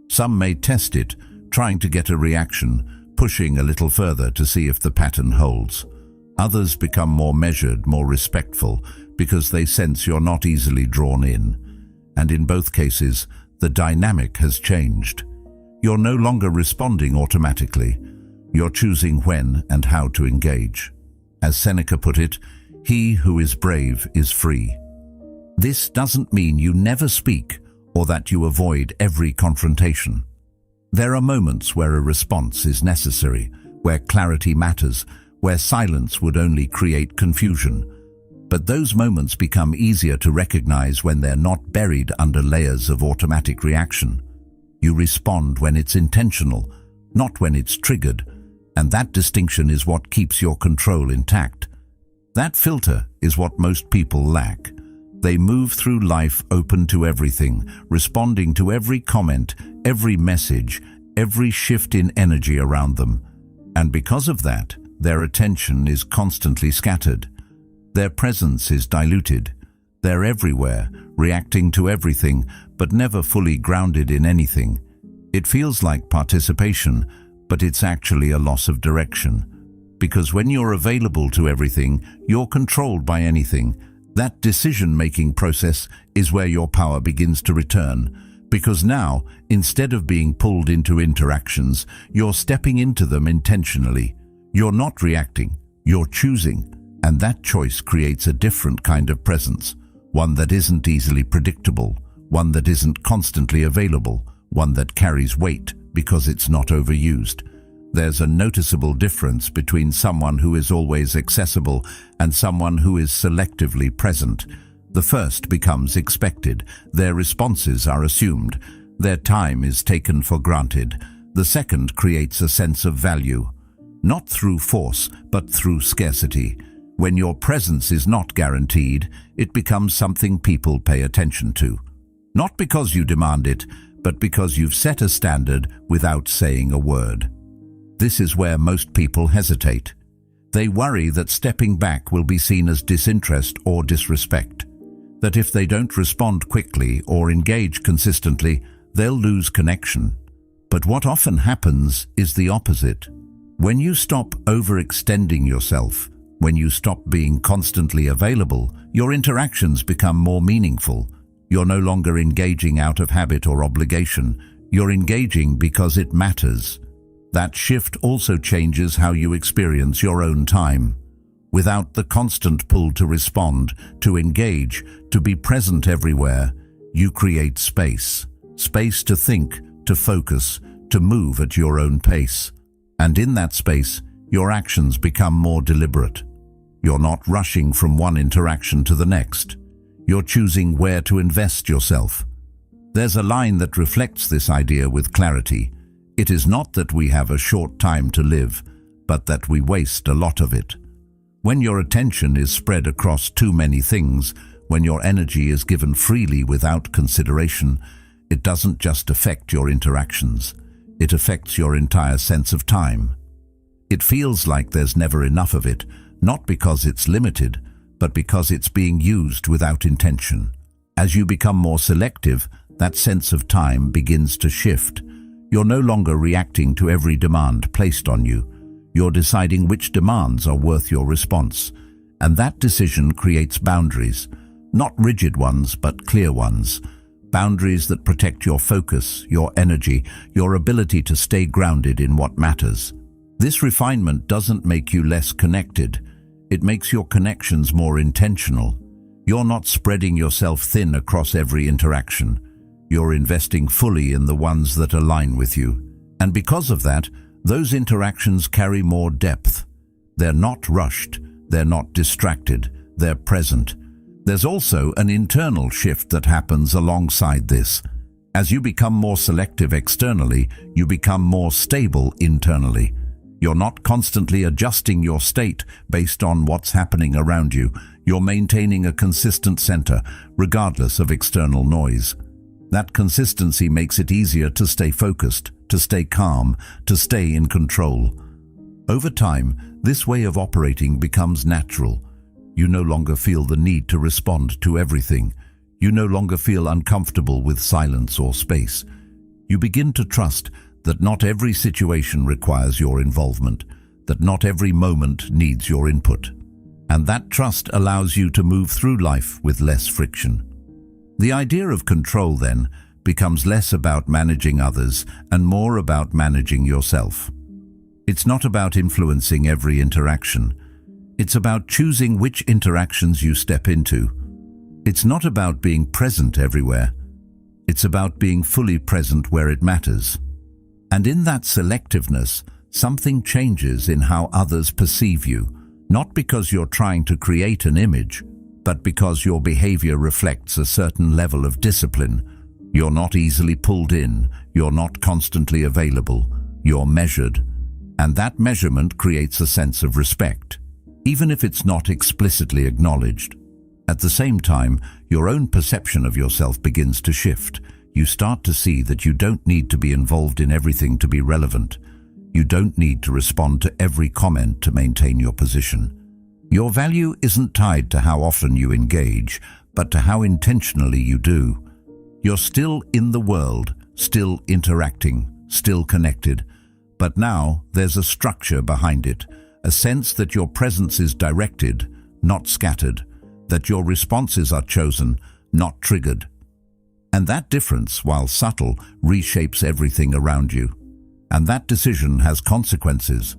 Speaker 1: Some may test it, trying to get a reaction, pushing a little further to see if the pattern holds. Others become more measured, more respectful, because they sense you're not easily drawn in. And in both cases, the dynamic has changed. You're no longer responding automatically. You're choosing when and how to engage. As Seneca put it, "He who is brave is free." This doesn't mean you never speak or that you avoid every confrontation. There are moments where a response is necessary, where clarity matters, where silence would only create confusion. But those moments become easier to recognize when they're not buried under layers of automatic reaction. You respond when it's intentional, not when it's triggered, and that distinction is what keeps your control intact. That filter is what most people lack. They move through life open to everything, responding to every comment, every message, every shift in energy around them. And because of that, their attention is constantly scattered. Their presence is diluted. They're everywhere, reacting to everything, but never fully grounded in anything. It feels like participation, but it's actually a loss of direction. Because when you're available to everything, you're controlled by anything. That decision-making process is where your power begins to return. Because now, instead of being pulled into interactions, you're stepping into them intentionally. You're not reacting, you're choosing, and that choice creates a different kind of presence, one that isn't easily predictable, one that isn't constantly available, one that carries weight because it's not overused. There's a noticeable difference between someone who is always accessible and someone who is selectively present. The first becomes expected, their responses are assumed, their time is taken for granted. The second creates a sense of value, not through force, but through scarcity. When your presence is not guaranteed, it becomes something people pay attention to. Not because you demand it, but because you've set a standard without saying a word. This is where most people hesitate. They worry that stepping back will be seen as disinterest or disrespect, that if they don't respond quickly or engage consistently, they'll lose connection. But what often happens is the opposite. When you stop overextending yourself, when you stop being constantly available, your interactions become more meaningful. You're no longer engaging out of habit or obligation. You're engaging because it matters. That shift also changes how you experience your own time. Without the constant pull to respond, to engage, to be present everywhere, you create space. Space to think, to focus, to move at your own pace. And in that space, your actions become more deliberate. You're not rushing from one interaction to the next. You're choosing where to invest yourself. There's a line that reflects this idea with clarity. It is not that we have a short time to live, but that we waste a lot of it. When your attention is spread across too many things, when your energy is given freely without consideration, it doesn't just affect your interactions. It affects your entire sense of time. It feels like there's never enough of it, not because it's limited, but because it's being used without intention. As you become more selective, that sense of time begins to shift. You're no longer reacting to every demand placed on you. You're deciding which demands are worth your response. And that decision creates boundaries, not rigid ones, but clear ones. Boundaries that protect your focus, your energy, your ability to stay grounded in what matters. This refinement doesn't make you less connected. It makes your connections more intentional. You're not spreading yourself thin across every interaction. You're investing fully in the ones that align with you. And because of that, those interactions carry more depth. They're not rushed, they're not distracted, they're present. There's also an internal shift that happens alongside this. As you become more selective externally, you become more stable internally. You're not constantly adjusting your state based on what's happening around you. You're maintaining a consistent center, regardless of external noise. That consistency makes it easier to stay focused, to stay calm, to stay in control. Over time, this way of operating becomes natural. You no longer feel the need to respond to everything. You no longer feel uncomfortable with silence or space. You begin to trust that not every situation requires your involvement, that not every moment needs your input. And that trust allows you to move through life with less friction. The idea of control, then, becomes less about managing others and more about managing yourself. It's not about influencing every interaction. It's about choosing which interactions you step into. It's not about being present everywhere. It's about being fully present where it matters. And in that selectiveness, something changes in how others perceive you, not because you're trying to create an image, but because your behavior reflects a certain level of discipline. You're not easily pulled in, you're not constantly available, you're measured. And that measurement creates a sense of respect, even if it's not explicitly acknowledged. At the same time, your own perception of yourself begins to shift. You start to see that you don't need to be involved in everything to be relevant. You don't need to respond to every comment to maintain your position. Your value isn't tied to how often you engage, but to how intentionally you do. You're still in the world, still interacting, still connected, but now there's a structure behind it, a sense that your presence is directed, not scattered, that your responses are chosen, not triggered. And that difference, while subtle, reshapes everything around you. And that decision has consequences,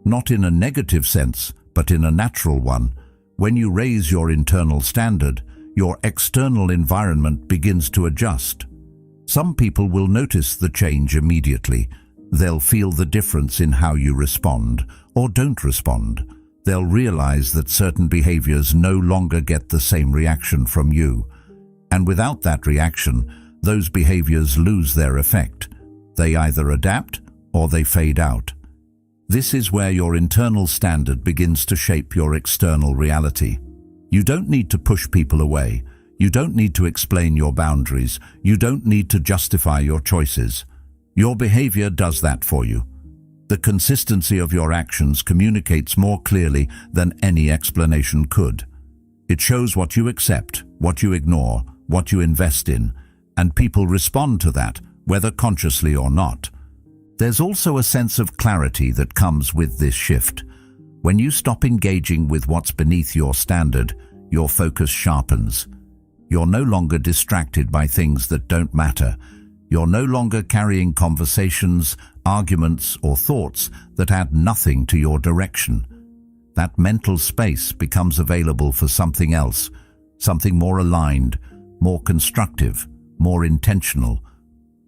Speaker 1: not in a negative sense, but in a natural one. When you raise your internal standard, your external environment begins to adjust. Some people will notice the change immediately. They'll feel the difference in how you respond or don't respond. They'll realize that certain behaviors no longer get the same reaction from you. And without that reaction, those behaviors lose their effect. They either adapt or they fade out. This is where your internal standard begins to shape your external reality. You don't need to push people away. You don't need to explain your boundaries. You don't need to justify your choices. Your behavior does that for you. The consistency of your actions communicates more clearly than any explanation could. It shows what you accept, what you ignore, what you invest in, and people respond to that, whether consciously or not. There's also a sense of clarity that comes with this shift. When you stop engaging with what's beneath your standard, your focus sharpens. You're no longer distracted by things that don't matter. You're no longer carrying conversations, arguments, or thoughts that add nothing to your direction. That mental space becomes available for something else, something more aligned, more constructive, more intentional.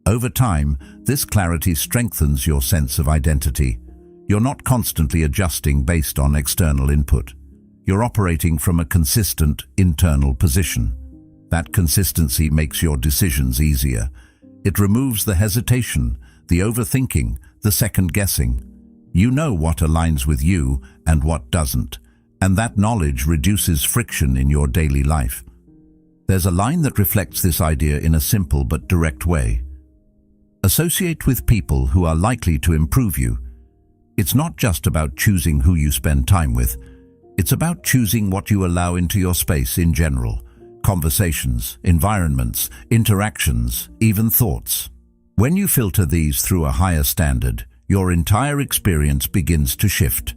Speaker 1: Over time, this clarity strengthens your sense of identity. You're not constantly adjusting based on external input. You're operating from a consistent internal position. That consistency makes your decisions easier. It removes the hesitation, the overthinking, the second-guessing. You know what aligns with you and what doesn't, and that knowledge reduces friction in your daily life. There's a line that reflects this idea in a simple but direct way. Associate with people who are likely to improve you. It's not just about choosing who you spend time with. It's about choosing what you allow into your space in general. Conversations, environments, interactions, even thoughts. When you filter these through a higher standard, your entire experience begins to shift.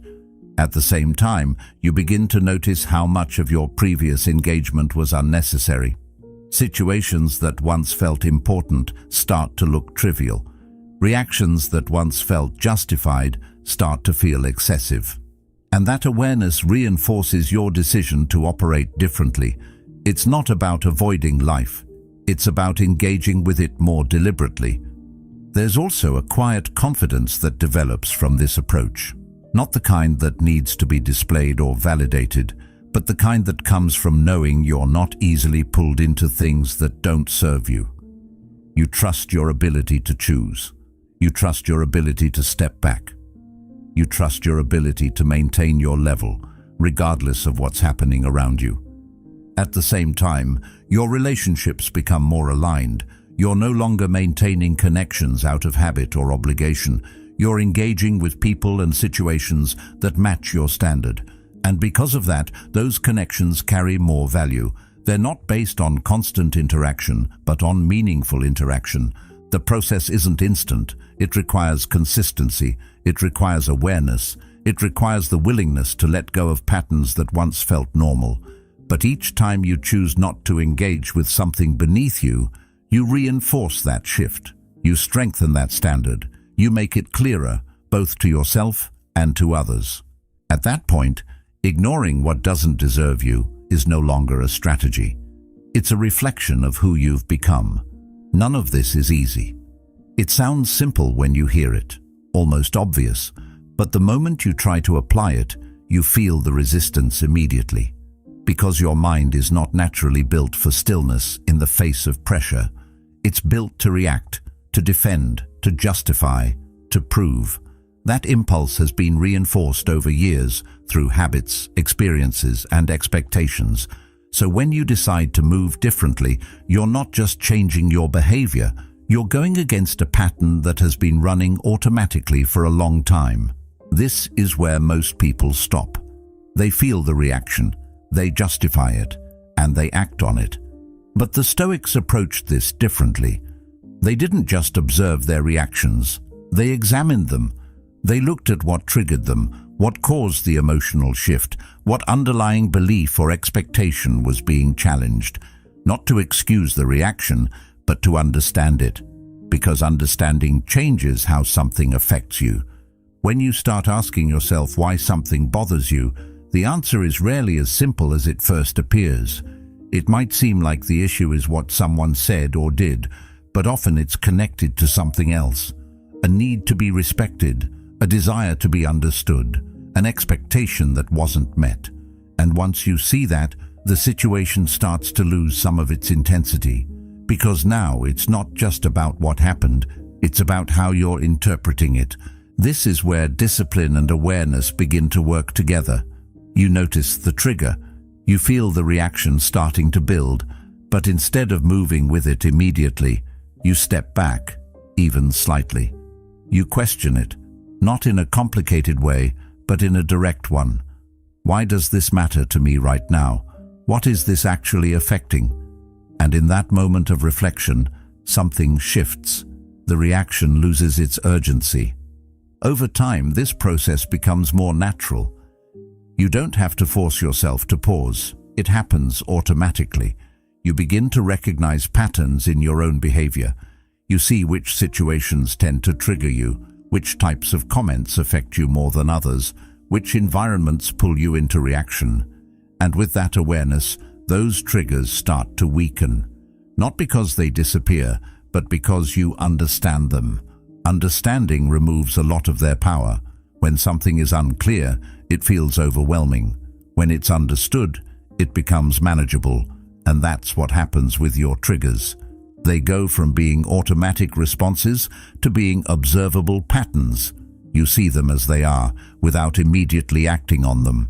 Speaker 1: At the same time, you begin to notice how much of your previous engagement was unnecessary. Situations that once felt important start to look trivial. Reactions that once felt justified start to feel excessive. And that awareness reinforces your decision to operate differently. It's not about avoiding life. It's about engaging with it more deliberately. There's also a quiet confidence that develops from this approach. Not the kind that needs to be displayed or validated, but the kind that comes from knowing you're not easily pulled into things that don't serve you. You trust your ability to choose. You trust your ability to step back. You trust your ability to maintain your level, regardless of what's happening around you. At the same time, your relationships become more aligned. You're no longer maintaining connections out of habit or obligation. You're engaging with people and situations that match your standard. And because of that, those connections carry more value. They're not based on constant interaction, but on meaningful interaction. The process isn't instant. It requires consistency. It requires awareness. It requires the willingness to let go of patterns that once felt normal. But each time you choose not to engage with something beneath you, you reinforce that shift. You strengthen that standard. You make it clearer, both to yourself and to others. At that point, ignoring what doesn't deserve you is no longer a strategy. It's a reflection of who you've become. None of this is easy. It sounds simple when you hear it, almost obvious, but the moment you try to apply it, you feel the resistance immediately. Because your mind is not naturally built for stillness in the face of pressure. It's built to react, to defend, to justify, to prove. That impulse has been reinforced over years through habits, experiences, and expectations. So when you decide to move differently, you're not just changing your behavior, you're going against a pattern that has been running automatically for a long time. This is where most people stop. They feel the reaction, they justify it, and they act on it. But the Stoics approached this differently. They didn't just observe their reactions, they examined them. They looked at what triggered them, what caused the emotional shift, what underlying belief or expectation was being challenged. Not to excuse the reaction, but to understand it. Because understanding changes how something affects you. When you start asking yourself why something bothers you, the answer is rarely as simple as it first appears. It might seem like the issue is what someone said or did, but often it's connected to something else. A need to be respected, a desire to be understood, an expectation that wasn't met. And once you see that, the situation starts to lose some of its intensity. Because now it's not just about what happened, it's about how you're interpreting it. This is where discipline and awareness begin to work together. You notice the trigger. You feel the reaction starting to build, but instead of moving with it immediately, you step back, even slightly. You question it, not in a complicated way, but in a direct one. Why does this matter to me right now? What is this actually affecting? And in that moment of reflection, something shifts. The reaction loses its urgency. Over time, this process becomes more natural. You don't have to force yourself to pause. It happens automatically. You begin to recognize patterns in your own behavior. You see which situations tend to trigger you, which types of comments affect you more than others, which environments pull you into reaction. And with that awareness, those triggers start to weaken. Not because they disappear, but because you understand them. Understanding removes a lot of their power. When something is unclear, it feels overwhelming. When it's understood, it becomes manageable. And that's what happens with your triggers. They go from being automatic responses to being observable patterns. You see them as they are, without immediately acting on them.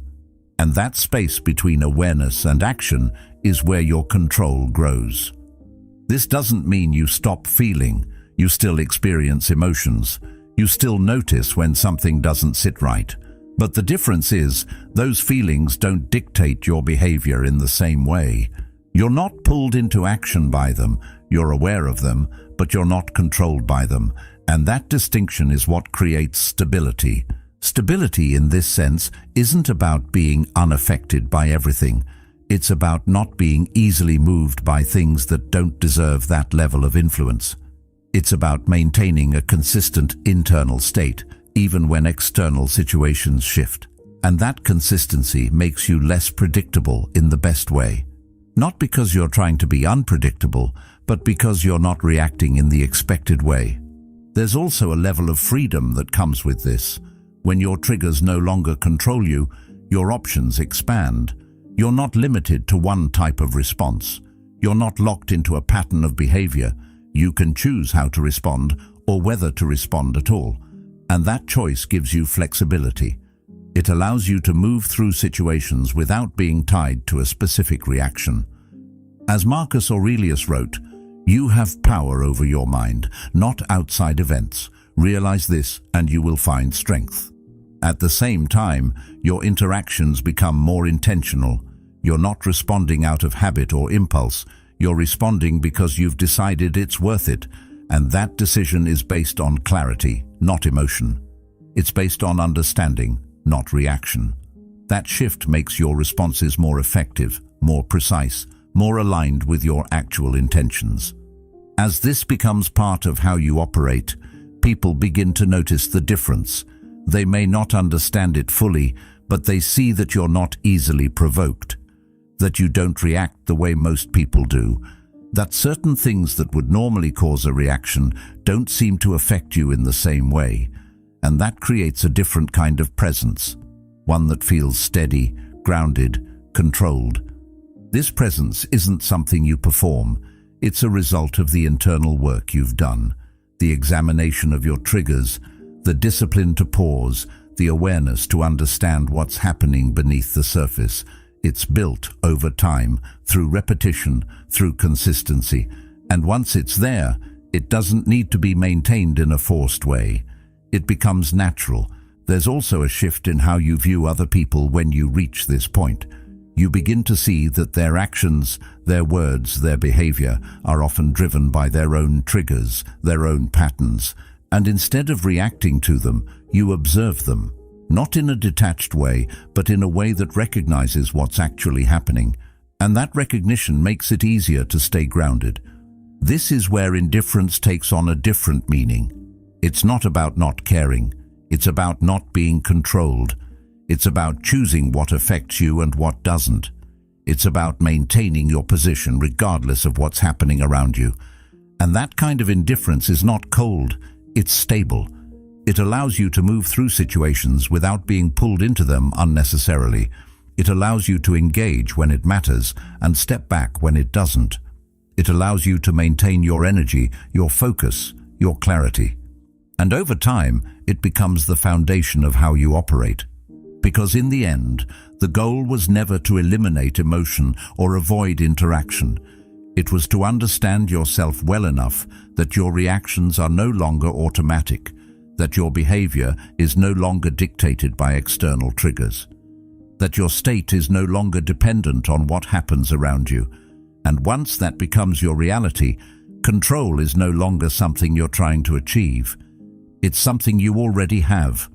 Speaker 1: And that space between awareness and action is where your control grows. This doesn't mean you stop feeling. You still experience emotions. You still notice when something doesn't sit right. But the difference is, those feelings don't dictate your behavior in the same way. You're not pulled into action by them. You're aware of them, but you're not controlled by them. And that distinction is what creates stability. Stability in this sense isn't about being unaffected by everything. It's about not being easily moved by things that don't deserve that level of influence. It's about maintaining a consistent internal state, even when external situations shift. And that consistency makes you less predictable in the best way. Not because you're trying to be unpredictable, but because you're not reacting in the expected way. There's also a level of freedom that comes with this. When your triggers no longer control you, your options expand. You're not limited to one type of response. You're not locked into a pattern of behavior. You can choose how to respond or whether to respond at all. And that choice gives you flexibility. It allows you to move through situations without being tied to a specific reaction. As Marcus Aurelius wrote, "You have power over your mind, not outside events. Realize this and you will find strength." At the same time, your interactions become more intentional. You're not responding out of habit or impulse. You're responding because you've decided it's worth it, and that decision is based on clarity, not emotion. It's based on understanding, not reaction. That shift makes your responses more effective, more precise, more aligned with your actual intentions. As this becomes part of how you operate, people begin to notice the difference. They may not understand it fully, but they see that you're not easily provoked, that you don't react the way most people do, that certain things that would normally cause a reaction don't seem to affect you in the same way. And that creates a different kind of presence, one that feels steady, grounded, controlled. This presence isn't something you perform. It's a result of the internal work you've done, the examination of your triggers, the discipline to pause, the awareness to understand what's happening beneath the surface. It's built over time, through repetition, through consistency. And once it's there, it doesn't need to be maintained in a forced way. It becomes natural. There's also a shift in how you view other people when you reach this point. You begin to see that their actions, their words, their behavior are often driven by their own triggers, their own patterns. And instead of reacting to them, you observe them. Not in a detached way, but in a way that recognizes what's actually happening. And that recognition makes it easier to stay grounded. This is where indifference takes on a different meaning. It's not about not caring. It's about not being controlled. It's about choosing what affects you and what doesn't. It's about maintaining your position regardless of what's happening around you. And that kind of indifference is not cold, it's stable. It allows you to move through situations without being pulled into them unnecessarily. It allows you to engage when it matters and step back when it doesn't. It allows you to maintain your energy, your focus, your clarity. And over time, it becomes the foundation of how you operate. Because in the end, the goal was never to eliminate emotion or avoid interaction. It was to understand yourself well enough that your reactions are no longer automatic, that your behavior is no longer dictated by external triggers, that your state is no longer dependent on what happens around you. And once that becomes your reality, control is no longer something you're trying to achieve. It's something you already have.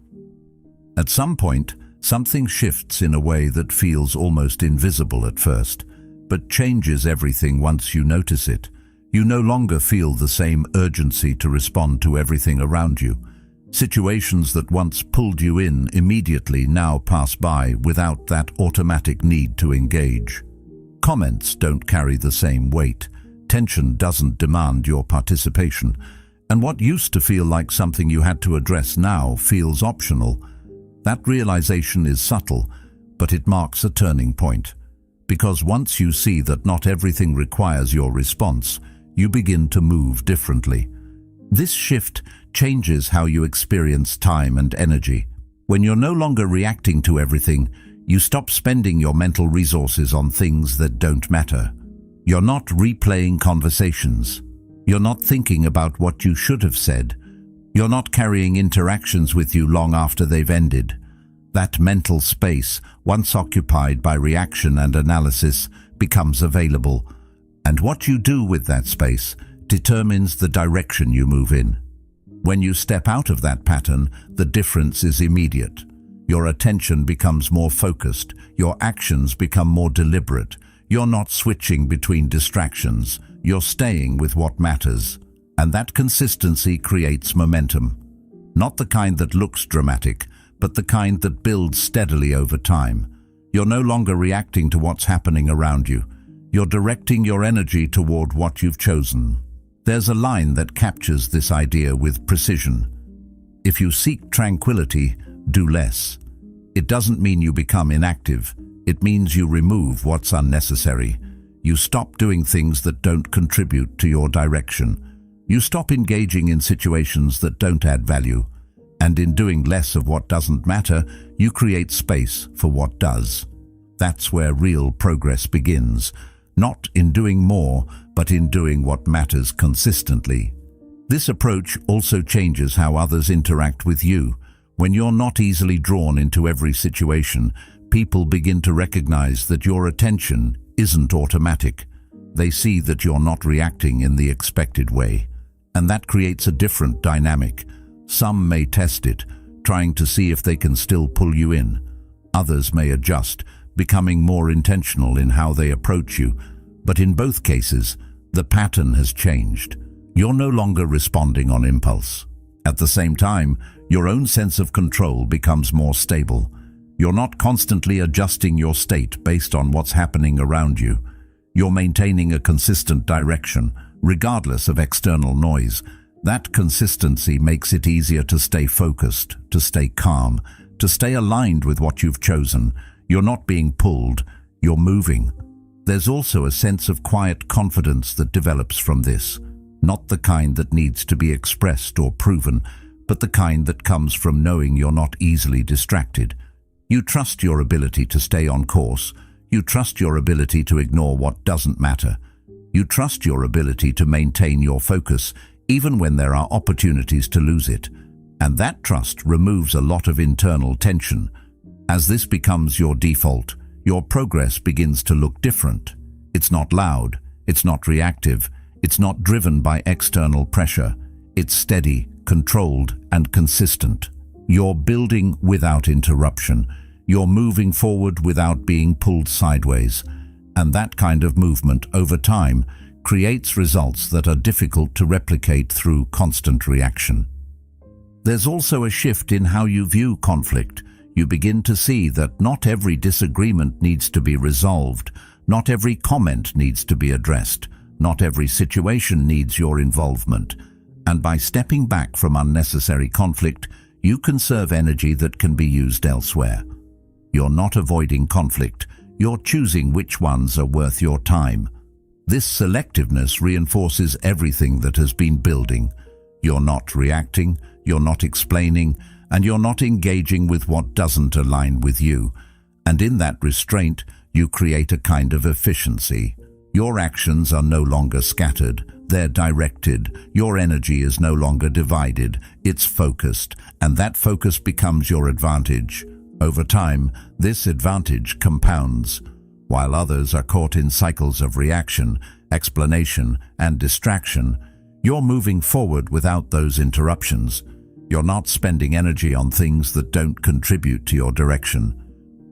Speaker 1: At some point, something shifts in a way that feels almost invisible at first, but changes everything once you notice it. You no longer feel the same urgency to respond to everything around you. Situations that once pulled you in immediately now pass by without that automatic need to engage. Comments don't carry the same weight. Tension doesn't demand your participation. And what used to feel like something you had to address now feels optional. That realization is subtle, but it marks a turning point. Because once you see that not everything requires your response, you begin to move differently. This shift changes how you experience time and energy. When you're no longer reacting to everything, you stop spending your mental resources on things that don't matter. You're not replaying conversations. You're not thinking about what you should have said. You're not carrying interactions with you long after they've ended. That mental space, once occupied by reaction and analysis, becomes available. And what you do with that space determines the direction you move in. When you step out of that pattern, the difference is immediate. Your attention becomes more focused. Your actions become more deliberate. You're not switching between distractions. You're staying with what matters. And that consistency creates momentum. Not the kind that looks dramatic, but the kind that builds steadily over time. You're no longer reacting to what's happening around you. You're directing your energy toward what you've chosen. There's a line that captures this idea with precision. If you seek tranquility, do less. It doesn't mean you become inactive. It means you remove what's unnecessary. You stop doing things that don't contribute to your direction. You stop engaging in situations that don't add value. And in doing less of what doesn't matter, you create space for what does. That's where real progress begins. Not in doing more, but in doing what matters consistently. This approach also changes how others interact with you. When you're not easily drawn into every situation, people begin to recognize that your attention isn't automatic. They see that you're not reacting in the expected way. And that creates a different dynamic. Some may test it, trying to see if they can still pull you in. Others may adjust, becoming more intentional in how they approach you. But in both cases, the pattern has changed. You're no longer responding on impulse. At the same time, your own sense of control becomes more stable. You're not constantly adjusting your state based on what's happening around you. You're maintaining a consistent direction, regardless of external noise. That consistency makes it easier to stay focused, to stay calm, to stay aligned with what you've chosen. You're not being pulled, you're moving. There's also a sense of quiet confidence that develops from this. Not the kind that needs to be expressed or proven, but the kind that comes from knowing you're not easily distracted. You trust your ability to stay on course. You trust your ability to ignore what doesn't matter. You trust your ability to maintain your focus, even when there are opportunities to lose it. And that trust removes a lot of internal tension. As this becomes your default, your progress begins to look different. It's not loud, it's not reactive, it's not driven by external pressure. It's steady, controlled, and consistent. You're building without interruption. You're moving forward without being pulled sideways. And that kind of movement over time creates results that are difficult to replicate through constant reaction. There's also a shift in how you view conflict. You begin to see that not every disagreement needs to be resolved, not every comment needs to be addressed, not every situation needs your involvement. And by stepping back from unnecessary conflict, you conserve energy that can be used elsewhere. You're not avoiding conflict, you're choosing which ones are worth your time. This selectiveness reinforces everything that has been building. You're not reacting, you're not explaining, and you're not engaging with what doesn't align with you. And in that restraint, you create a kind of efficiency. Your actions are no longer scattered, they're directed. Your energy is no longer divided, it's focused, and that focus becomes your advantage. Over time, this advantage compounds. While others are caught in cycles of reaction, explanation, and distraction, you're moving forward without those interruptions. You're not spending energy on things that don't contribute to your direction.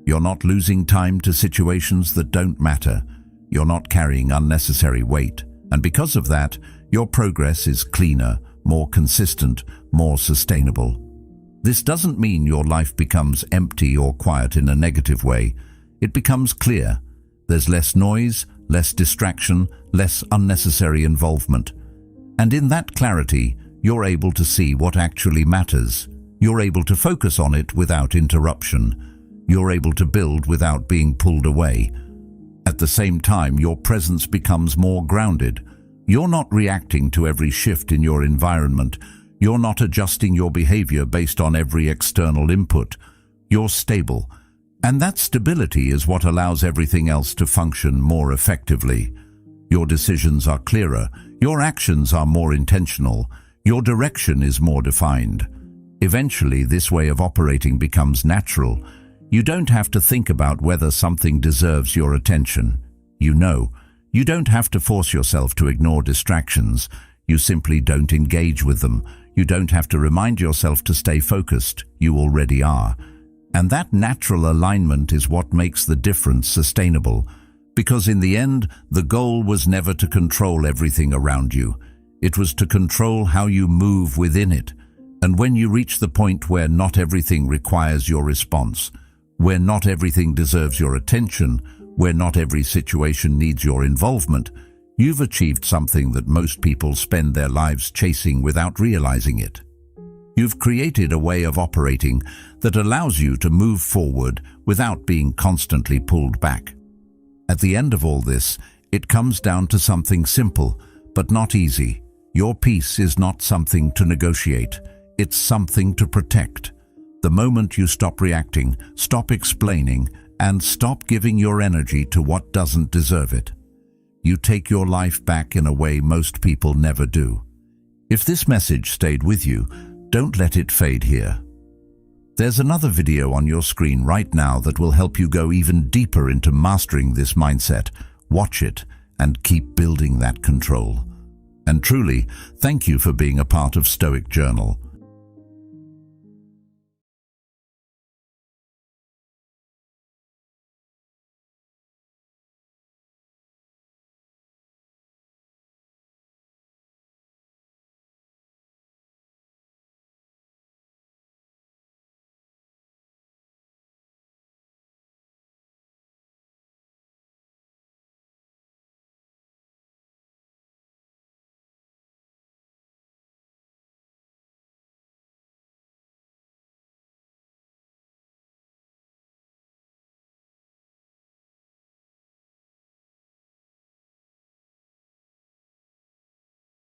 Speaker 1: You're not losing time to situations that don't matter. You're not carrying unnecessary weight. And because of that, your progress is cleaner, more consistent, more sustainable. This doesn't mean your life becomes empty or quiet in a negative way. It becomes clear. There's less noise, less distraction, less unnecessary involvement. And in that clarity, you're able to see what actually matters. You're able to focus on it without interruption. You're able to build without being pulled away. At the same time, your presence becomes more grounded. You're not reacting to every shift in your environment. You're not adjusting your behavior based on every external input. You're stable. And that stability is what allows everything else to function more effectively. Your decisions are clearer. Your actions are more intentional. Your direction is more defined. Eventually, this way of operating becomes natural. You don't have to think about whether something deserves your attention. You know. You don't have to force yourself to ignore distractions. You simply don't engage with them. You don't have to remind yourself to stay focused. You already are. And that natural alignment is what makes the difference sustainable. Because in the end, the goal was never to control everything around you. It was to control how you move within it. And when you reach the point where not everything requires your response, where not everything deserves your attention, where not every situation needs your involvement, you've achieved something that most people spend their lives chasing without realizing it. You've created a way of operating that allows you to move forward without being constantly pulled back. At the end of all this, it comes down to something simple, but not easy. Your peace is not something to negotiate. It's something to protect. The moment you stop reacting, stop explaining, and stop giving your energy to what doesn't deserve it, you take your life back in a way most people never do. If this message stayed with you, don't let it fade here. There's another video on your screen right now that will help you go even deeper into mastering this mindset. Watch it and keep building that control. And truly, thank you for being a part of Stoic Journal.